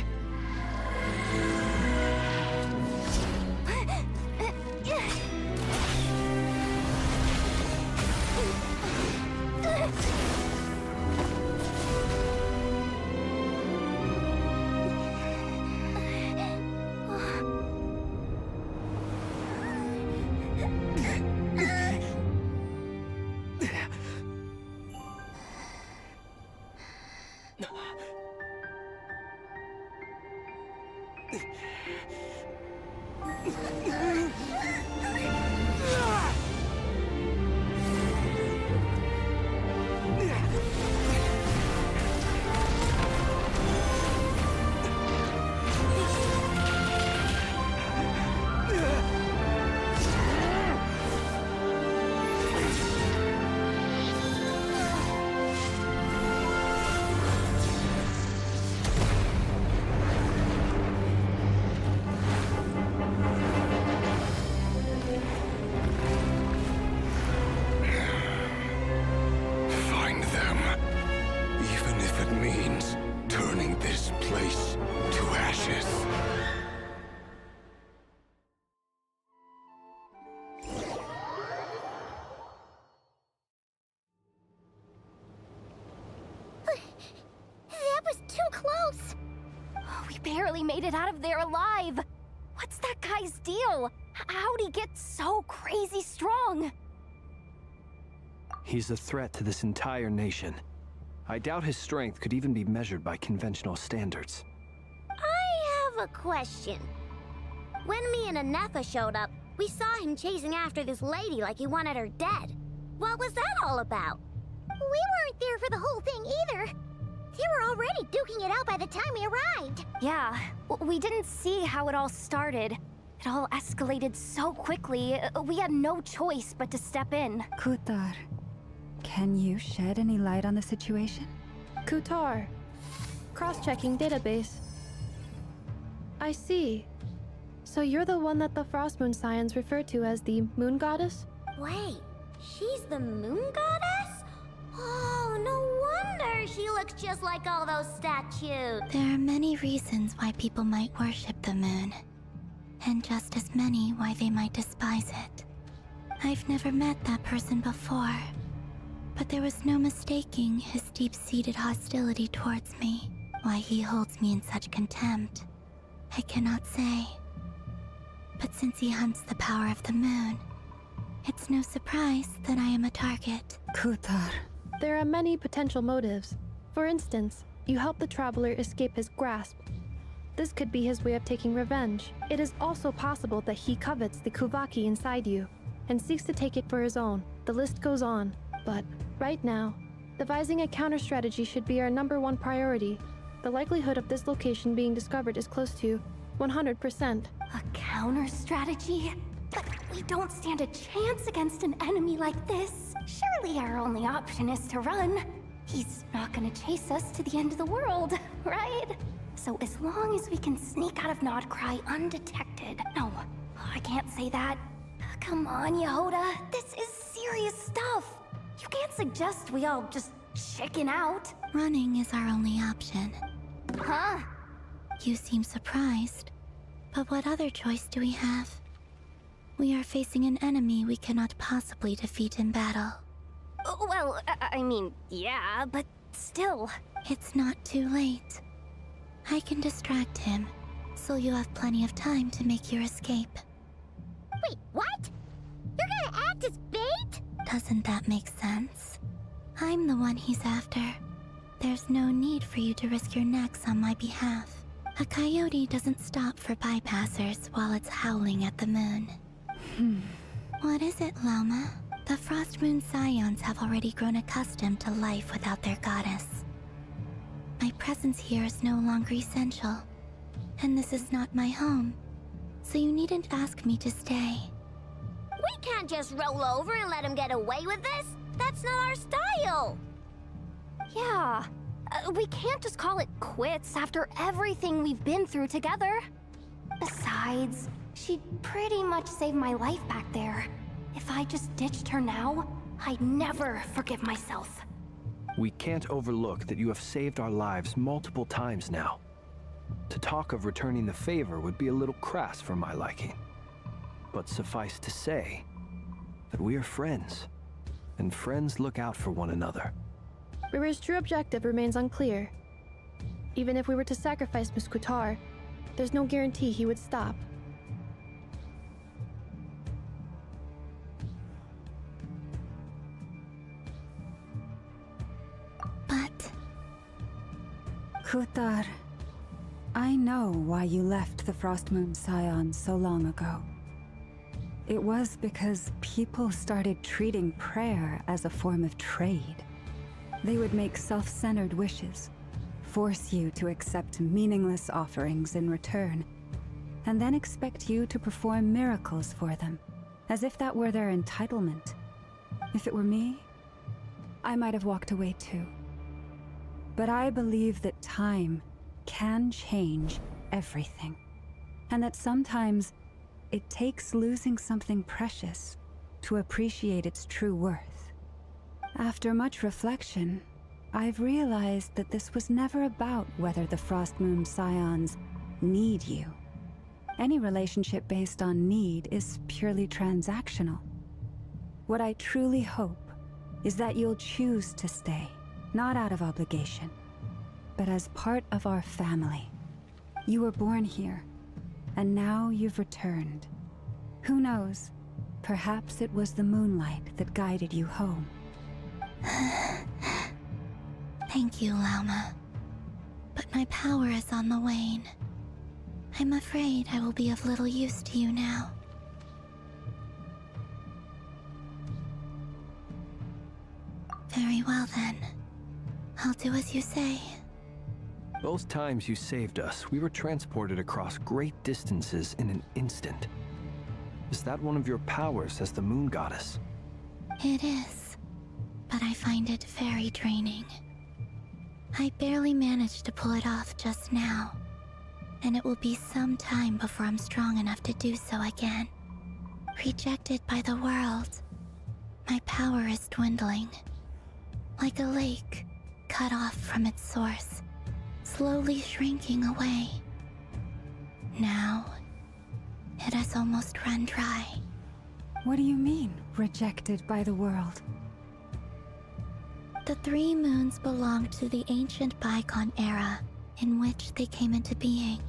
Find them. Even if it means turning this place to ashes. That was too close. We barely made it out of there alive. What's that guy's deal? How'd he get so crazy strong? He's a threat to this entire nation. I doubt his strength could even be measured by conventional standards. I have a question. When me and Anefa showed up, we saw him chasing after this lady like he wanted her dead. What was that all about? We weren't there for the whole thing either. They were already duking it out by the time we arrived. Yeah, we didn't see how it all started. It all escalated so quickly, we had no choice but to step in. Kutar, can you shed any light on the situation? Kutar. Cross-checking database. I see. So you're the one that the Frost Moon Scions refer to as the Moon Goddess? Wait, she's the moon goddess? Oh, no wonder she looks just like all those statues. There are many reasons why people might worship the moon, and just as many why they might despise it. I've never met that person before, but there was no mistaking his deep-seated hostility towards me. Why he holds me in such contempt, I cannot say. But since he hunts the power of the moon, it's no surprise that I am a target. Kutar. There are many potential motives. For instance, you help the Traveler escape his grasp. This could be his way of taking revenge. It is also possible that he covets the Kuvaki inside you, and seeks to take it for his own. The list goes on. But, right now, devising a counter-strategy should be our #1 priority. The likelihood of this location being discovered is close to 100%. A counter-strategy? But we don't stand a chance against an enemy like this. Surely our only option is to run. He's not gonna chase us to the end of the world, right? So as long as we can sneak out of Nodcry undetected... No, I can't say that. Come on, Yehuda. This is serious stuff. You can't suggest we all just chicken out. Running is our only option. Huh? You seem surprised. But what other choice do we have? We are facing an enemy we cannot possibly defeat in battle. Well, I mean, yeah, but still. It's not too late. I can distract him, so you have plenty of time to make your escape. Wait, what? You're gonna act as Doesn't that make sense? I'm the one he's after. There's no need for you to risk your necks on my behalf. A coyote doesn't stop for bypassers while it's howling at the moon. What is it, Loma? The Frost Moon Scions have already grown accustomed to life without their goddess. My presence here is no longer essential, and this is not my home, so you needn't ask me to stay. We can't just roll over and let him get away with this. That's not our style. Yeah, we can't just call it quits after everything we've been through together. Besides, she pretty much saved my life back there. If I just ditched her now, I'd never forgive myself. We can't overlook that you have saved our lives multiple times now. To talk of returning the favor would be a little crass for my liking. But suffice to say that we are friends, and friends look out for one another. River's true objective remains unclear. Even if we were to sacrifice Muskutar, there's no guarantee he would stop. But... Kutar, I know why you left the Frost Moon Scions so long ago. It was because people started treating prayer as a form of trade. They would make self-centered wishes, force you to accept meaningless offerings in return, and then expect you to perform miracles for them, as if that were their entitlement. If it were me, I might have walked away too. But I believe that time can change everything, and that sometimes it takes losing something precious to appreciate its true worth. After much reflection, I've realized that this was never about whether the Frost Moon Scions need you. Any relationship based on need is purely transactional. What I truly hope is that you'll choose to stay, not out of obligation, but as part of our family. You were born here, and now you've returned. Who knows? Perhaps it was the moonlight that guided you home. Thank you, Lauma. But my power is on the wane. I'm afraid I will be of little use to you now. Very well then. I'll do as you say. Both times you saved us, we were transported across great distances in an instant. Is that one of your powers as the Moon Goddess? It is, but I find it very draining. I barely managed to pull it off just now, and it will be some time before I'm strong enough to do so again. Rejected by the world, my power is dwindling. Like a lake cut off from its source, slowly shrinking away. Now, it has almost run dry. What do you mean, rejected by the world? The three moons belonged to the ancient bygone era in which they came into being.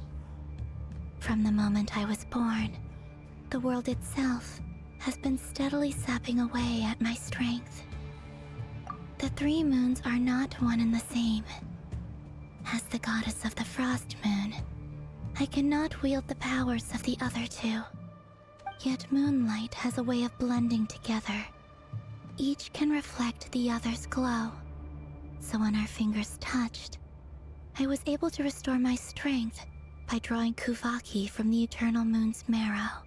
From the moment I was born, the world itself has been steadily sapping away at my strength. The three moons are not one and the same. As the goddess of the Frost Moon, I cannot wield the powers of the other two. Yet moonlight has a way of blending together. Each can reflect the other's glow. So when our fingers touched, I was able to restore my strength by drawing Kuvaki from the eternal moon's marrow.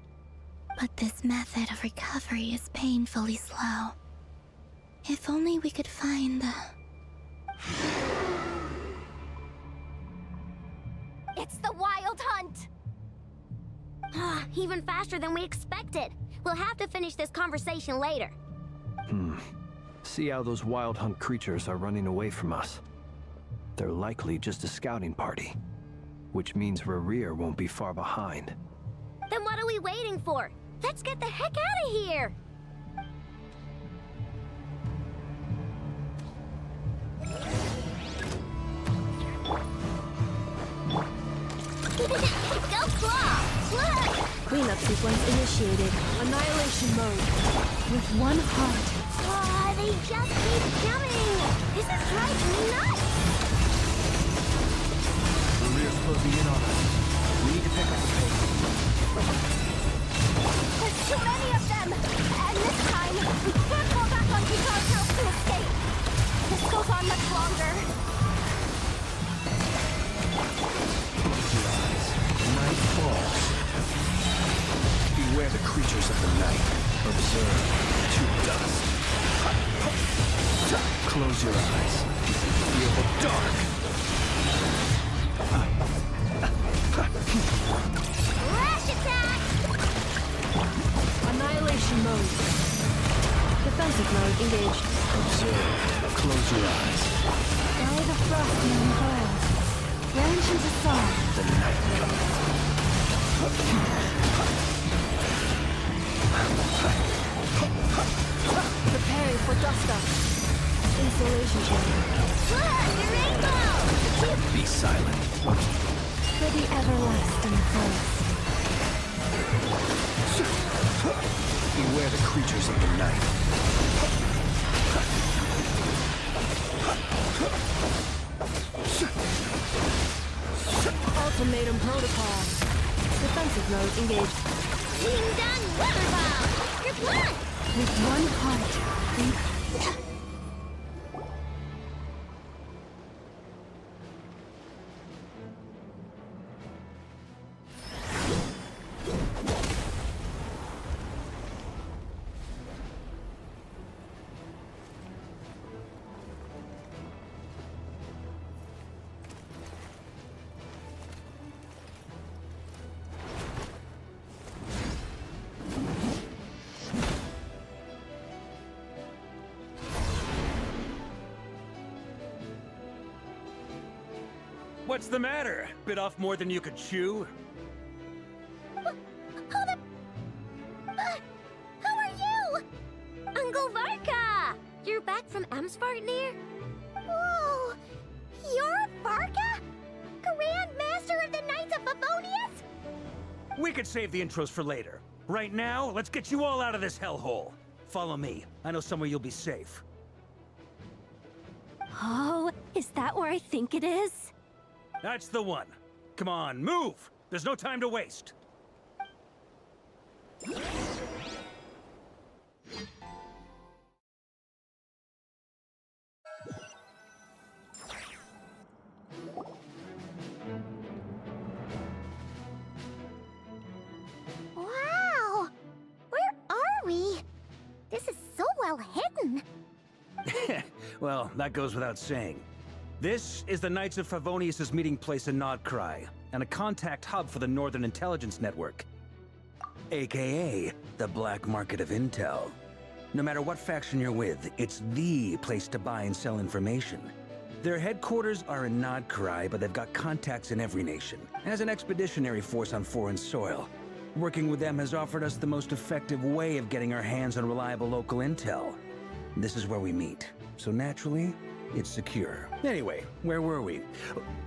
But this method of recovery is painfully slow. If only we could find the... It's the Wild Hunt! Even faster than we expected. We'll have to finish this conversation later. See how those Wild Hunt creatures are running away from us. They're likely just a scouting party, which means Rerir won't be far behind. Then what are we waiting for? Let's get the heck out of here! Go Claw! Look! Cleanup sequence initiated. Annihilation mode. With one heart, They just keep coming! This is driving me nuts! The rear's closing in on us. We need to pick up the pace. There's too many of them! And this time, we can't fall back on Guitar's house to escape! This goes on much longer. Night falls. Beware the creatures of the night. Observe to dust. Close your eyes. Feel the dark. Flash attack! Annihilation mode. Defensive mode engaged. Observe. Close your eyes. By the frost moon coils. Branches of song. The night cometh. Preparing for dust up. Insulation chamber. Look, the rainbow! Be silent. For the everlasting forest. Beware the creatures of the night. Ultimatum protocol. Defensive mode engaged. Ding dong water ball! Your blood! With one heart, we... What's the matter? Bit off more than you could chew? Who are you? Uncle Varka! You're back from Amsvartnir? Whoa! You're Varka? Grand Master of the Knights of Favonius? We could save the intros for later. Right now, let's get you all out of this hellhole. Follow me. I know somewhere you'll be safe. Oh, is that where I think it is? That's the one. Come on, move! There's no time to waste. Wow! Where are we? This is so well hidden. Well, that goes without saying. This is the Knights of Favonius' meeting place in Nodcry, and a contact hub for the Northern Intelligence Network. AKA, the black market of intel. No matter what faction you're with, it's the place to buy and sell information. Their headquarters are in Nodcry, but they've got contacts in every nation, as an expeditionary force on foreign soil. Working with them has offered us the most effective way of getting our hands on reliable local intel. This is where we meet, so naturally, it's secure. Anyway, where were we?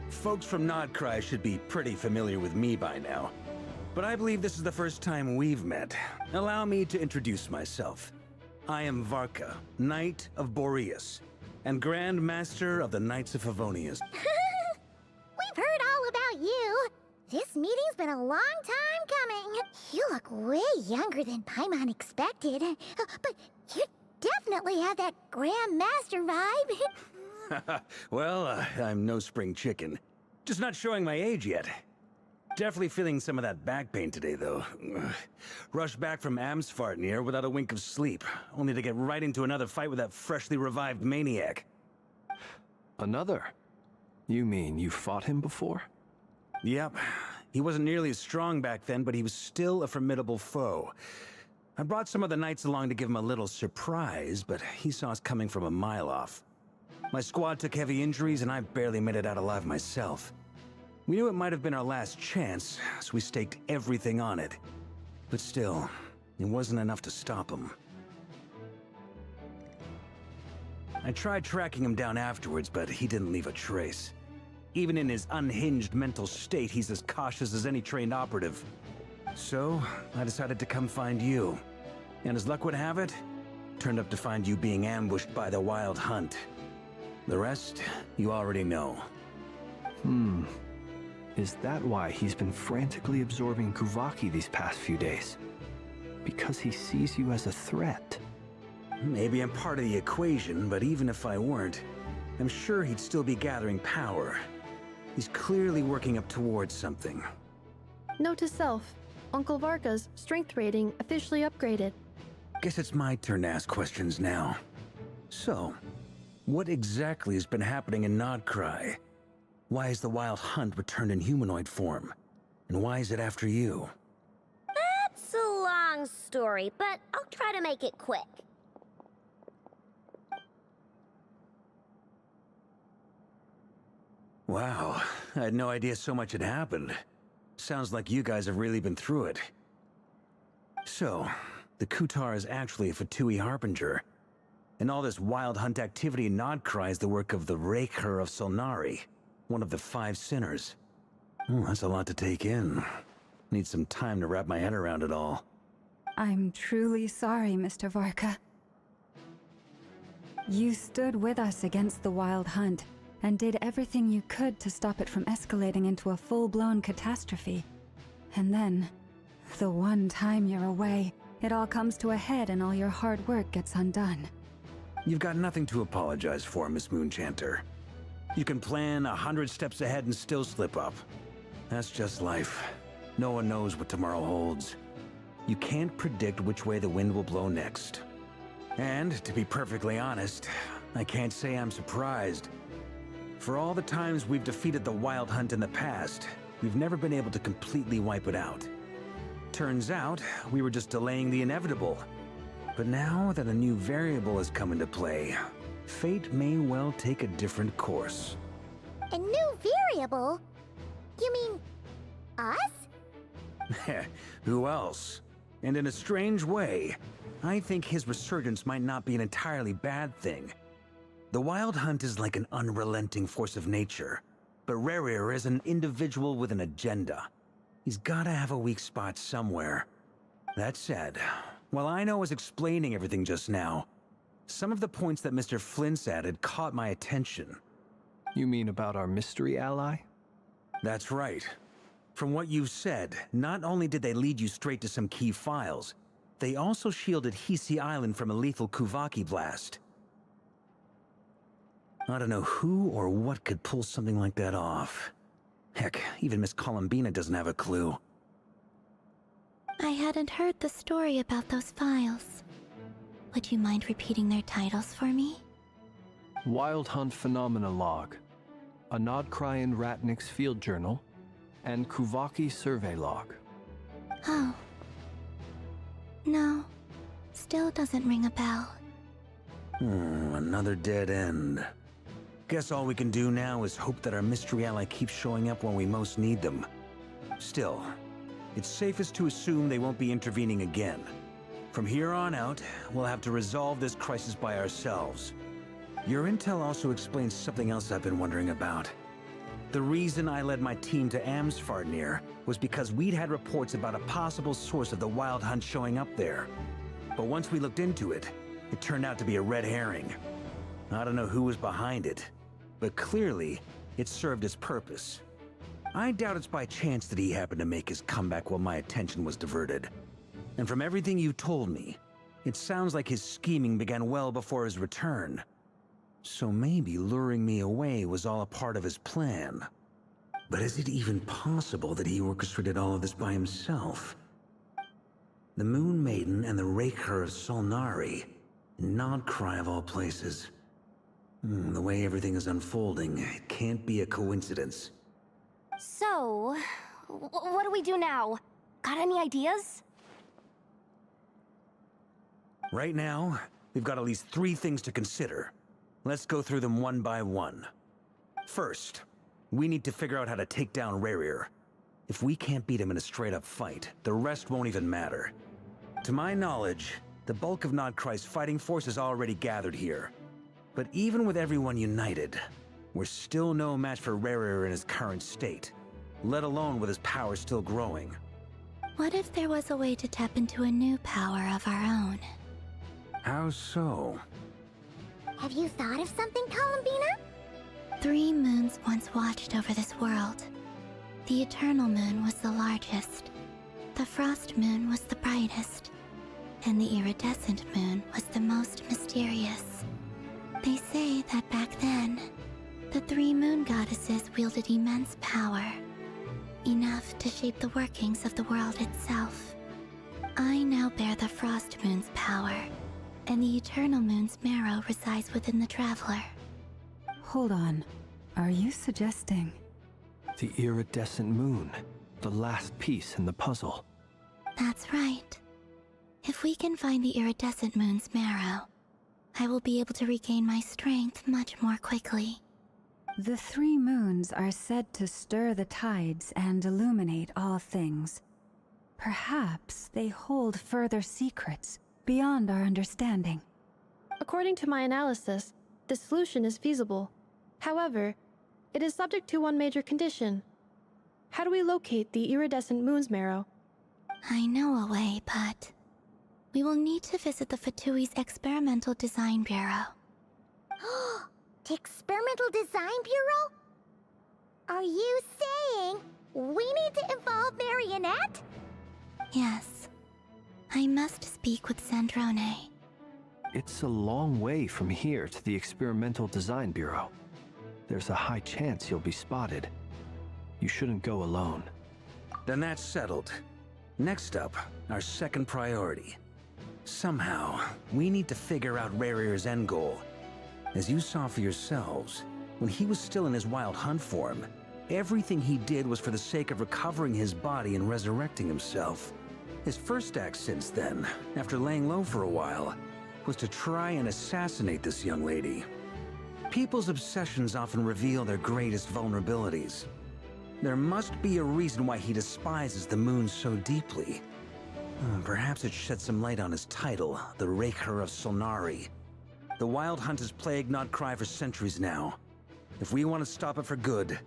Folks from Nodcry should be pretty familiar with me by now. But I believe this is the first time we've met. Allow me to introduce myself. I am Varka, Knight of Boreas, and Grand Master of the Knights of Favonius. We've heard all about you. This meeting's been a long time coming. You look way younger than Paimon expected. But you definitely have that Grand Master vibe. Well, I'm no spring chicken. Just not showing my age yet. Definitely feeling some of that back pain today, though. Rushed back from Amsvartnir without a wink of sleep, only to get right into another fight with that freshly revived maniac. Another? You mean you fought him before? Yep. He wasn't nearly as strong back then, but he was still a formidable foe. I brought some of the knights along to give him a little surprise, but he saw us coming from a mile off. My squad took heavy injuries, and I barely made it out alive myself. We knew it might have been our last chance, so we staked everything on it. But still, it wasn't enough to stop him. I tried tracking him down afterwards, but he didn't leave a trace. Even in his unhinged mental state, he's as cautious as any trained operative. So, I decided to come find you. And as luck would have it, Turned up to find you being ambushed by the Wild Hunt. The rest, you already know. Is that why he's been frantically absorbing Kuvaki these past few days? Because he sees you as a threat? Maybe I'm part of the equation, but even if I weren't, I'm sure he'd still be gathering power. He's clearly working up towards something. Note to self, Uncle Varka's strength rating officially upgraded. Guess it's my turn to ask questions now. So, what exactly has been happening in Nodcry? Why is the Wild Hunt returned in humanoid form? And why is it after you? That's a long story, but I'll try to make it quick. Wow, I had no idea so much had happened. Sounds like you guys have really been through it. So, the Kutar is actually a Fatui Harbinger. And all this Wild Hunt activity in Nodcry is the work of the Raker of Solnari, one of the 5 sinners. That's a lot to take in. Need some time to wrap my head around it all. I'm truly sorry, Mr. Varka. You stood with us against the Wild Hunt, and did everything you could to stop it from escalating into a full-blown catastrophe. And then, the one time you're away, it all comes to a head and all your hard work gets undone. You've got nothing to apologize for, Miss Moonchanter. You can plan 100 steps ahead and still slip up. That's just life. No one knows what tomorrow holds. You can't predict which way the wind will blow next. And, to be perfectly honest, I can't say I'm surprised. For all the times we've defeated the Wild Hunt in the past, we've never been able to completely wipe it out. Turns out, we were just delaying the inevitable. But now that a new variable has come into play, fate may well take a different course. A new variable? You mean us? Who else? And in a strange way, I think his resurgence might not be an entirely bad thing. The Wild Hunt is like an unrelenting force of nature, but Rerir is an individual with an agenda. He's gotta have a weak spot somewhere. That said, while I was explaining everything just now, some of the points that Mr. Flins added caught my attention. You mean about our mystery ally? That's right. From what you've said, not only did they lead you straight to some key files, they also shielded Hisi Island from a lethal Kuvaki blast. I don't know who or what could pull something like that off. Heck, even Miss Columbina doesn't have a clue. I hadn't heard the story about those files. Would you mind repeating their titles for me? Wild Hunt Phenomena Log, a Nodcryan Ratnik's Field Journal, and Kuvaki Survey Log. Oh. No. Still doesn't ring a bell. Another dead end. Guess all we can do now is hope that our mystery ally keeps showing up when we most need them. Still, it's safest to assume they won't be intervening again. From here on out, we'll have to resolve this crisis by ourselves. Your intel also explains something else I've been wondering about. The reason I led my team to Amsfarnir was because we'd had reports about a possible source of the Wild Hunt showing up there. But once we looked into it, it turned out to be a red herring. I don't know who was behind it, but clearly, it served its purpose. I doubt it's by chance that he happened to make his comeback while my attention was diverted. And from everything you told me, it sounds like his scheming began well before his return. So maybe luring me away was all a part of his plan. But is it even possible that he orchestrated all of this by himself? The Moon Maiden and the Raker of Solnari, Nodcry of all places. The way everything is unfolding, it can't be a coincidence. So, what do we do now? Got any ideas? Right now, we've got at least 3 things to consider. Let's go through them one by one. First, we need to figure out how to take down Rerir. If we can't beat him in a straight-up fight, the rest won't even matter. To my knowledge, the bulk of Nodcry's fighting force is already gathered here. But even with everyone united, we're still no match for Rerir in his current state, let alone with his power still growing. What if there was a way to tap into a new power of our own? How so? Have you thought of something, Columbina? 3 moons once watched over this world. The Eternal Moon was the largest. The Frost Moon was the brightest. And the Iridescent Moon was the most mysterious. They say that back then, the 3 moon goddesses wielded immense power. Enough to shape the workings of the world itself. I now bear the Frost Moon's power, and the Eternal Moon's marrow resides within the Traveler. Hold on. Are you suggesting... The iridescent moon. The last piece in the puzzle. That's right. If we can find the Iridescent Moon's marrow, I will be able to regain my strength much more quickly. The 3 moons are said to stir the tides and illuminate all things. Perhaps they hold further secrets beyond our understanding. According to my analysis, the solution is feasible. However, it is subject to one major condition. How do we locate the iridescent moon's marrow? I know a way, but we will need to visit the Fatui's Experimental Design Bureau. The Experimental Design Bureau? Are you saying we need to involve Marionette? Yes. I must speak with Sandrone. It's a long way from here to the Experimental Design Bureau. There's a high chance you'll be spotted. You shouldn't go alone. Then that's settled. Next up, our second priority. Somehow, we need to figure out Rarier's end goal. As you saw for yourselves, when he was still in his wild hunt form, everything he did was for the sake of recovering his body and resurrecting himself. His first act since then, after laying low for a while, was to try and assassinate this young lady. People's obsessions often reveal their greatest vulnerabilities. There must be a reason why he despises the moon so deeply. Perhaps it sheds some light on his title, the Raker of Solnari. The Wild Hunt has plagued Notcry for centuries now. If we want to stop it for good,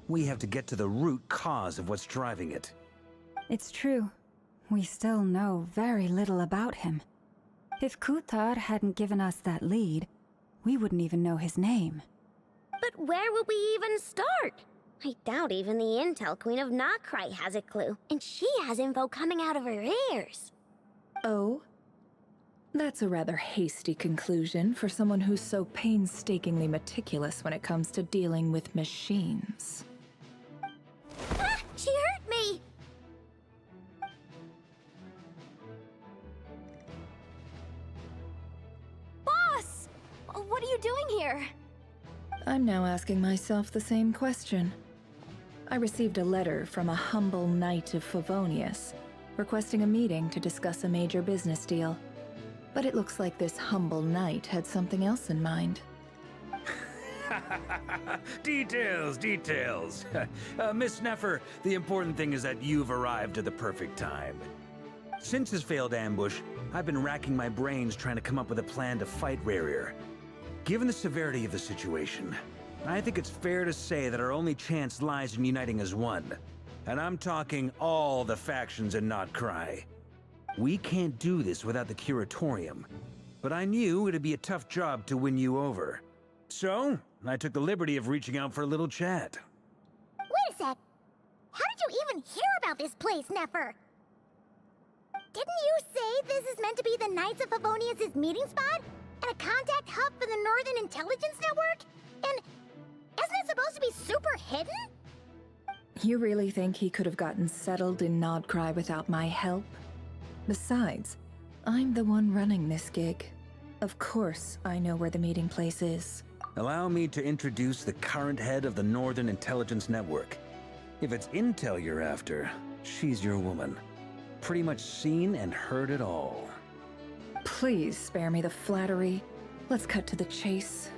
we have to get to the root cause of what's driving it. It's true. We still know very little about him. If Kuthar hadn't given us that lead, we wouldn't even know his name. But where would we even start? I doubt even the Intel Queen of Notcry has a clue, and she has info coming out of her ears. Oh? That's a rather hasty conclusion for someone who's so painstakingly meticulous when it comes to dealing with machines. Ah! She hurt me! Boss! What are you doing here? I'm now asking myself the same question. I received a letter from a humble knight of Favonius, requesting a meeting to discuss a major business deal. But it looks like this humble knight had something else in mind. Details, details. Miss Nefer, the important thing is that you've arrived at the perfect time. Since his failed ambush, I've been racking my brains trying to come up with a plan to fight Rarier. Given the severity of the situation, I think it's fair to say that our only chance lies in uniting as one. And I'm talking all the factions in Notcry. We can't do this without the Curatorium, but I knew it'd be a tough job to win you over. So, I took the liberty of reaching out for a little chat. Wait a sec. How did you even hear about this place, Nefer? Didn't you say this is meant to be the Knights of Favonius' meeting spot? And a contact hub for the Northern Intelligence Network? And isn't it supposed to be super hidden? You really think he could have gotten settled in Notcry without my help? Besides, I'm the one running this gig. Of course I know where the meeting place is. Allow me to introduce the current head of the Northern Intelligence Network. If it's intel you're after, she's your woman. Pretty much seen and heard it all. Please spare me the flattery. Let's cut to the chase.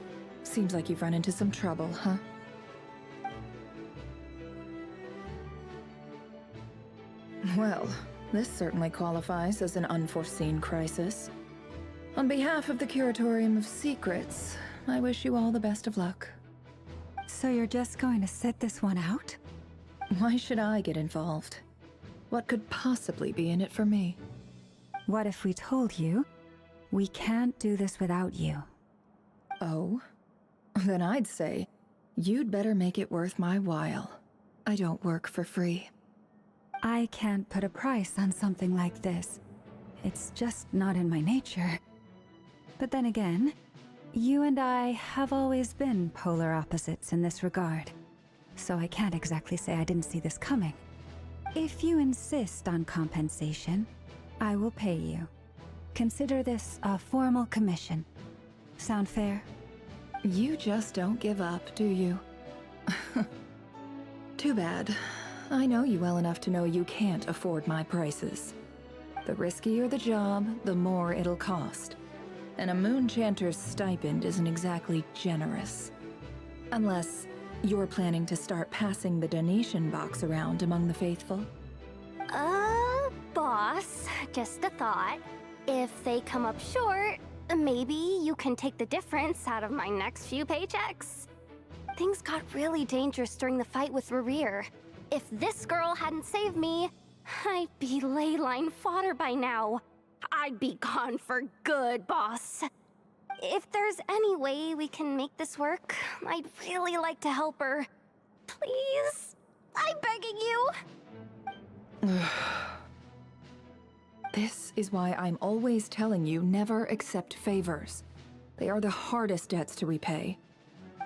Seems like you've run into some trouble, huh? Well, this certainly qualifies as an unforeseen crisis. On behalf of the Curatorium of Secrets, I wish you all the best of luck. So you're just going to sit this one out? Why should I get involved? What could possibly be in it for me? What if we told you We can't do this without you. Oh? Then I'd say, you'd better make it worth my while. I don't work for free. I can't put a price on something like this. It's just not in my nature. But then again, you and I have always been polar opposites in this regard. So I can't exactly say I didn't see this coming. If you insist on compensation, I will pay you. Consider this a formal commission. Sound fair? You just don't give up, do you? Too bad. I know you well enough to know you can't afford my prices. The riskier the job, the more it'll cost. And a moon chanter's stipend isn't exactly generous. Unless you're planning to start passing the donation box around among the faithful. Boss, just a thought. If they come up short, maybe you can take the difference out of my next few paychecks. Things got really dangerous during the fight with Rerir. If this girl hadn't saved me, I'd be ley line fodder by now. I'd be gone for good, boss. If there's any way we can make this work, I'd really like to help her. Please? I'm begging you. This is why I'm always telling you never accept favors. They are the hardest debts to repay.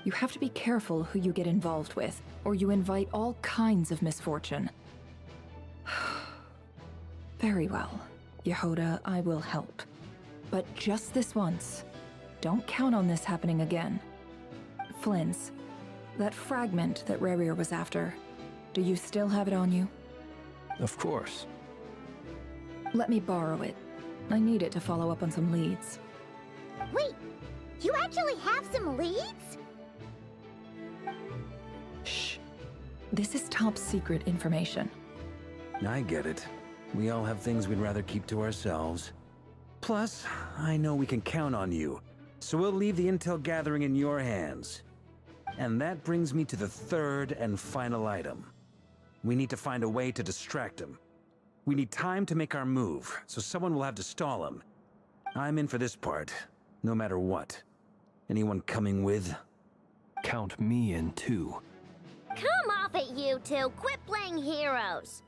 You have to be careful who you get involved with, or you invite all kinds of misfortune. Very well, Yehoda, I will help. But just this once. Don't count on this happening again. Flins, that fragment that Rerir was after, do you still have it on you? Of course. Let me borrow it. I need it to follow up on some leads. Wait, you actually have some leads? Shh. This is top secret information. I get it. We all have things we'd rather keep to ourselves. Plus, I know we can count on you, so we'll leave the intel gathering in your hands. And that brings me to the third and final item. We need to find a way to distract him. We need time to make our move, so someone will have to stall him. I'm in for this part, no matter what. Anyone coming with? Count me in too. Come off it, you two. Quit playing heroes.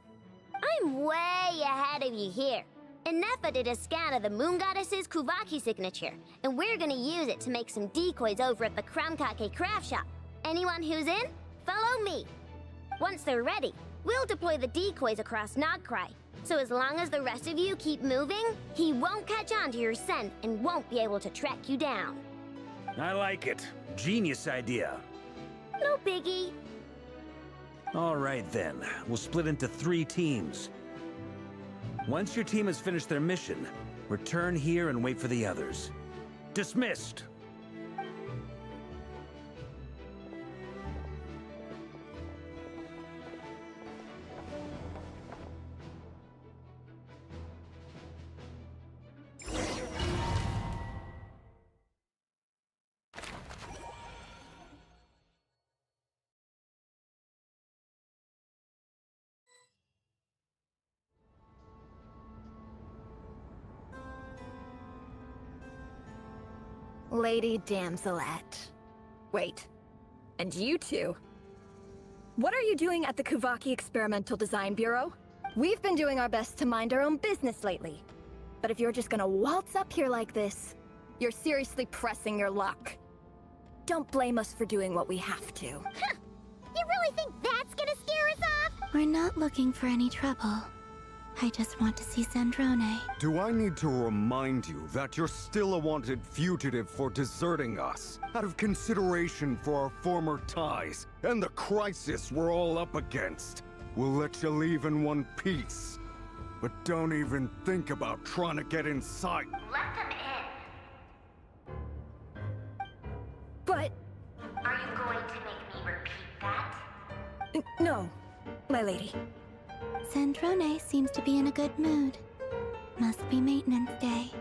I'm way ahead of you here. Nefa did a scan of the Moon Goddess's Kuvaki signature, and we're gonna use it to make some decoys over at the Kramkake craft shop. Anyone who's in, follow me. Once they're ready, we'll deploy the decoys across Nogcry. So as long as the rest of you keep moving, he won't catch on to your scent and won't be able to track you down. I like it. Genius idea. No biggie. All right then, we'll split into 3 teams. Once your team has finished their mission, return here and wait for the others. Dismissed! Lady Damselette. Wait, and you two? What are you doing at the Kuvaki Experimental Design Bureau? We've been doing our best to mind our own business lately. But if you're just gonna waltz up here like this, you're seriously pressing your luck. Don't blame us for doing what we have to. Huh. You really think that's gonna scare us off? We're not looking for any trouble. I just want to see Zandrone. Do I need to remind you that you're still a wanted fugitive for deserting us? Out of consideration for our former ties and the crisis we're all up against. We'll let you leave in one piece. But don't even think about trying to get inside. Let them in. But... Are you going to make me repeat that? No, my lady. Zandrone seems to be in a good mood. Must be maintenance day.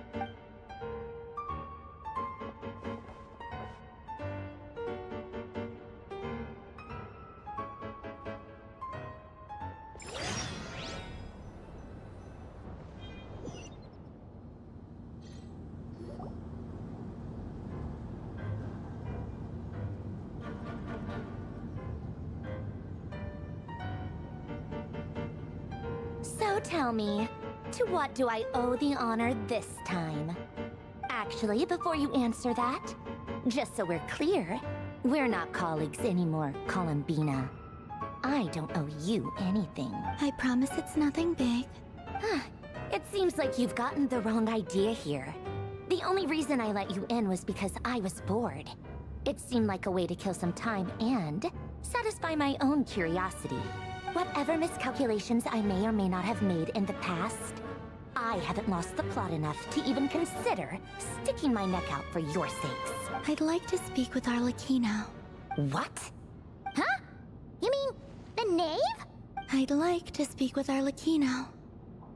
So tell me, to what do I owe the honor this time? Actually, before you answer that, just so we're clear, we're not colleagues anymore, Columbina. I don't owe you anything. I promise it's nothing big. It seems like you've gotten the wrong idea here. The only reason I let you in was because I was bored. It seemed like a way to kill some time and satisfy my own curiosity. Whatever miscalculations I may or may not have made in the past, I haven't lost the plot enough to even consider sticking my neck out for your sakes. I'd like to speak with Arlecchino. What? Huh? You mean the knave? I'd like to speak with Arlecchino.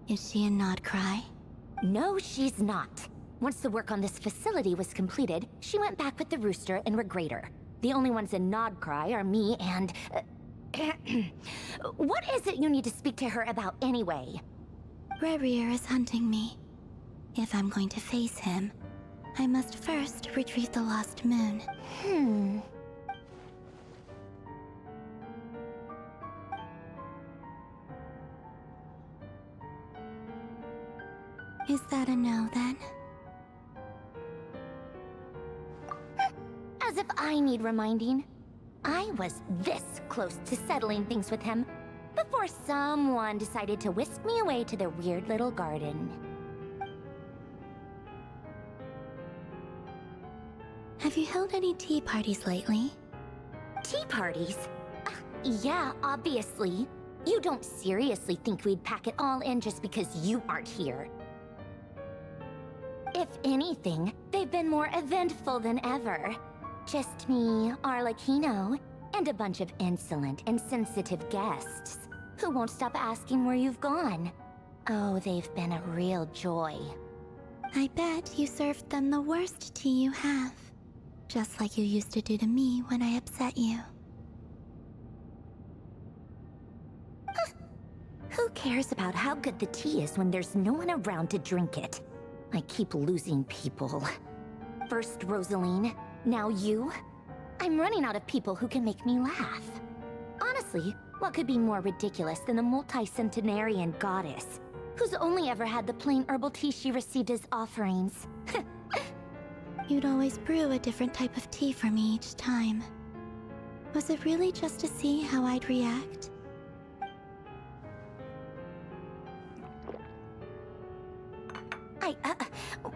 Is she in Nodcry? No, she's not. Once the work on this facility was completed, she went back with the Rooster and Regrator. The only ones in Nodcry are me and... What is it you need to speak to her about anyway? Rerir is hunting me. If I'm going to face him, I must first retrieve the lost moon. Is that a no, then? As if I need reminding. I was this close to settling things with him before someone decided to whisk me away to their weird little garden. Have you held any tea parties lately? Tea parties? Yeah, obviously. You don't seriously think we'd pack it all in just because you aren't here. If anything, they've been more eventful than ever. Just me, Arlecchino, and a bunch of insolent and sensitive guests who won't stop asking where you've gone. Oh, they've been a real joy. I bet you served them the worst tea you have. Just like you used to do to me when I upset you. Who cares about how good the tea is when there's no one around to drink it? I keep losing people. First Rosaline, now you. I'm running out of people who can make me laugh. Honestly, what could be more ridiculous than the multi-centenarian goddess, who's only ever had the plain herbal tea she received as offerings? You'd always brew a different type of tea for me each time. Was it really just to see how I'd react?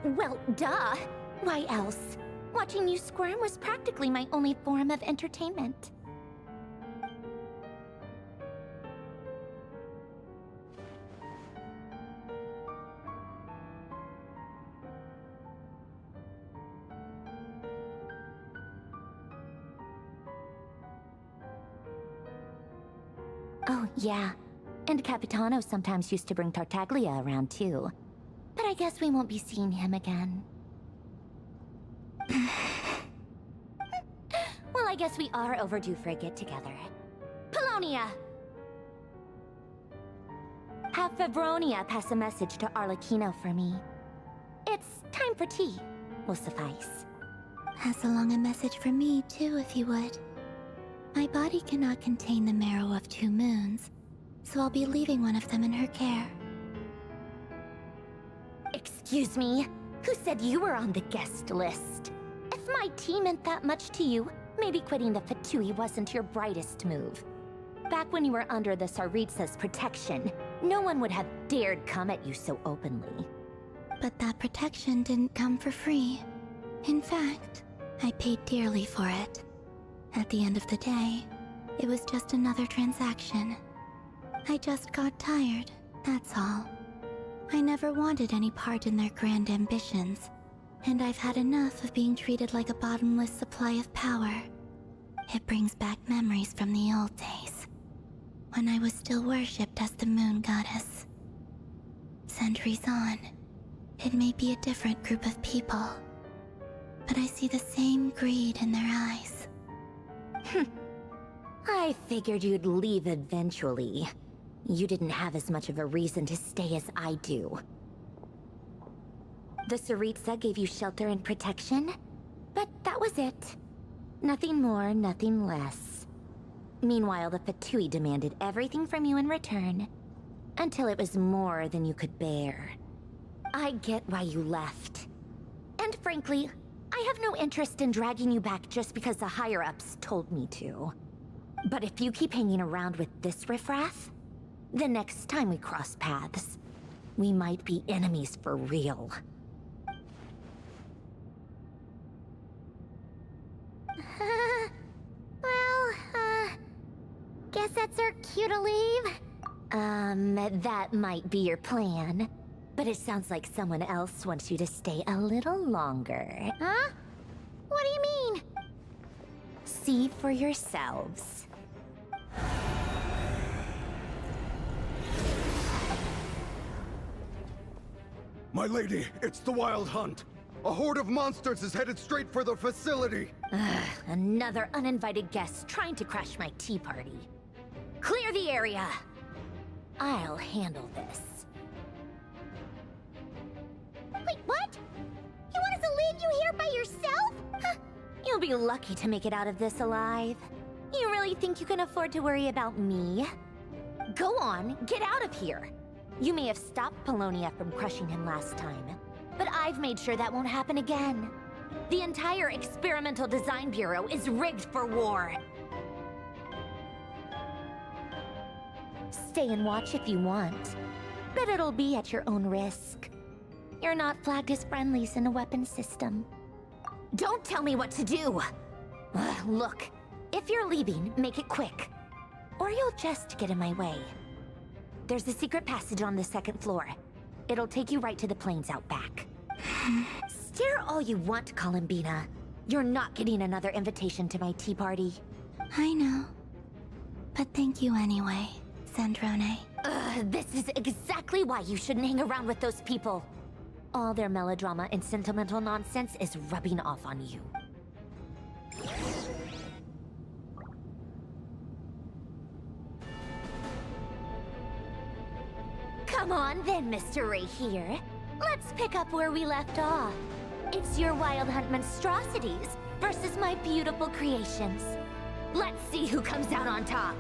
Well, duh. Why else? Watching you squirm was practically my only form of entertainment. Oh, yeah. And Capitano sometimes used to bring Tartaglia around, too. But I guess we won't be seeing him again. Well, I guess we are overdue for a get-together. Polonia! Have Febronia pass a message to Arlecchino for me. It's time for tea. Will suffice. Pass along a message for me, too, if you would. My body cannot contain the marrow of 2 moons, so I'll be leaving one of them in her care. Excuse me? Who said you were on the guest list? If my tea meant that much to you, maybe quitting the Fatui wasn't your brightest move. Back when you were under the Tsaritsa's protection, no one would have dared come at you so openly. But that protection didn't come for free. In fact, I paid dearly for it. At the end of the day, it was just another transaction. I just got tired, that's all. I never wanted any part in their grand ambitions, and I've had enough of being treated like a bottomless supply of power. It brings back memories from the old days, when I was still worshipped as the moon goddess. Centuries on, it may be a different group of people, but I see the same greed in their eyes. I figured you'd leave eventually. You didn't have as much of a reason to stay as I do. The Tsaritsa gave you shelter and protection, but that was it. Nothing more, nothing less. Meanwhile, the Fatui demanded everything from you in return. Until it was more than you could bear. I get why you left. And frankly, I have no interest in dragging you back just because the higher-ups told me to. But if you keep hanging around with this riffraff, the next time we cross paths, we might be enemies for real. Guess that's our cue to leave? That might be your plan. But it sounds like someone else wants you to stay a little longer. Huh? What do you mean? See for yourselves. My lady, it's the Wild Hunt. A horde of monsters is headed straight for the facility. Another uninvited guest trying to crash my tea party. Clear the area. I'll handle this. Wait, what? You want us to leave you here by yourself? Huh. You'll be lucky to make it out of this alive. You really think you can afford to worry about me? Go on, get out of here. You may have stopped Polonia from crushing him last time, but I've made sure that won't happen again. The entire Experimental Design Bureau is rigged for war. Stay and watch if you want, but it'll be at your own risk. You're not flagged as friendlies in the weapons system. Don't tell me what to do! Look, if you're leaving, make it quick. Or you'll just get in my way. There's a secret passage on the second floor. It'll take you right to the plains out back. Stare all you want, Columbina. You're not getting another invitation to my tea party. I know. But thank you anyway, Sandrone. This is exactly why you shouldn't hang around with those people. All their melodrama and sentimental nonsense is rubbing off on you. Come on then, Mr. Ray here. Let's pick up where we left off. It's your Wild Hunt monstrosities versus my beautiful creations. Let's see who comes out on top.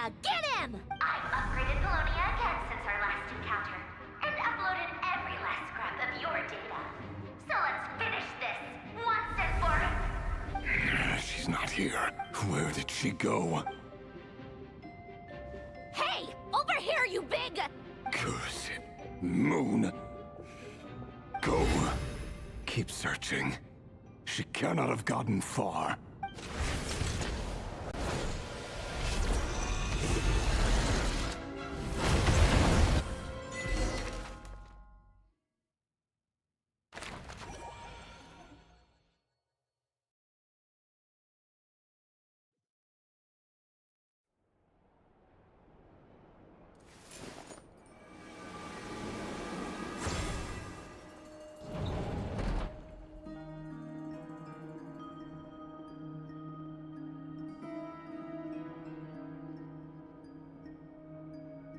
Paolonia, get him! I've upgraded Paolonia again since our last encounter, and uploaded every last scrap of your data. So let's finish this, once and for all. She's not here. Where did she go? Hey! Over here, you big... Curse it. Moon. Go. Keep searching. She cannot have gotten far.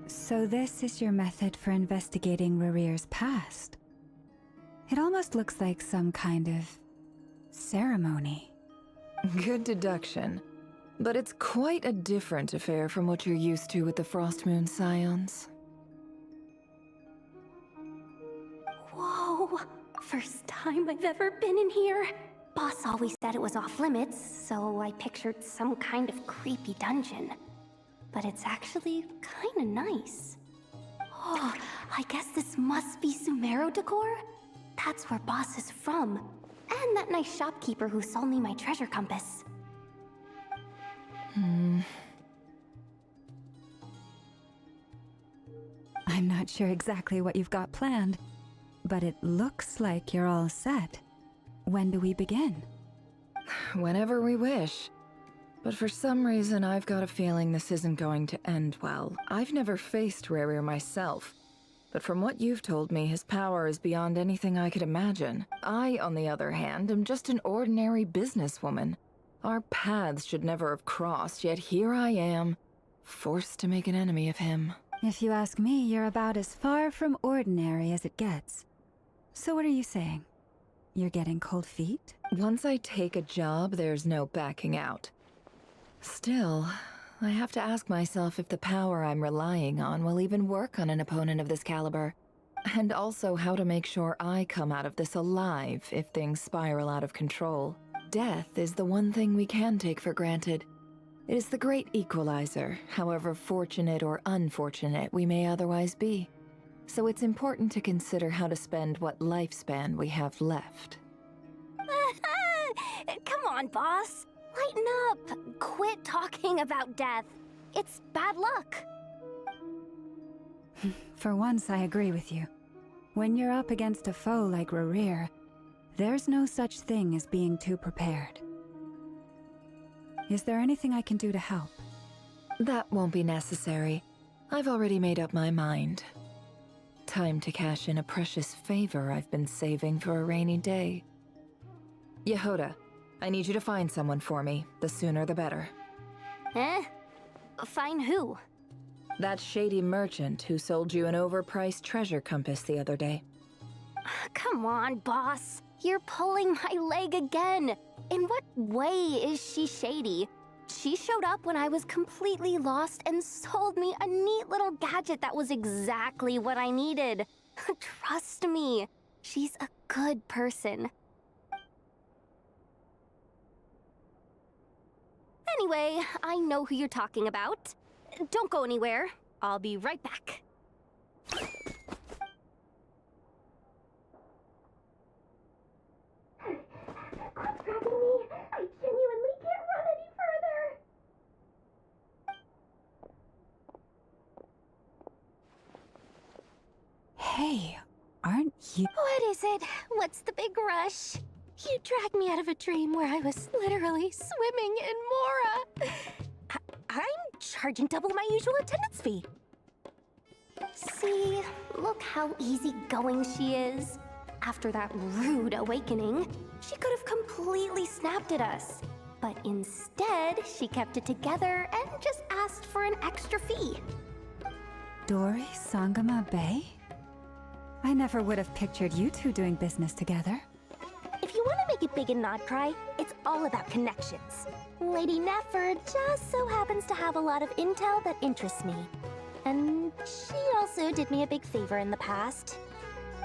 So this is your method for investigating Rarir's past. It almost looks like some kind of ceremony. Good deduction. But it's quite a different affair from what you're used to with the Frostmoon Scions. Whoa! First time I've ever been in here. Boss always said it was off limits, so I pictured some kind of creepy dungeon. But it's actually kinda nice. Oh, I guess this must be Sumero decor? That's where Boss is from. And that nice shopkeeper who sold me my treasure compass. I'm not sure exactly what you've got planned, but it looks like you're all set. When do we begin? Whenever we wish. But for some reason, I've got a feeling this isn't going to end well. I've never faced Rarir myself, but from what you've told me, his power is beyond anything I could imagine. I, on the other hand, am just an ordinary businesswoman. Our paths should never have crossed, yet here I am, forced to make an enemy of him. If you ask me, you're about as far from ordinary as it gets. So what are you saying? You're getting cold feet? Once I take a job, there's no backing out. Still, I have to ask myself if the power I'm relying on will even work on an opponent of this caliber. And also how to make sure I come out of this alive if things spiral out of control. Death is the one thing we can take for granted. It is the great equalizer, however fortunate or unfortunate we may otherwise be. So it's important to consider how to spend what lifespan we have left. Come on, boss. Lighten up. Quit talking about death. It's bad luck. For once, I agree with you. When you're up against a foe like Rarir, there's no such thing as being too prepared. Is there anything I can do to help? That won't be necessary. I've already made up my mind. Time to cash in a precious favor I've been saving for a rainy day. Yehoda, I need you to find someone for me. The sooner the better. Eh? Find who? That shady merchant who sold you an overpriced treasure compass the other day. Come on, boss. You're pulling my leg again. In what way is she shady? She showed up when I was completely lost and sold me a neat little gadget that was exactly what I needed. Trust me, she's a good person. Anyway, I know who you're talking about. Don't go anywhere. I'll be right back. Quit grabbing me. I genuinely can't run any further. Hey, aren't you... What is it? What's the big rush? You dragged me out of a dream where I was literally swimming in Mora. I'm charging double my usual attendance fee. See, look how easygoing she is. After that rude awakening, she could have completely snapped at us. But instead, she kept it together and just asked for an extra fee. Dori Sangama Bay? I never would have pictured you two doing business together. If If you want to make it big in Notcry, it's all about connections. Lady Nefer just so happens to have a lot of intel that interests me. And she also did me a big favor in the past.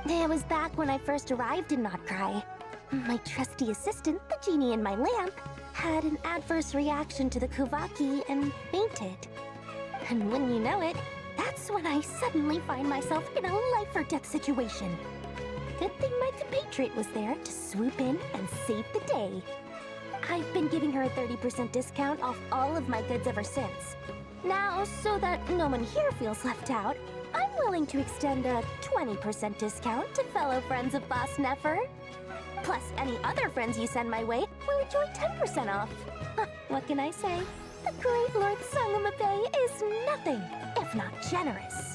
It was back when I first arrived in Notcry. My trusty assistant, the genie in my lamp, had an adverse reaction to the Kuvaki and fainted. And when you know it, that's when I suddenly find myself in a life-or-death situation. Good thing my compatriot was there to swoop in and save the day. I've been giving her a 30% discount off all of my goods ever since. Now, so that no one here feels left out, I'm willing to extend a 20% discount to fellow friends of Boss Nefer. Plus, any other friends you send my way will enjoy 10% off. What can I say? The great Lord Sangamabe is nothing if not generous.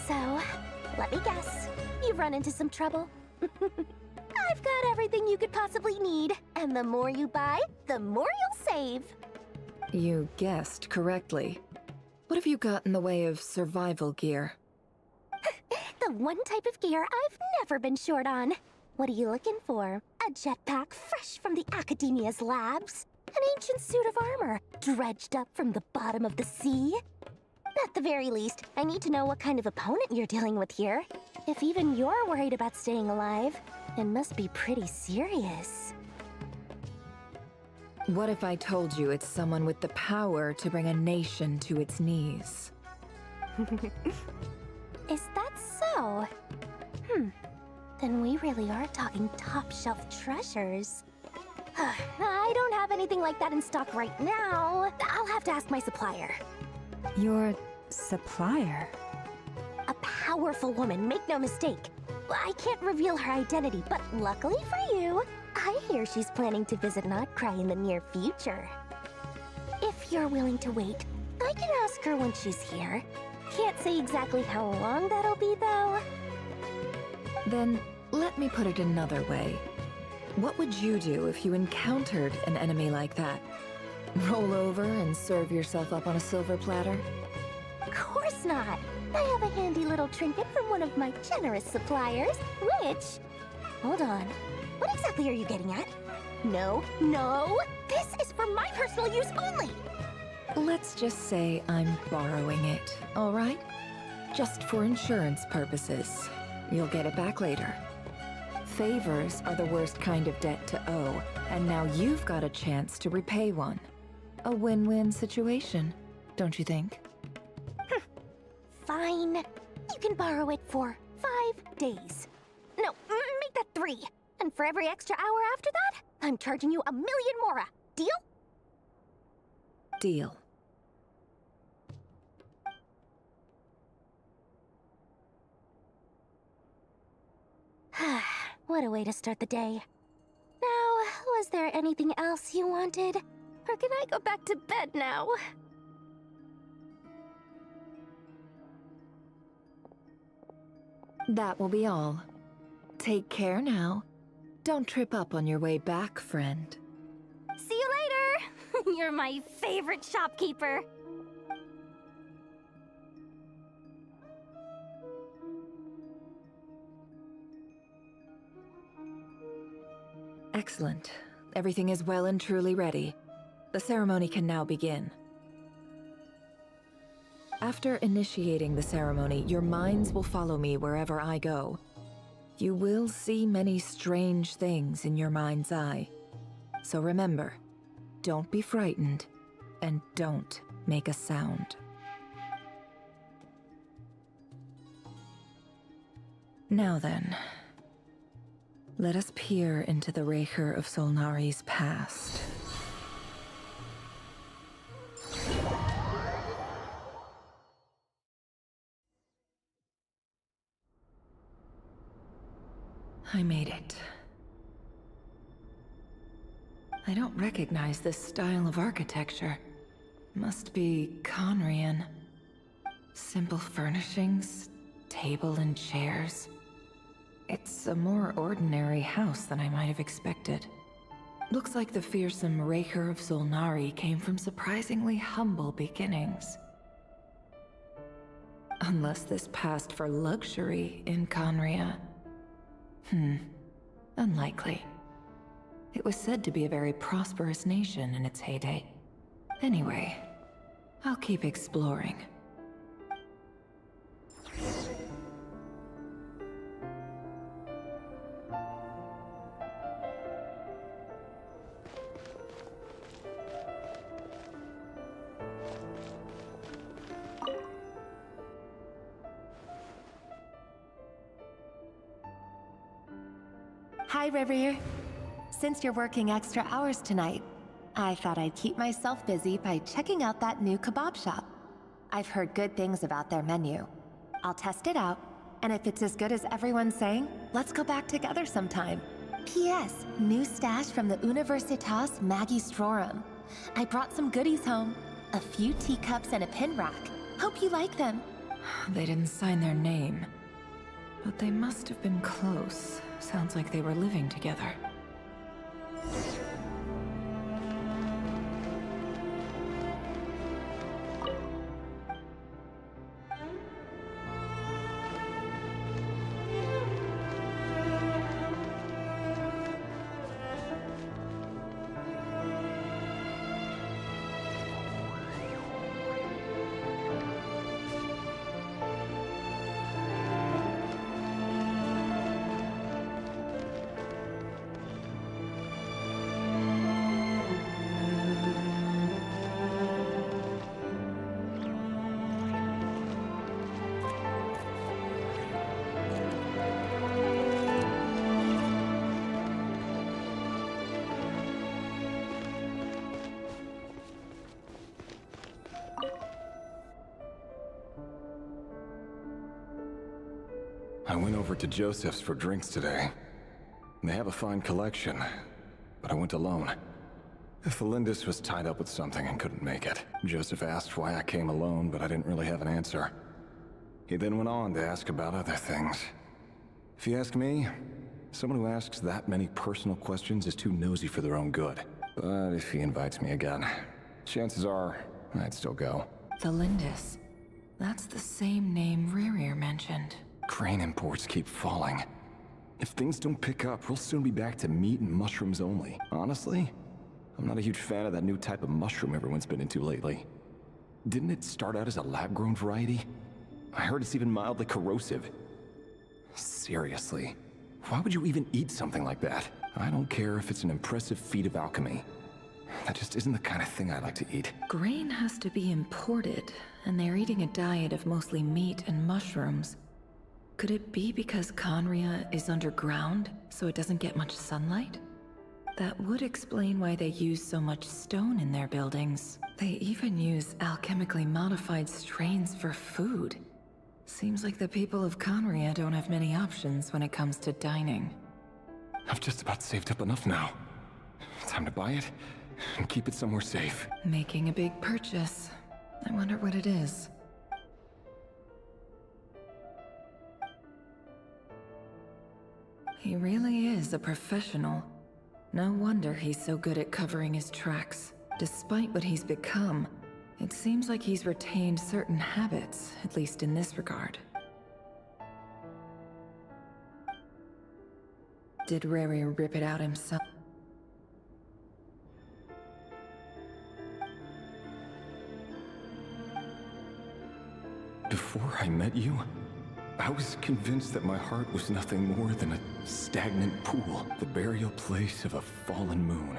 So, let me guess. You've run into some trouble? I've got everything you could possibly need, and the more you buy, the more you'll save. You guessed correctly. What have you got in the way of survival gear? The one type of gear I've never been short on. What are you looking for? A jetpack fresh from the Academia's labs? An ancient suit of armor dredged up from the bottom of the sea? At the very least, I need to know what kind of opponent you're dealing with here. If even you're worried about staying alive, it must be pretty serious. What if I told you it's someone with the power to bring a nation to its knees? Is that so? Then we really are talking top-shelf treasures. I don't have anything like that in stock right now. I'll have to ask my supplier. Your supplier? A powerful woman, make no mistake. I can't reveal her identity, but luckily for you, I hear she's planning to visit Notcry in the near future. If you're willing to wait, I can ask her when she's here. Can't say exactly how long that'll be, though. Then, let me put it another way. What would you do if you encountered an enemy like that? Roll over and serve yourself up on a silver platter? Of course not. I have a handy little trinket from one of my generous suppliers, which... Hold on. What exactly are you getting at? No, no! This is for my personal use only! Let's just say I'm borrowing it, all right? Just for insurance purposes. You'll get it back later. Favors are the worst kind of debt to owe, and now you've got a chance to repay one. A win-win situation, don't you think? Fine. You can borrow it for 5 days. No, make that 3. And for every extra hour after that, I'm charging you 1,000,000 mora. Deal? Deal. What a way to start the day. Now, was there anything else you wanted? Or can I go back to bed now? That will be all. Take care now. Don't trip up on your way back, friend. See you later! You're my favorite shopkeeper. Excellent. Everything is well and truly ready. The ceremony can now begin. After initiating the ceremony, your minds will follow me wherever I go. You will see many strange things in your mind's eye. So remember, don't be frightened, and don't make a sound. Now then, let us peer into the Raker of Solnari's past. I made it. I don't recognize this style of architecture. Must be Conrian. Simple furnishings, table and chairs. It's a more ordinary house than I might have expected. Looks like the fearsome Raker of Solnari came from surprisingly humble beginnings. Unless this passed for luxury in Conria. Unlikely. It was said to be a very prosperous nation in its heyday. Anyway, I'll keep exploring. Hi, River. Since you're working extra hours tonight, I thought I'd keep myself busy by checking out that new kebab shop. I've heard good things about their menu. I'll test it out, and if it's as good as everyone's saying, let's go back together sometime. P.S. New stash from the Universitas Magistrorum. I brought some goodies home. A few teacups and a pin rack. Hope you like them. They didn't sign their name, but they must have been close. Sounds like they were living together. I went over to Joseph's for drinks today. They have a fine collection, but I went alone. Flindis was tied up with something and couldn't make it. Joseph asked why I came alone, but I didn't really have an answer. He then went on to ask about other things. If you ask me, someone who asks that many personal questions is too nosy for their own good. But if he invites me again, chances are I'd still go. Flindis. That's the same name Rerir mentioned. Grain imports keep falling. If things don't pick up, we'll soon be back to meat and mushrooms only. Honestly, I'm not a huge fan of that new type of mushroom everyone's been into lately. Didn't it start out as a lab-grown variety? I heard it's even mildly corrosive. Seriously, why would you even eat something like that? I don't care if it's an impressive feat of alchemy. That just isn't the kind of thing I like to eat. Grain has to be imported, and they're eating a diet of mostly meat and mushrooms. Could it be because Conria is underground, so it doesn't get much sunlight? That would explain why they use so much stone in their buildings. They even use alchemically modified strains for food. Seems like the people of Conria don't have many options when it comes to dining. I've just about saved up enough now. Time to buy it and keep it somewhere safe. Making a big purchase. I wonder what it is. He really is a professional. No wonder he's so good at covering his tracks. Despite what he's become, it seems like he's retained certain habits, at least in this regard. Did Rerir rip it out himself? Before I met you, I was convinced that my heart was nothing more than a stagnant pool, the burial place of a fallen moon.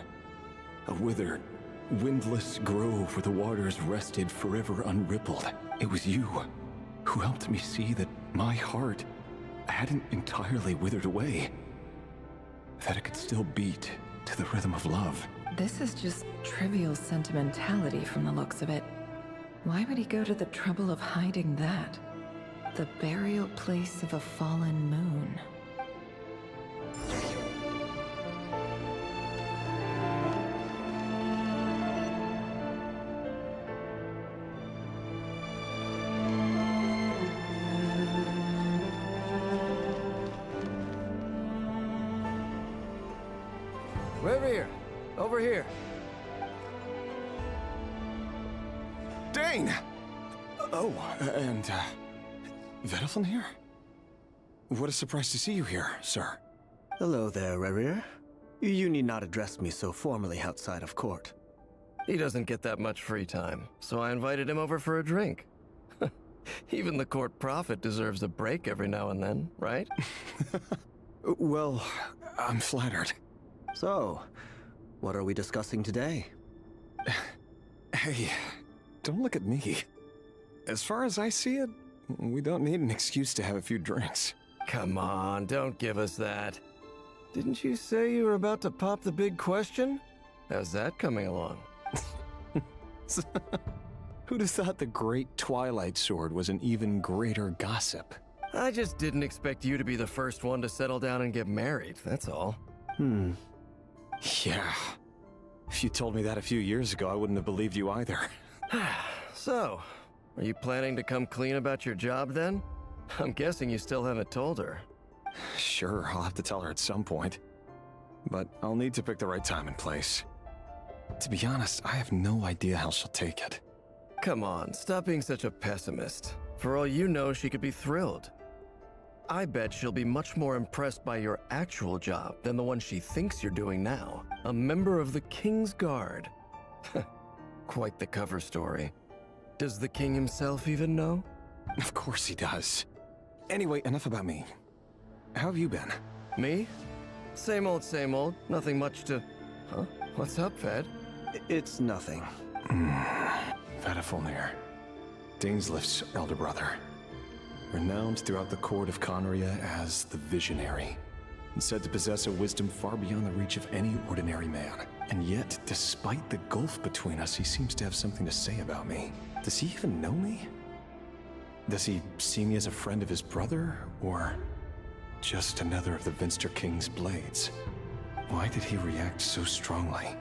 A withered, windless grove where the waters rested forever unrippled. It was you who helped me see that my heart hadn't entirely withered away. That it could still beat to the rhythm of love. This is just trivial sentimentality from the looks of it. Why would he go to the trouble of hiding that? The burial place of a fallen moon. Rerir, over here. Dane! Oh, and Vediflin here? What a surprise to see you here, sir. Hello there, Rerir. You need not address me so formally outside of court. He doesn't get that much free time, so I invited him over for a drink. Even the court prophet deserves a break every now and then, right? Well, I'm flattered. So, what are we discussing today? Hey, don't look at me. As far as I see it, we don't need an excuse to have a few drinks. Come on, don't give us that. Didn't you say you were about to pop the big question? How's that coming along? Who'd have thought the great Twilight Sword was an even greater gossip? I just didn't expect you to be the first one to settle down and get married, that's all. Yeah. If you told me that a few years ago, I wouldn't have believed you either. So, are you planning to come clean about your job then? I'm guessing you still haven't told her. Sure, I'll have to tell her at some point. But I'll need to pick the right time and place. To be honest, I have no idea how she'll take it. Come on, stop being such a pessimist. For all you know, she could be thrilled. I bet she'll be much more impressed by your actual job than the one she thinks you're doing now. A member of the King's Guard. Quite the cover story. Does the king himself even know? Of course he does. Anyway, enough about me. How have you been? Me? Same old, same old. Nothing much to... Huh? What's up, Ved? It's nothing. Vediflin, Dainsleif's elder brother. Renowned throughout the court of Conria as the Visionary, and said to possess a wisdom far beyond the reach of any ordinary man. And yet, despite the gulf between us, he seems to have something to say about me. Does he even know me? Does he see me as a friend of his brother, or just another of the Vinster King's blades? Why did he react so strongly?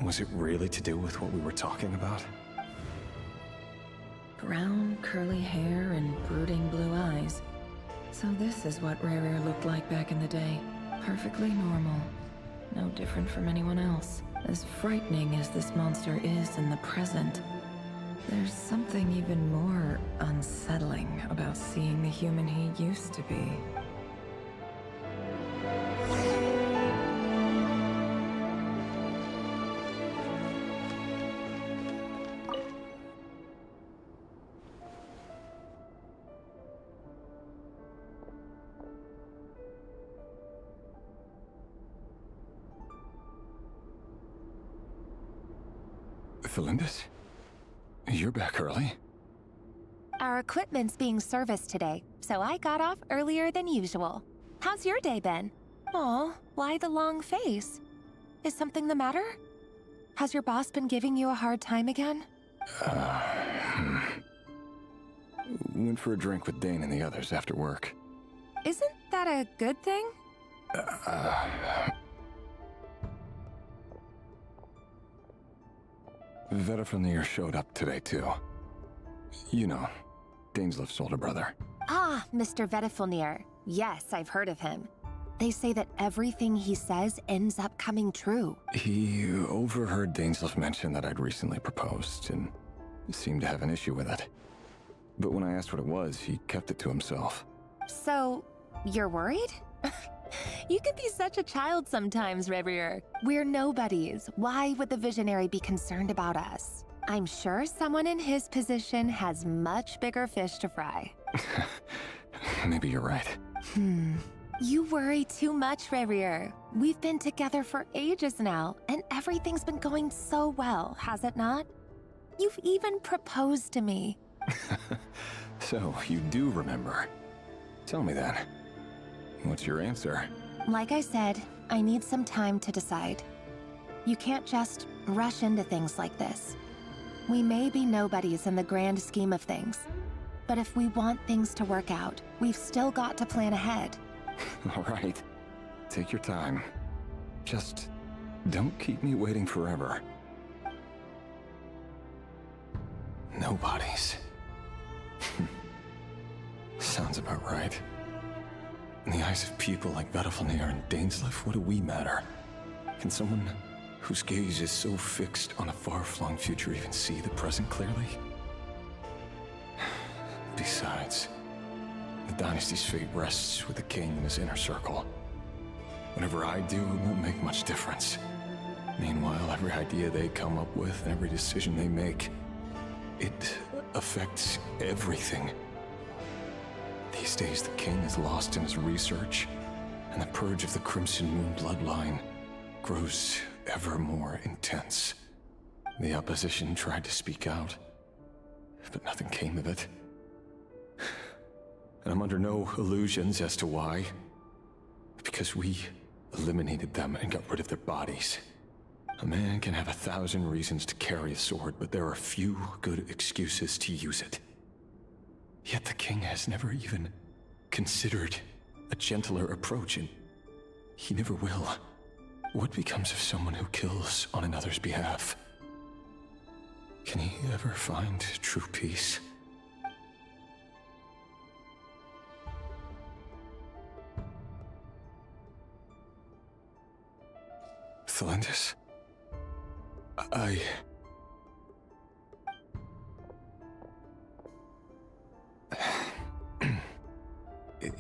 Was it really to do with what we were talking about? Brown, curly hair and brooding blue eyes. So this is what Rerir looked like back in the day. Perfectly normal. No different from anyone else. As frightening as this monster is in the present, there's something even more unsettling about seeing the human he used to be. Flins? You're back early? Our equipment's being serviced today, so I got off earlier than usual. How's your day been? Aw, why the long face? Is something the matter? Has your boss been giving you a hard time again? Went for a drink with Dane and the others after work. Isn't that a good thing? Vediflin showed up today, too. You know, Dainsleif's older brother. Ah, Mr. Vediflin. Yes, I've heard of him. They say that everything he says ends up coming true. He overheard Dainsleif mention that I'd recently proposed, and seemed to have an issue with it. But when I asked what it was, he kept it to himself. So, you're worried? You can be such a child sometimes, Rerir. We're nobodies. Why would the Visionary be concerned about us? I'm sure someone in his position has much bigger fish to fry. Maybe you're right. You worry too much, Rerir. We've been together for ages now, and everything's been going so well, has it not? You've even proposed to me. So, you do remember. Tell me then. What's your answer? Like I said, I need some time to decide. You can't just rush into things like this. We may be nobodies in the grand scheme of things, but if we want things to work out, we've still got to plan ahead. All right. Take your time. Just don't keep me waiting forever. Nobodies. Sounds about right. In the eyes of people like Vediflin and Dainsleif, what do we matter? Can someone whose gaze is so fixed on a far-flung future even see the present clearly? Besides, the dynasty's fate rests with the king and his inner circle. Whatever I do, it won't make much difference. Meanwhile, every idea they come up with and every decision they make, it affects everything. These days, the king is lost in his research, and the purge of the Crimson Moon bloodline grows ever more intense. The opposition tried to speak out, but nothing came of it. And I'm under no illusions as to why. Because we eliminated them and got rid of their bodies. A man can have 1,000 reasons to carry a sword, but there are few good excuses to use it. Yet the king has never even considered a gentler approach, and he never will. What becomes of someone who kills on another's behalf? Can he ever find true peace? Flins,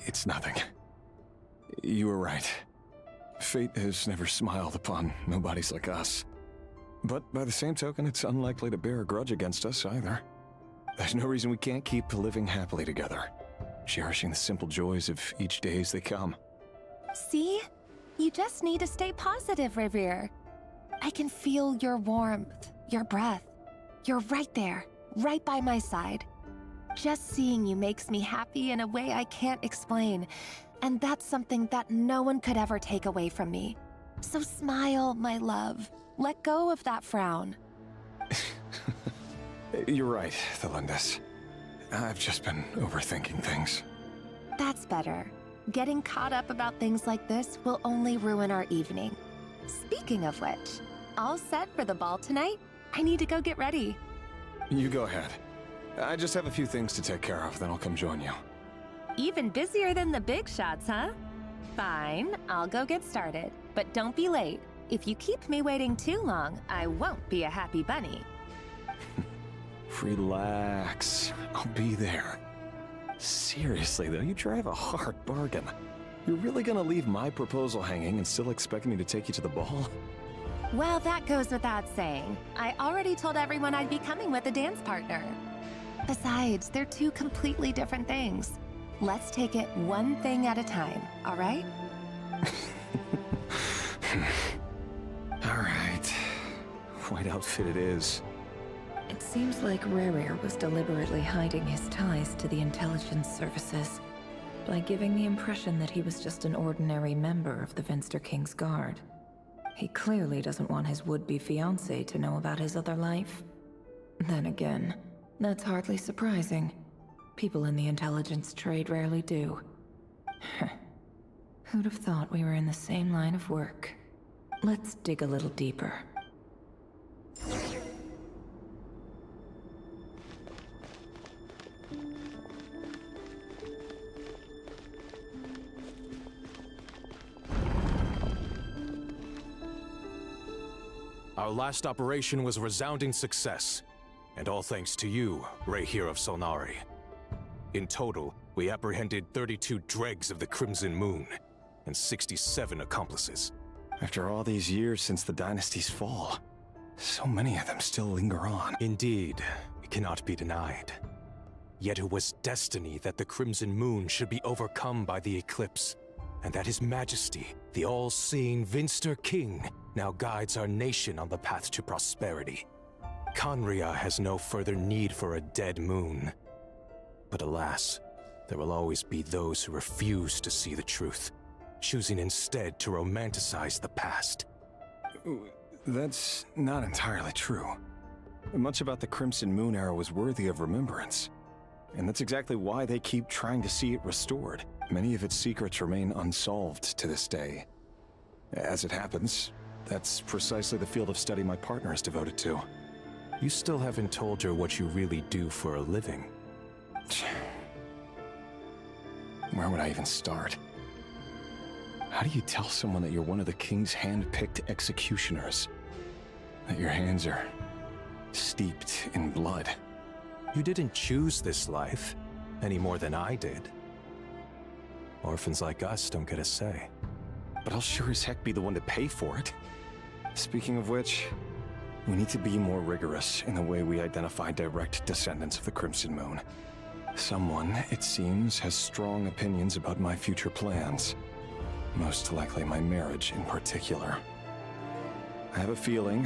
It's nothing. You were right. Fate has never smiled upon nobodies like us. But by the same token, it's unlikely to bear a grudge against us either. There's no reason we can't keep living happily together, cherishing the simple joys of each day as they come. See? You just need to stay positive, Revere. I can feel your warmth, your breath. You're right there, right by my side. Just seeing you makes me happy in a way I can't explain, and that's something that no one could ever take away from me. So smile, my love. Let go of that frown. You're right, Thelindis. I've just been overthinking things. That's better. Getting caught up about things like this will only ruin our evening. Speaking of which, all set for the ball tonight? I need to go get ready. You go ahead. I just have a few things to take care of, then I'll come join you. Even busier than the big shots, huh? Fine, I'll go get started. But don't be late. If you keep me waiting too long, I won't be a happy bunny. Relax. I'll be there. Seriously, though, you drive a hard bargain. You're really gonna leave my proposal hanging and still expect me to take you to the ball? Well, that goes without saying. I already told everyone I'd be coming with a dance partner. Besides, they're two completely different things. Let's take it one thing at a time, all right? All right. White outfit it is. It seems like Rerir was deliberately hiding his ties to the intelligence services by giving the impression that he was just an ordinary member of the Venster King's Guard. He clearly doesn't want his would-be fiancée to know about his other life. Then again, that's hardly surprising. People in the intelligence trade rarely do. Who'd have thought we were in the same line of work? Let's dig a little deeper. Our last operation was a resounding success, and all thanks to you, Rehir of Solnari. In total, we apprehended 32 dregs of the Crimson Moon, and 67 accomplices. After all these years since the dynasty's fall, so many of them still linger on. Indeed, it cannot be denied. Yet it was destiny that the Crimson Moon should be overcome by the eclipse, and that His Majesty, the all-seeing Venster King, now guides our nation on the path to prosperity. Conria has no further need for a dead moon. But alas, there will always be those who refuse to see the truth, choosing instead to romanticize the past. That's not entirely true. Much about the Crimson Moon era was worthy of remembrance. And that's exactly why they keep trying to see it restored. Many of its secrets remain unsolved to this day. As it happens, that's precisely the field of study my partner is devoted to. You still haven't told her what you really do for a living. Where would I even start? How do you tell someone that you're one of the king's hand-picked executioners? That your hands are steeped in blood? You didn't choose this life. any more than I did. Orphans like us don't get a say. But I'll sure as heck be the one to pay for it. Speaking of which, we need to be more rigorous in the way we identify direct descendants of the Crimson Moon. Someone, it seems, has strong opinions about my future plans. Most likely my marriage in particular. I have a feeling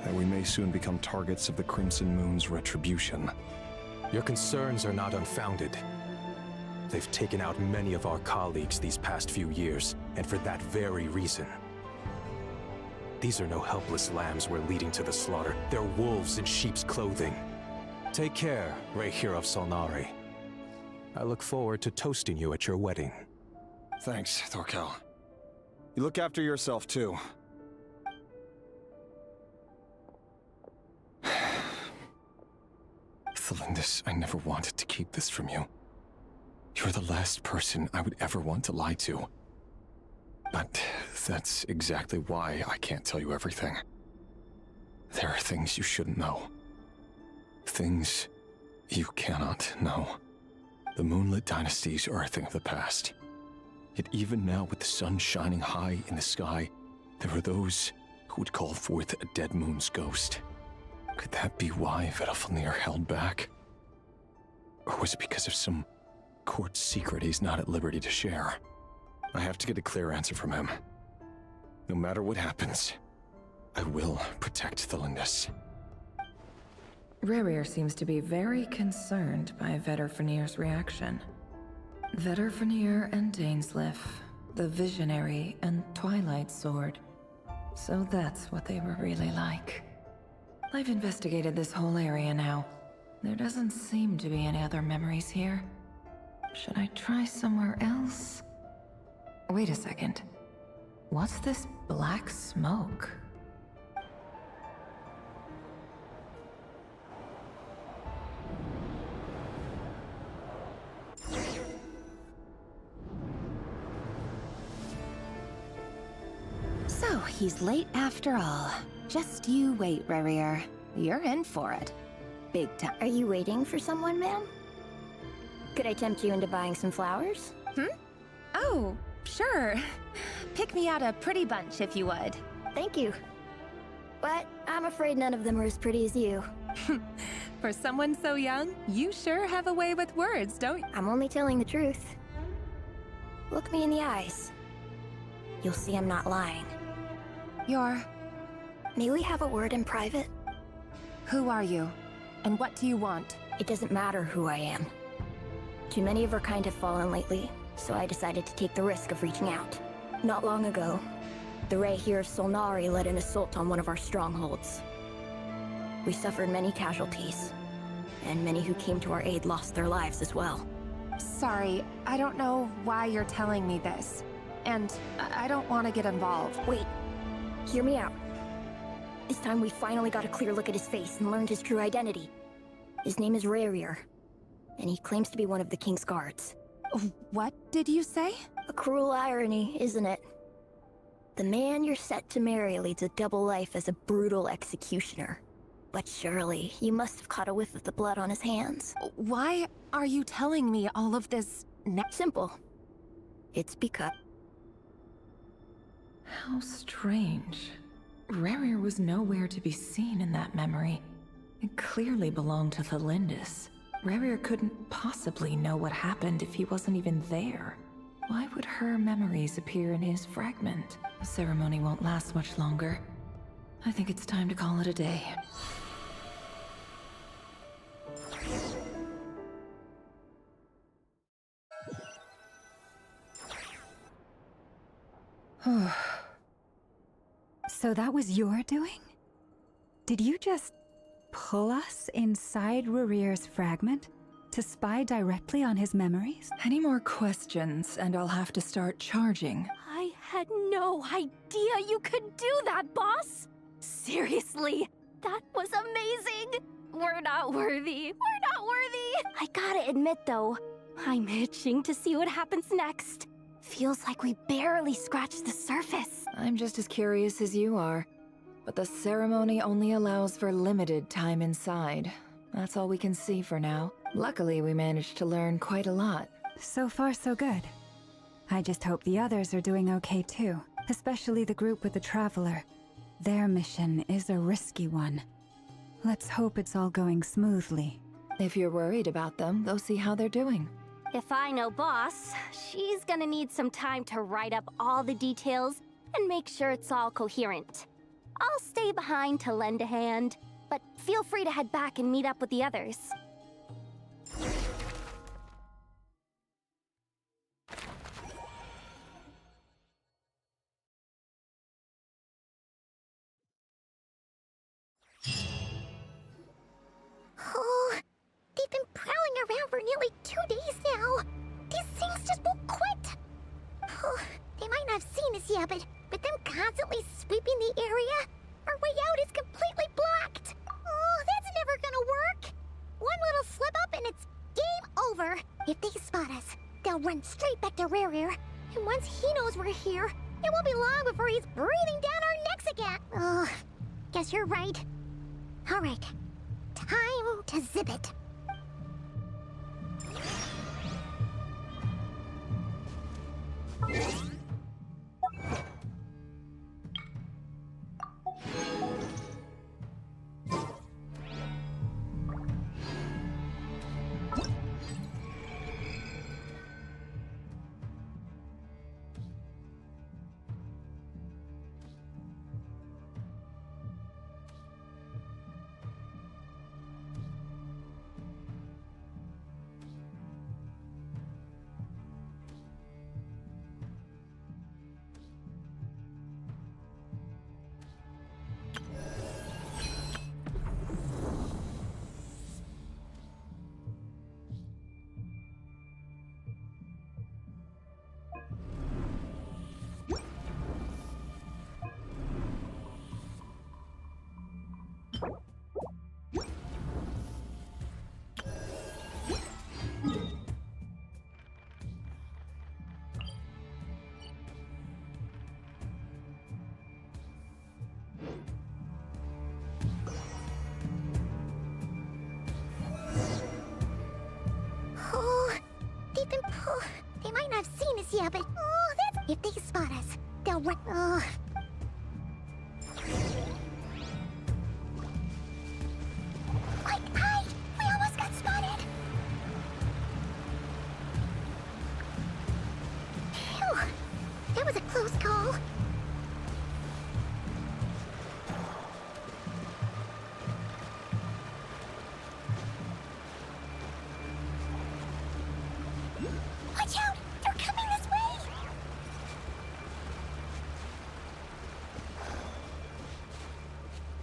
that we may soon become targets of the Crimson Moon's retribution. Your concerns are not unfounded. They've taken out many of our colleagues these past few years, and for that very reason. These are no helpless lambs we're leading to the slaughter. They're wolves in sheep's clothing. Take care, Rehir of Solnari. I look forward to toasting you at your wedding. Thanks, Thorkel. You look after yourself, too. Thelindis, I never wanted to keep this from you. You're the last person I would ever want to lie to. But that's exactly why I can't tell you everything. There are things you shouldn't know. Things you cannot know. The Moonlit dynasties are a thing of the past. Yet even now, with the sun shining high in the sky, there are those who would call forth a dead moon's ghost. Could that be why Vedalfnir held back? Or was it because of some court secret he's not at liberty to share? I have to get a clear answer from him. No matter what happens, I will protect Thelindis. Rerir seems to be very concerned by Vedalfnir's reaction. Vedalfnir and Dainsleif, the Visionary and Twilight Sword. So that's what they were really like. I've investigated this whole area now. There doesn't seem to be any other memories here. Should I try somewhere else? Wait a second. What's this black smoke? So, he's late after all. Just you wait, Rerir. You're in for it. Big time. Are you waiting for someone, ma'am? Could I tempt you into buying some flowers? Oh, sure. Pick me out a pretty bunch if you would. Thank you. But I'm afraid none of them are as pretty as you. For someone so young, you sure have a way with words, don't you? I'm only telling the truth. Look me in the eyes. You'll see I'm not lying. May we have a word in private? Who are you? And what do you want? It doesn't matter who I am. Too many of our kind have fallen lately, so I decided to take the risk of reaching out. Not long ago, the Rehir of Solnari led an assault on one of our strongholds. We suffered many casualties, and many who came to our aid lost their lives as well. Sorry, I don't know why you're telling me this. And I don't want to get involved. Wait, hear me out. This time we finally got a clear look at his face and learned his true identity. His name is Rerir, and he claims to be one of the King's guards. What did you say? A cruel irony, isn't it? The man you're set to marry leads a double life as a brutal executioner. But surely, you must have caught a whiff of the blood on his hands. Why are you telling me all of this? Simple. It's because... How strange. Rerir was nowhere to be seen in that memory. It clearly belonged to Thelindis. Rerir couldn't possibly know what happened if he wasn't even there. Why would her memories appear in his fragment? The ceremony won't last much longer. I think it's time to call it a day. So that was your doing? Did you just pull us inside Rerir's fragment to spy directly on his memories? Any more questions, and I'll have to start charging. I had no idea you could do that, boss! Seriously, that was amazing! We're not worthy. We're not worthy! I gotta admit, though, I'm itching to see what happens next. Feels like we barely scratched the surface. I'm just as curious as you are. But the ceremony only allows for limited time inside. That's all we can see for now. Luckily, we managed to learn quite a lot. So far, so good. I just hope the others are doing okay too, especially the group with the Traveler. Their mission is a risky one. Let's hope it's all going smoothly. If you're worried about them, go see how they're doing. If I know Boss, she's gonna need some time to write up all the details and make sure it's all coherent. I'll stay behind to lend a hand, but feel free to head back and meet up with the others. Oh, they've been prowling around for nearly 2 days now. These things just won't quit. Oh, they might not have seen us yet, but them constantly sweeping the area, our way out is completely blocked. Oh, that's never gonna work. One little slip up and it's game over. If they spot us, they'll run straight back to Rare. And once he knows we're here, it won't be long before he's breathing down our necks again. Oh, guess you're right. All right, time to zip it. They might not have seen us yet, but that's... If they spot us, they'll run... Quick, hide! We almost got spotted! Phew! That was a close call. Watch out! They're coming this way!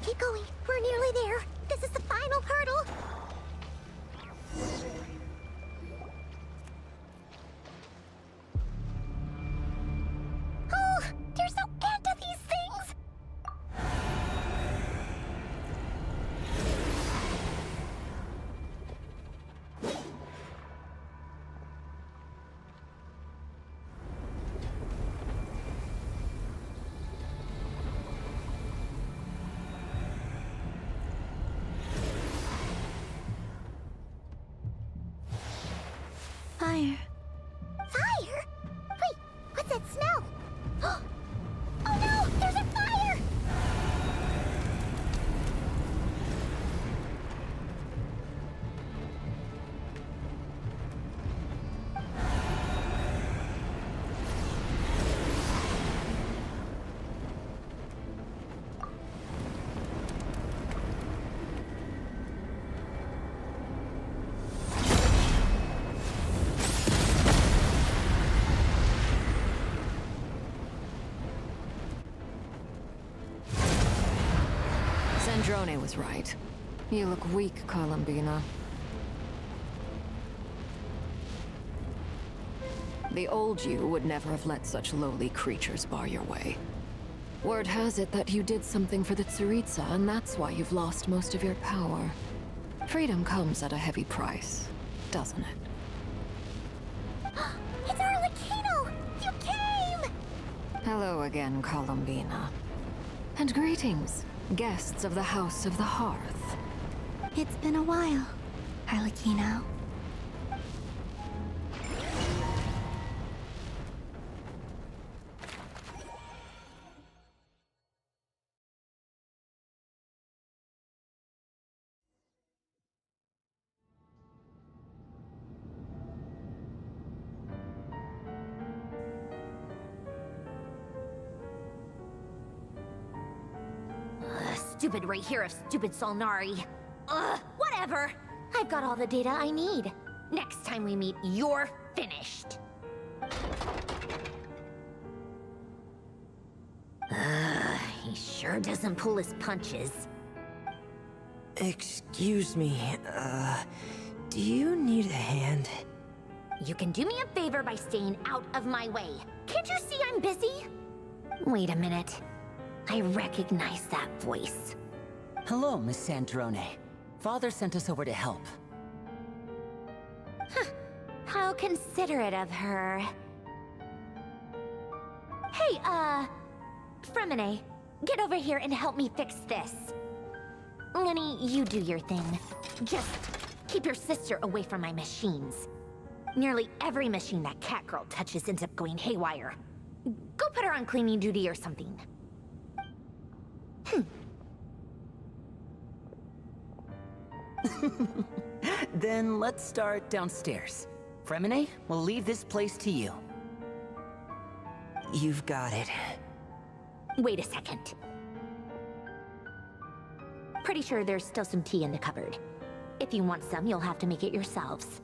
Keep going. We're nearly there. This is the final hurdle. Oh, there's no end to these things! Fire. Fire? Wait, what's that smell? Oh no! There's a fire! Sandrone was right. You look weak, Columbina. The old you would never have let such lowly creatures bar your way. Word has it that you did something for the Tsaritsa, and that's why you've lost most of your power. Freedom comes at a heavy price, doesn't it? It's Arlecchino! You came! Hello again, Columbina. And greetings, guests of the House of the Hearth. It's been a while, Arlecchino. stupid right here of stupid Solnari. Ugh, whatever. I've got all the data I need. Next time we meet, you're finished. He sure doesn't pull his punches. Excuse me, do you need a hand? You can do me a favor by staying out of my way. Can't you see I'm busy? Wait a minute. I recognize that voice. Hello, Miss Sandrone. Father sent us over to help. Huh. How considerate of her. Hey, Fremine, get over here and help me fix this. Lenny, you do your thing. Just keep your sister away from my machines. Nearly every machine that cat girl touches ends up going haywire. Go put her on cleaning duty or something. Then let's start downstairs. Fremine, we'll leave this place to you. You've got it. Wait a second. Pretty sure there's still some tea in the cupboard. If you want some, you'll have to make it yourselves.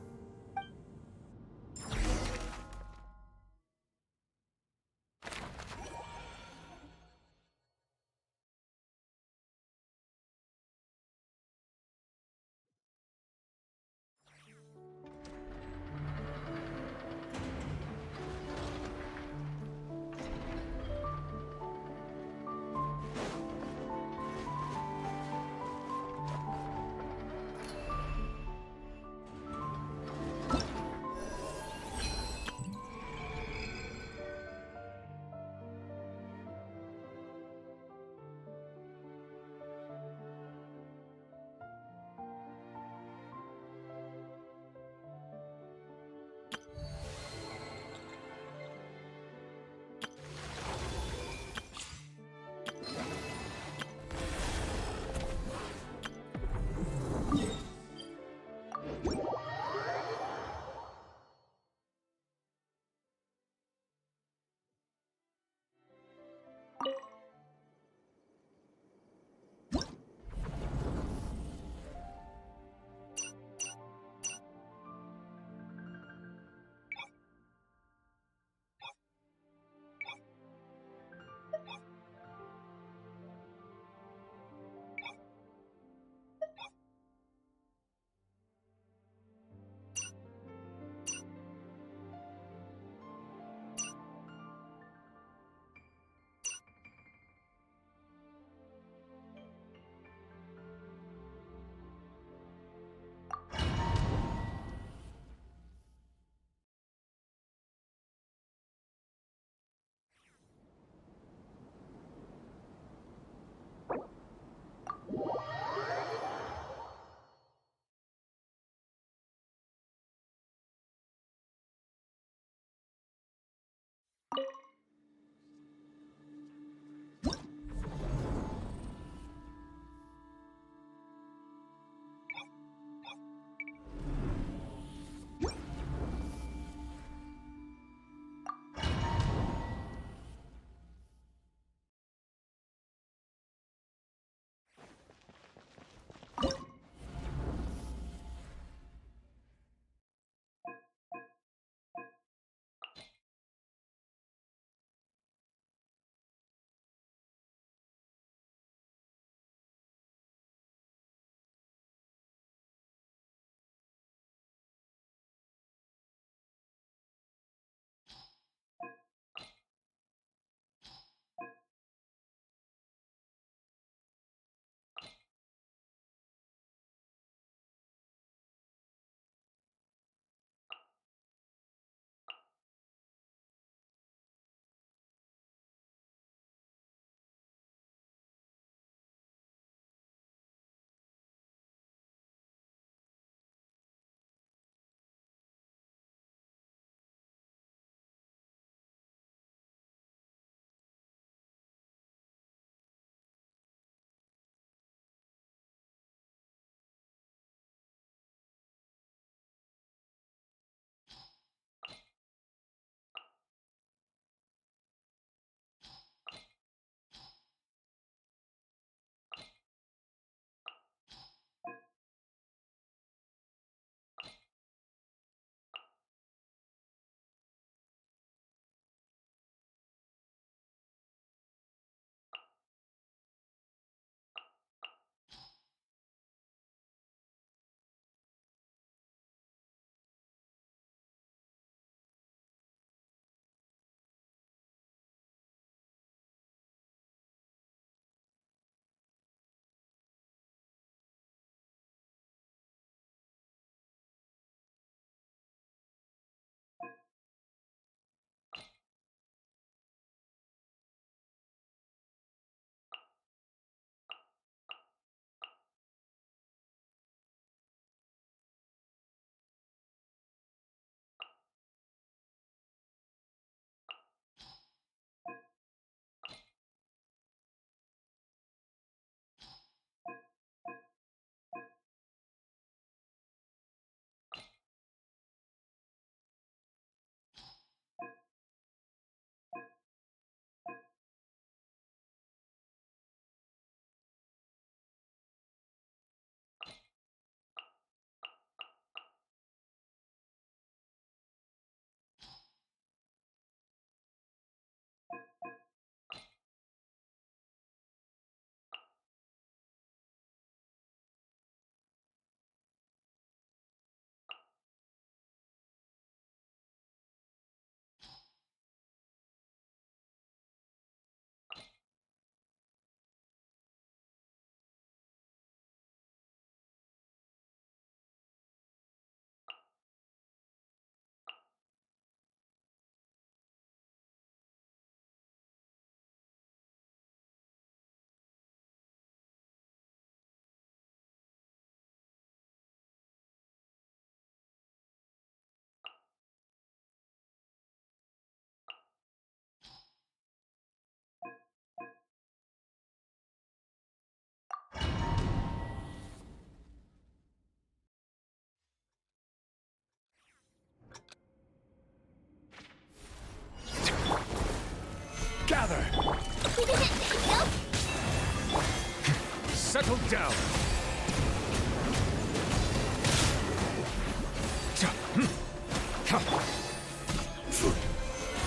Settle down.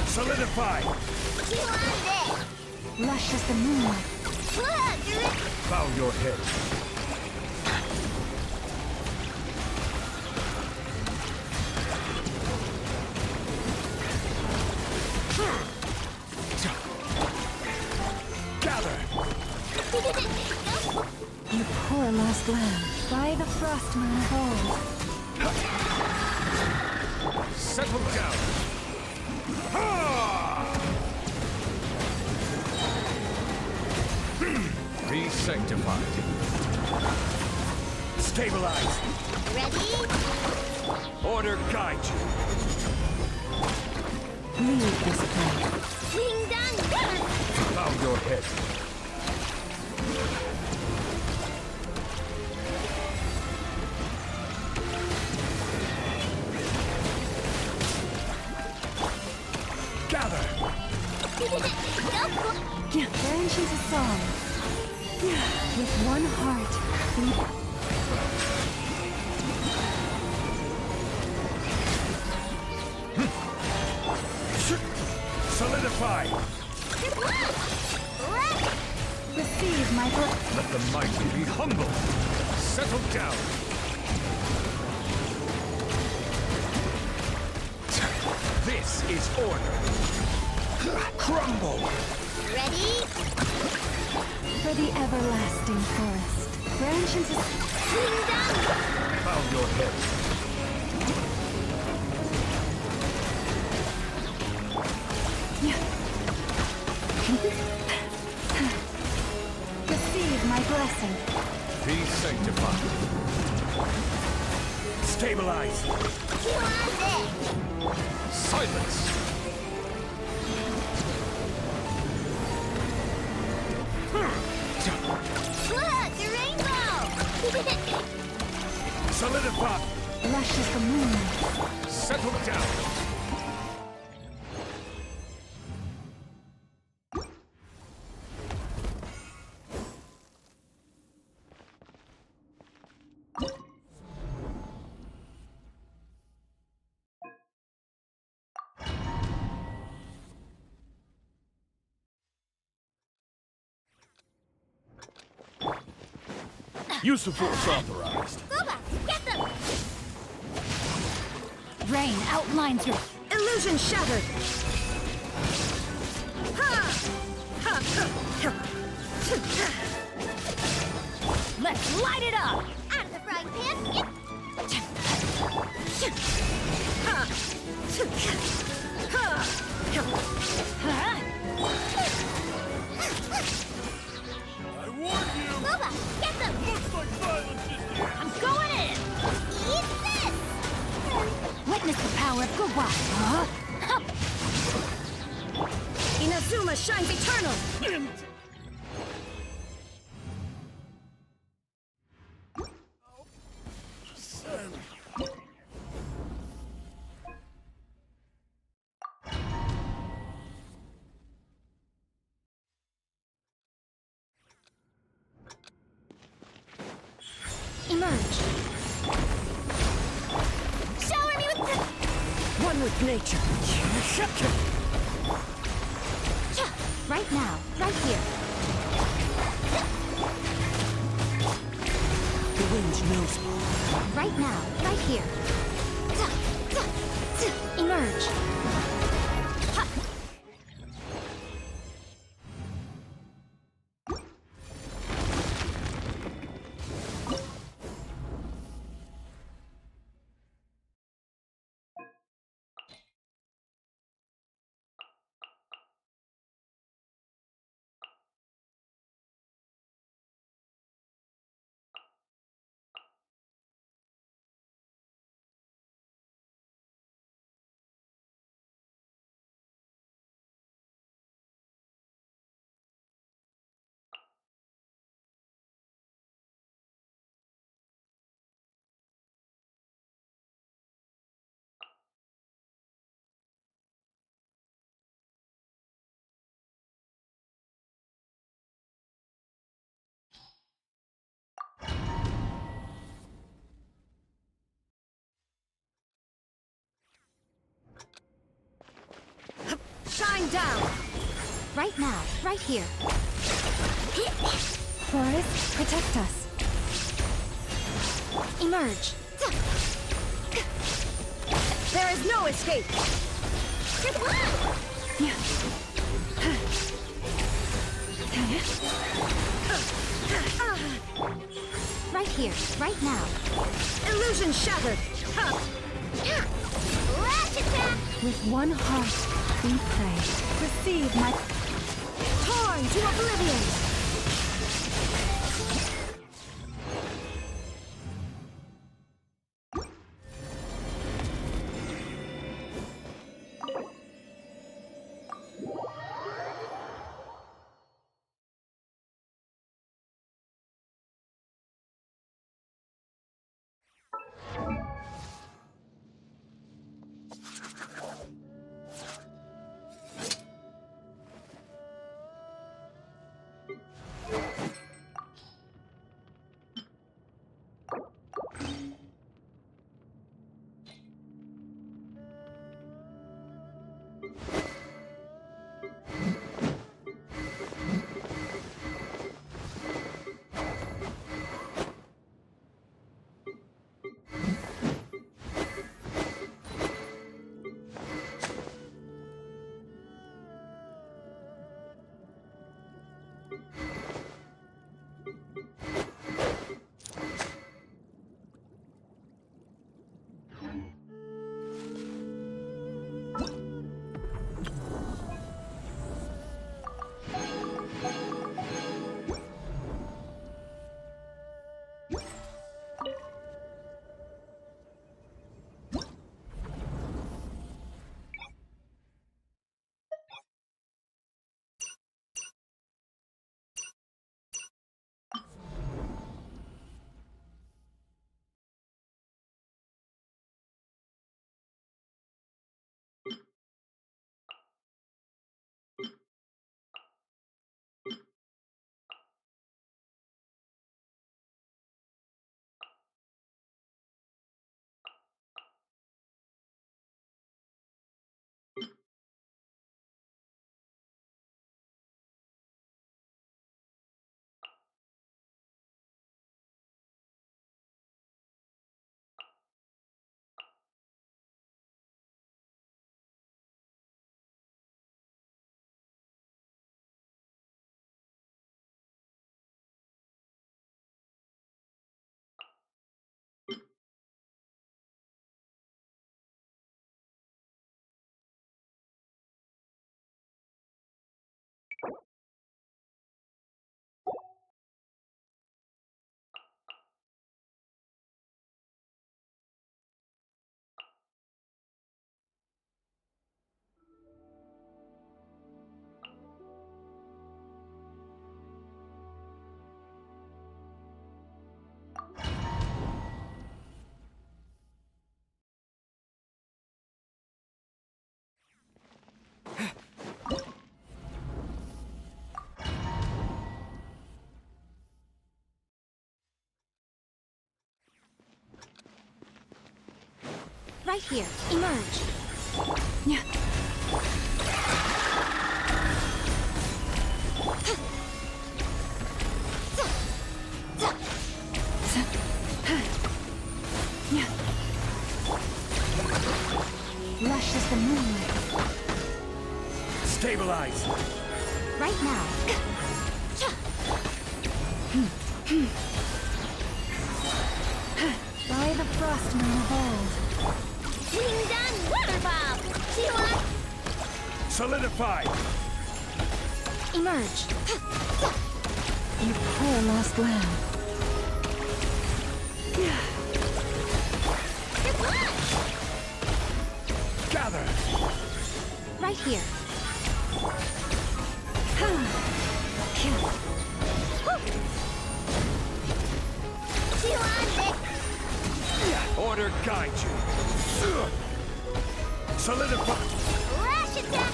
Solidify. Lush as the moonlight. Bow your head. Gather. You poor lost lamb. By the frost moon hold. Settle down. Be sanctified. Stabilize. Ready? Order guide you. Leave this place. Ding dong dong! Bow your head. Gather. Genshin's a song. With one heart. Solidify. Receive my blood. Let the mighty be humble. Settle down. This is order. Crumble. Ready? For the everlasting forest. Branches is... Ding dong! Bow your head. Receive my blessing. Be sanctified. Stabilize. Silence. Look, the rainbow! Solidify. Lush as the moonlight. Settle down. Use of force authorized. Go back, get them! Rain outlines your... Illusion shattered! Let's light it up! Out of the frying pan, yep! I warned you! Boba, get them! Looks like violence is here! I'm going in! Eat this! Witness the power of Gugwa. Inazuma shines eternal! Emerge. Shower me with the... One with nature. Right now. Right here. The wind knows me. Right now. Right here. Emerge. Shine down! Right now, right here. Forest, protect us. Emerge. There is no escape! Right here, right now. Illusion shattered! Lash attack! With one heart, we pray. Receive my... Torn to oblivion! Right here. Emerge. Yeah. Lush as the moonlight. Stabilize! Right now. By the frost moon of old. Winged water bomb! Sheila! Solidify! Emerge. You poor lost lamb. Gather! Right here. Order guide you. Solidify. Lash attack.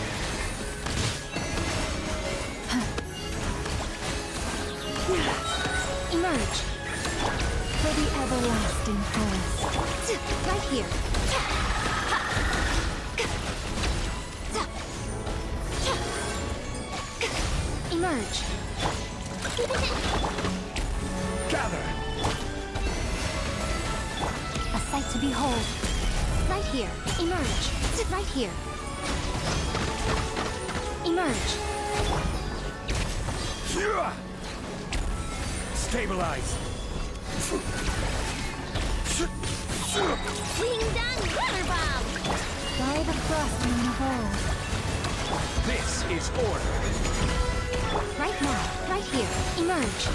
Emerge. For the everlasting forest. Right here. Emerge. Gather! A sight to behold. Right here. Emerge. Right here. Emerge. Stabilize! Wing down water bomb! By the frost moon of old. This is order! Right now. Right here. Emerge.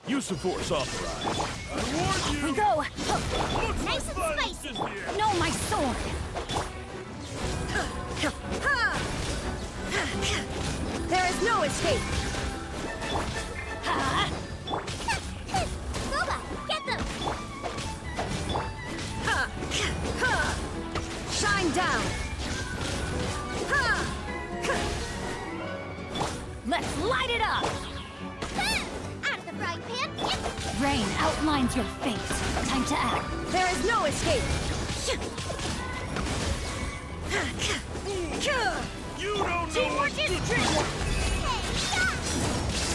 Use the force authorized. Off we go! Nice and spicy! No, my sword! There is no escape! Boba, get them! Shine down! Let's light it up! Out of the frying pan! Rain outlines your fate. Time to act. There is no escape! You don't know Teamwork is tricky! Hey, stop!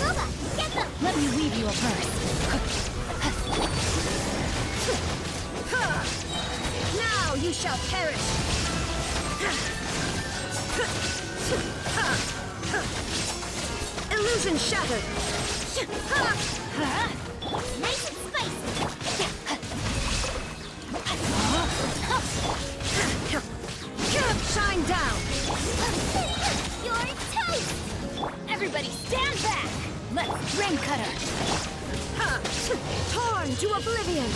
Boba, get them! Let me weave you a verse. Now you shall perish! Illusion shattered! Nice and spicy! Shine down! You're toast! Everybody stand back! Let's ring cutter! Torn to oblivion!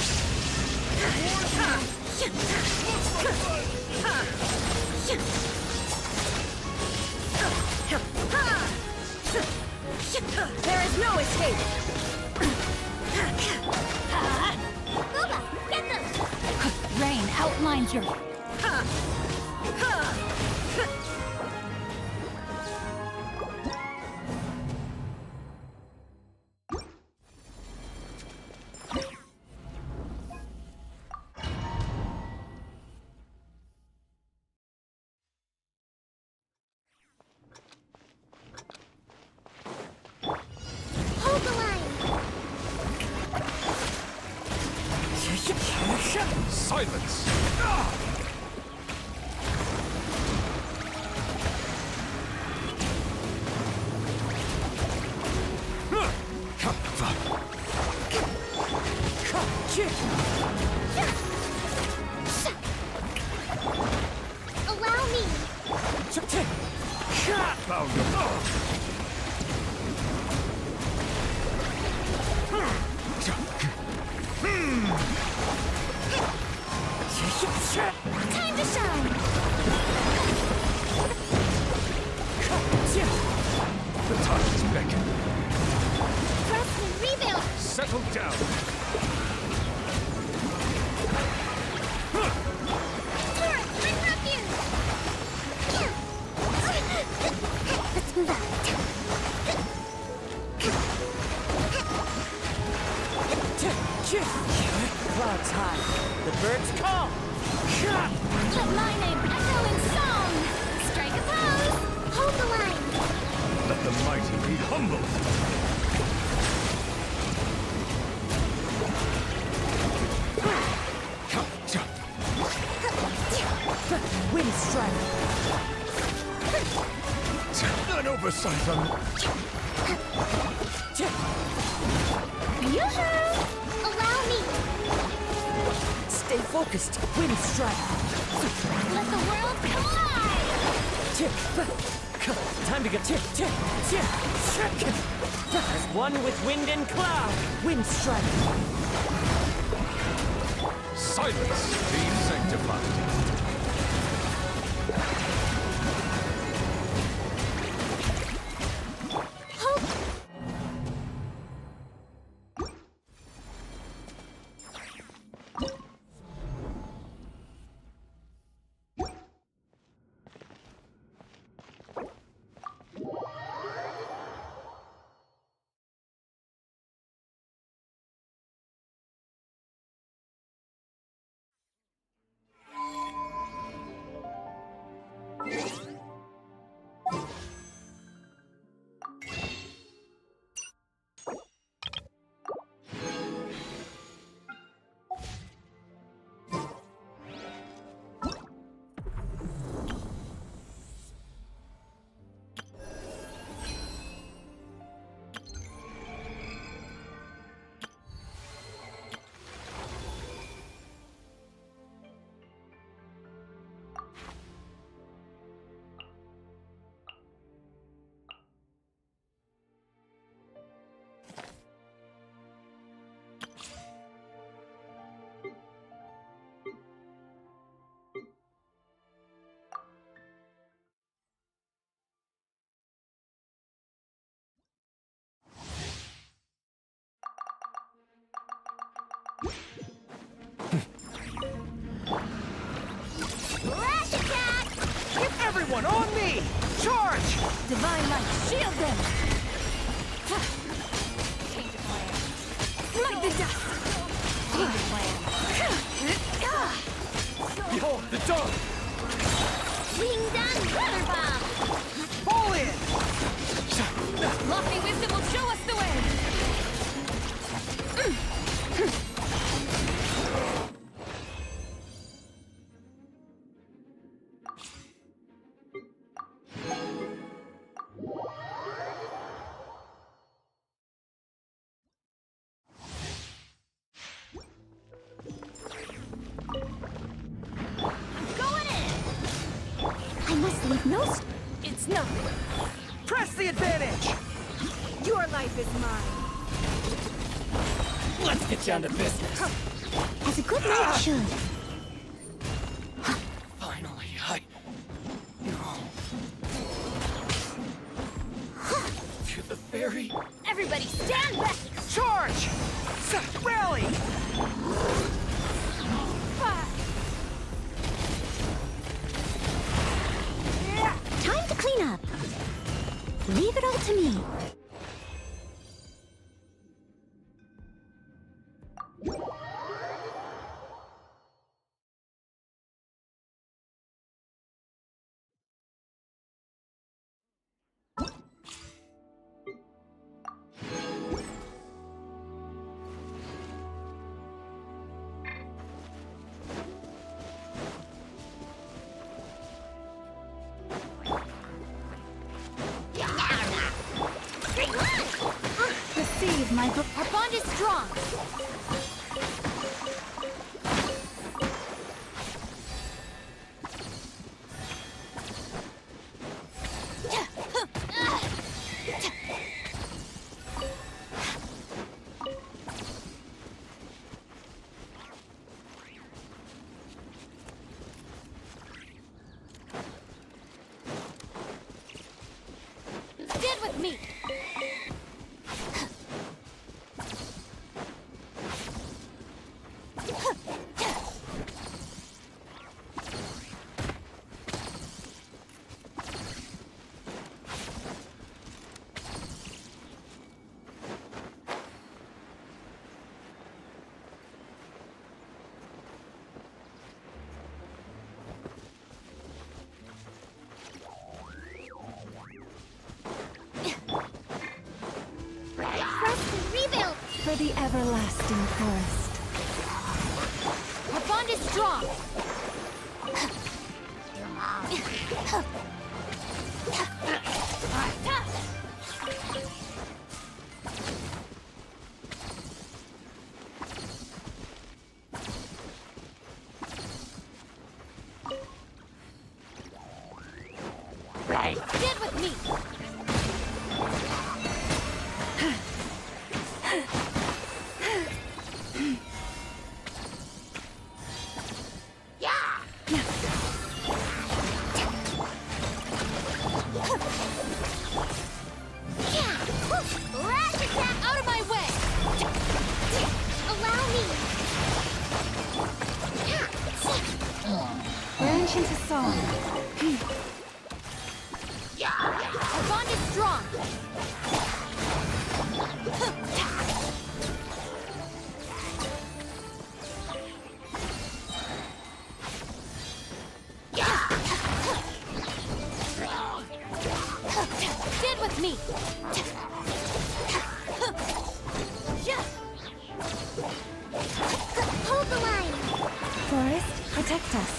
There is no escape! Boba, get them! Rain outlines your... Hold the line! Silence! Allow me! Time to shine! The time is beckoning. Press and rebuild! Settle down. Turret, bring refuge! Let's move out. Clouds high. The birds call. Let my name echo in song! Strike a pose! Hold the line! Let the mighty be humbled. Wind strike. An oversight on... Yoo-hoo! Allow me! Stay focused. Wind strike. Let the world come alive! Time to get as one with wind and cloud. Wind strike. Silence! Be sanctified. divine light shield them! Change of plan. Smite the dust! Change of plan. Behold, the dawn! Winged and water bomb! Fall in! Lofty wisdom will show us the way! I must leave no... It's nothing. Press the advantage! Your life is mine. Let's get down to business. As a good knight should. Finally, to the ferry. Everybody stand back! Charge! Rally! Time to clean up. Leave it all to me. Receive my book. Our bond is strong. Stand with me. Rebuild! For the everlasting forest. Our bond is strong. Stand with me. Rash attack out of my way. Allow me. Branch into song. Our bond is strong. Stand with me. Hold the line. Forest, protect us.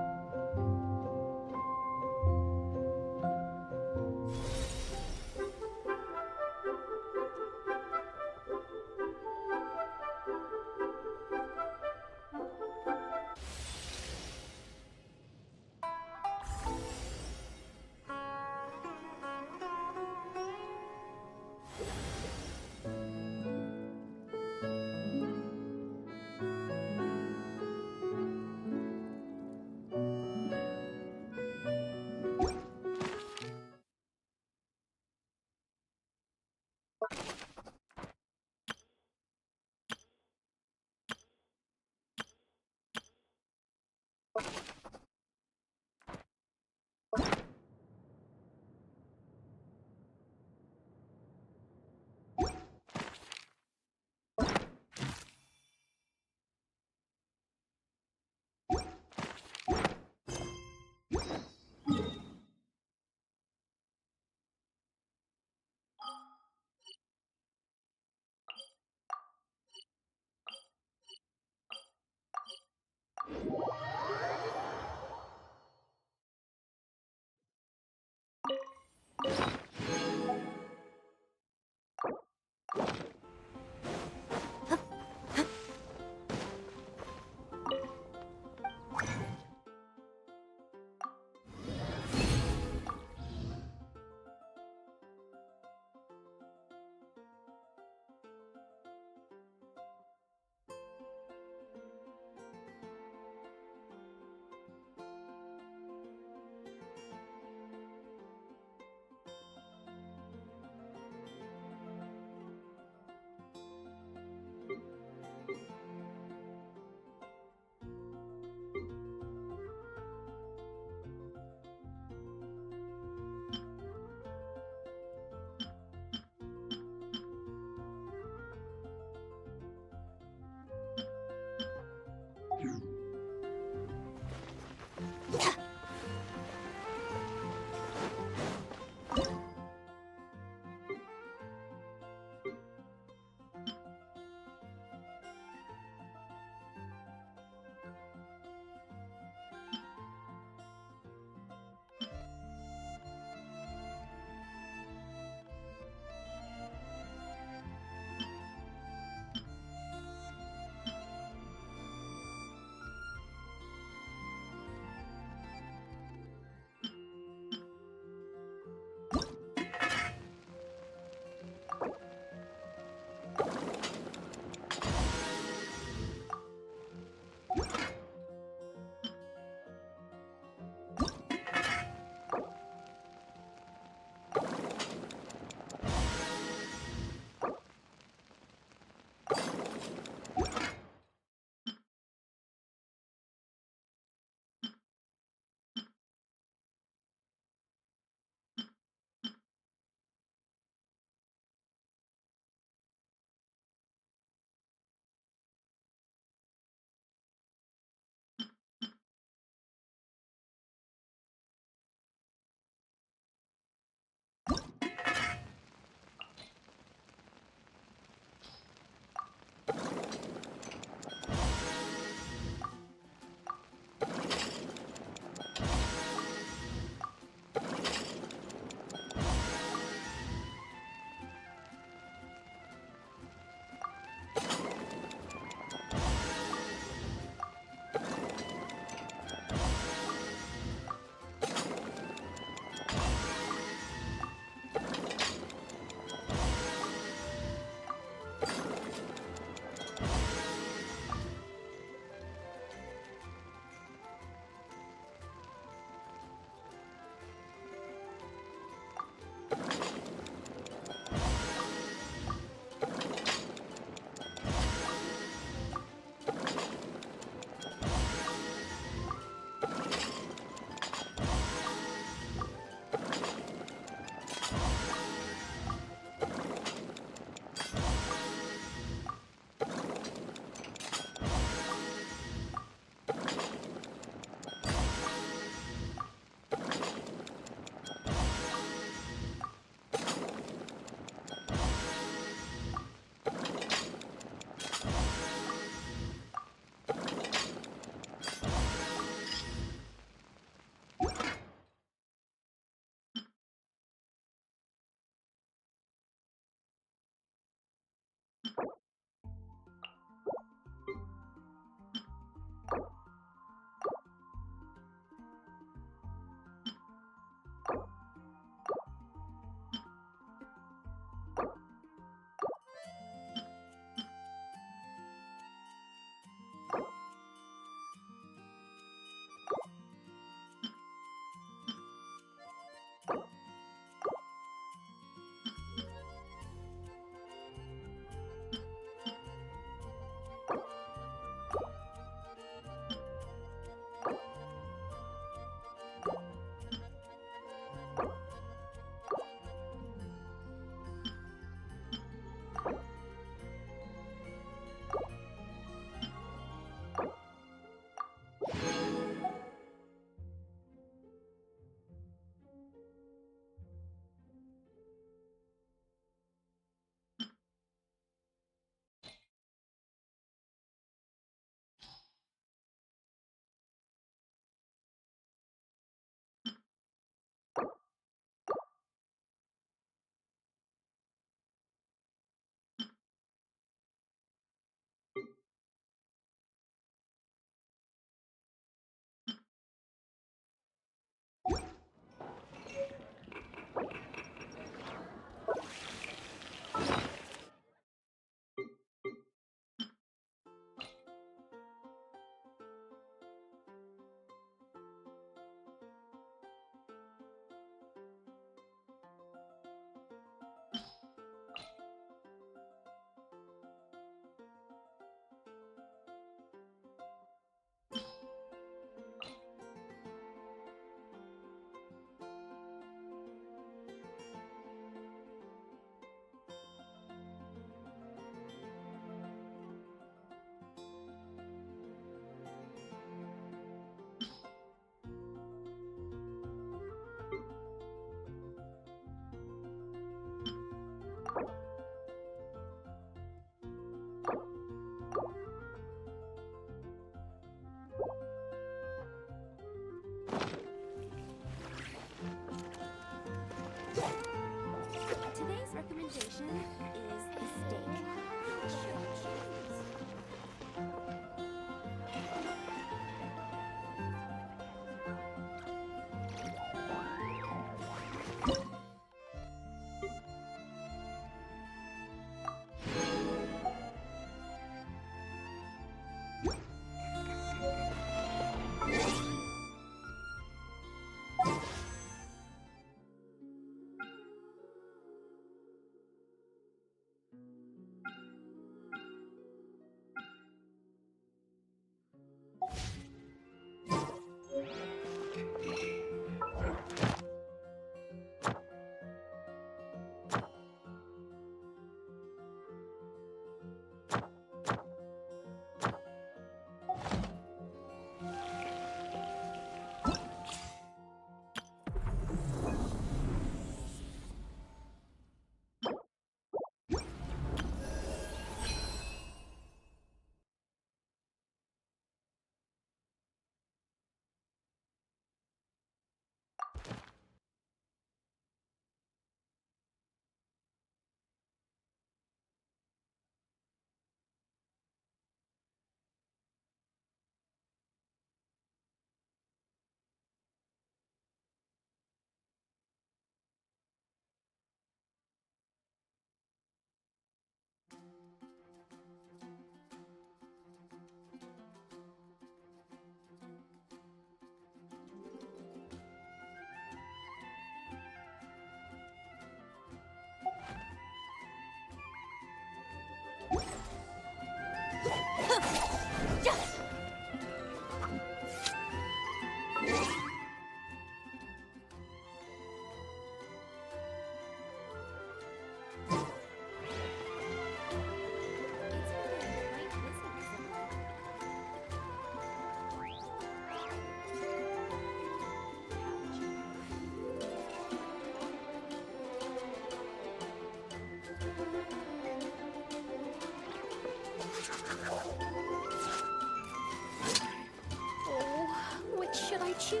Should I choose?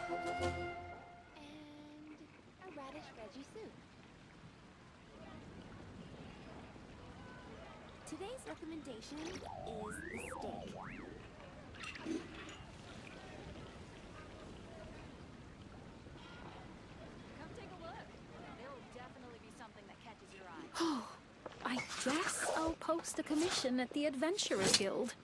And a radish veggie soup. Today's recommendation is the steak. Come take a look. There will definitely be something that catches your eye. Oh, I guess I'll post a commission at the Adventurers Guild.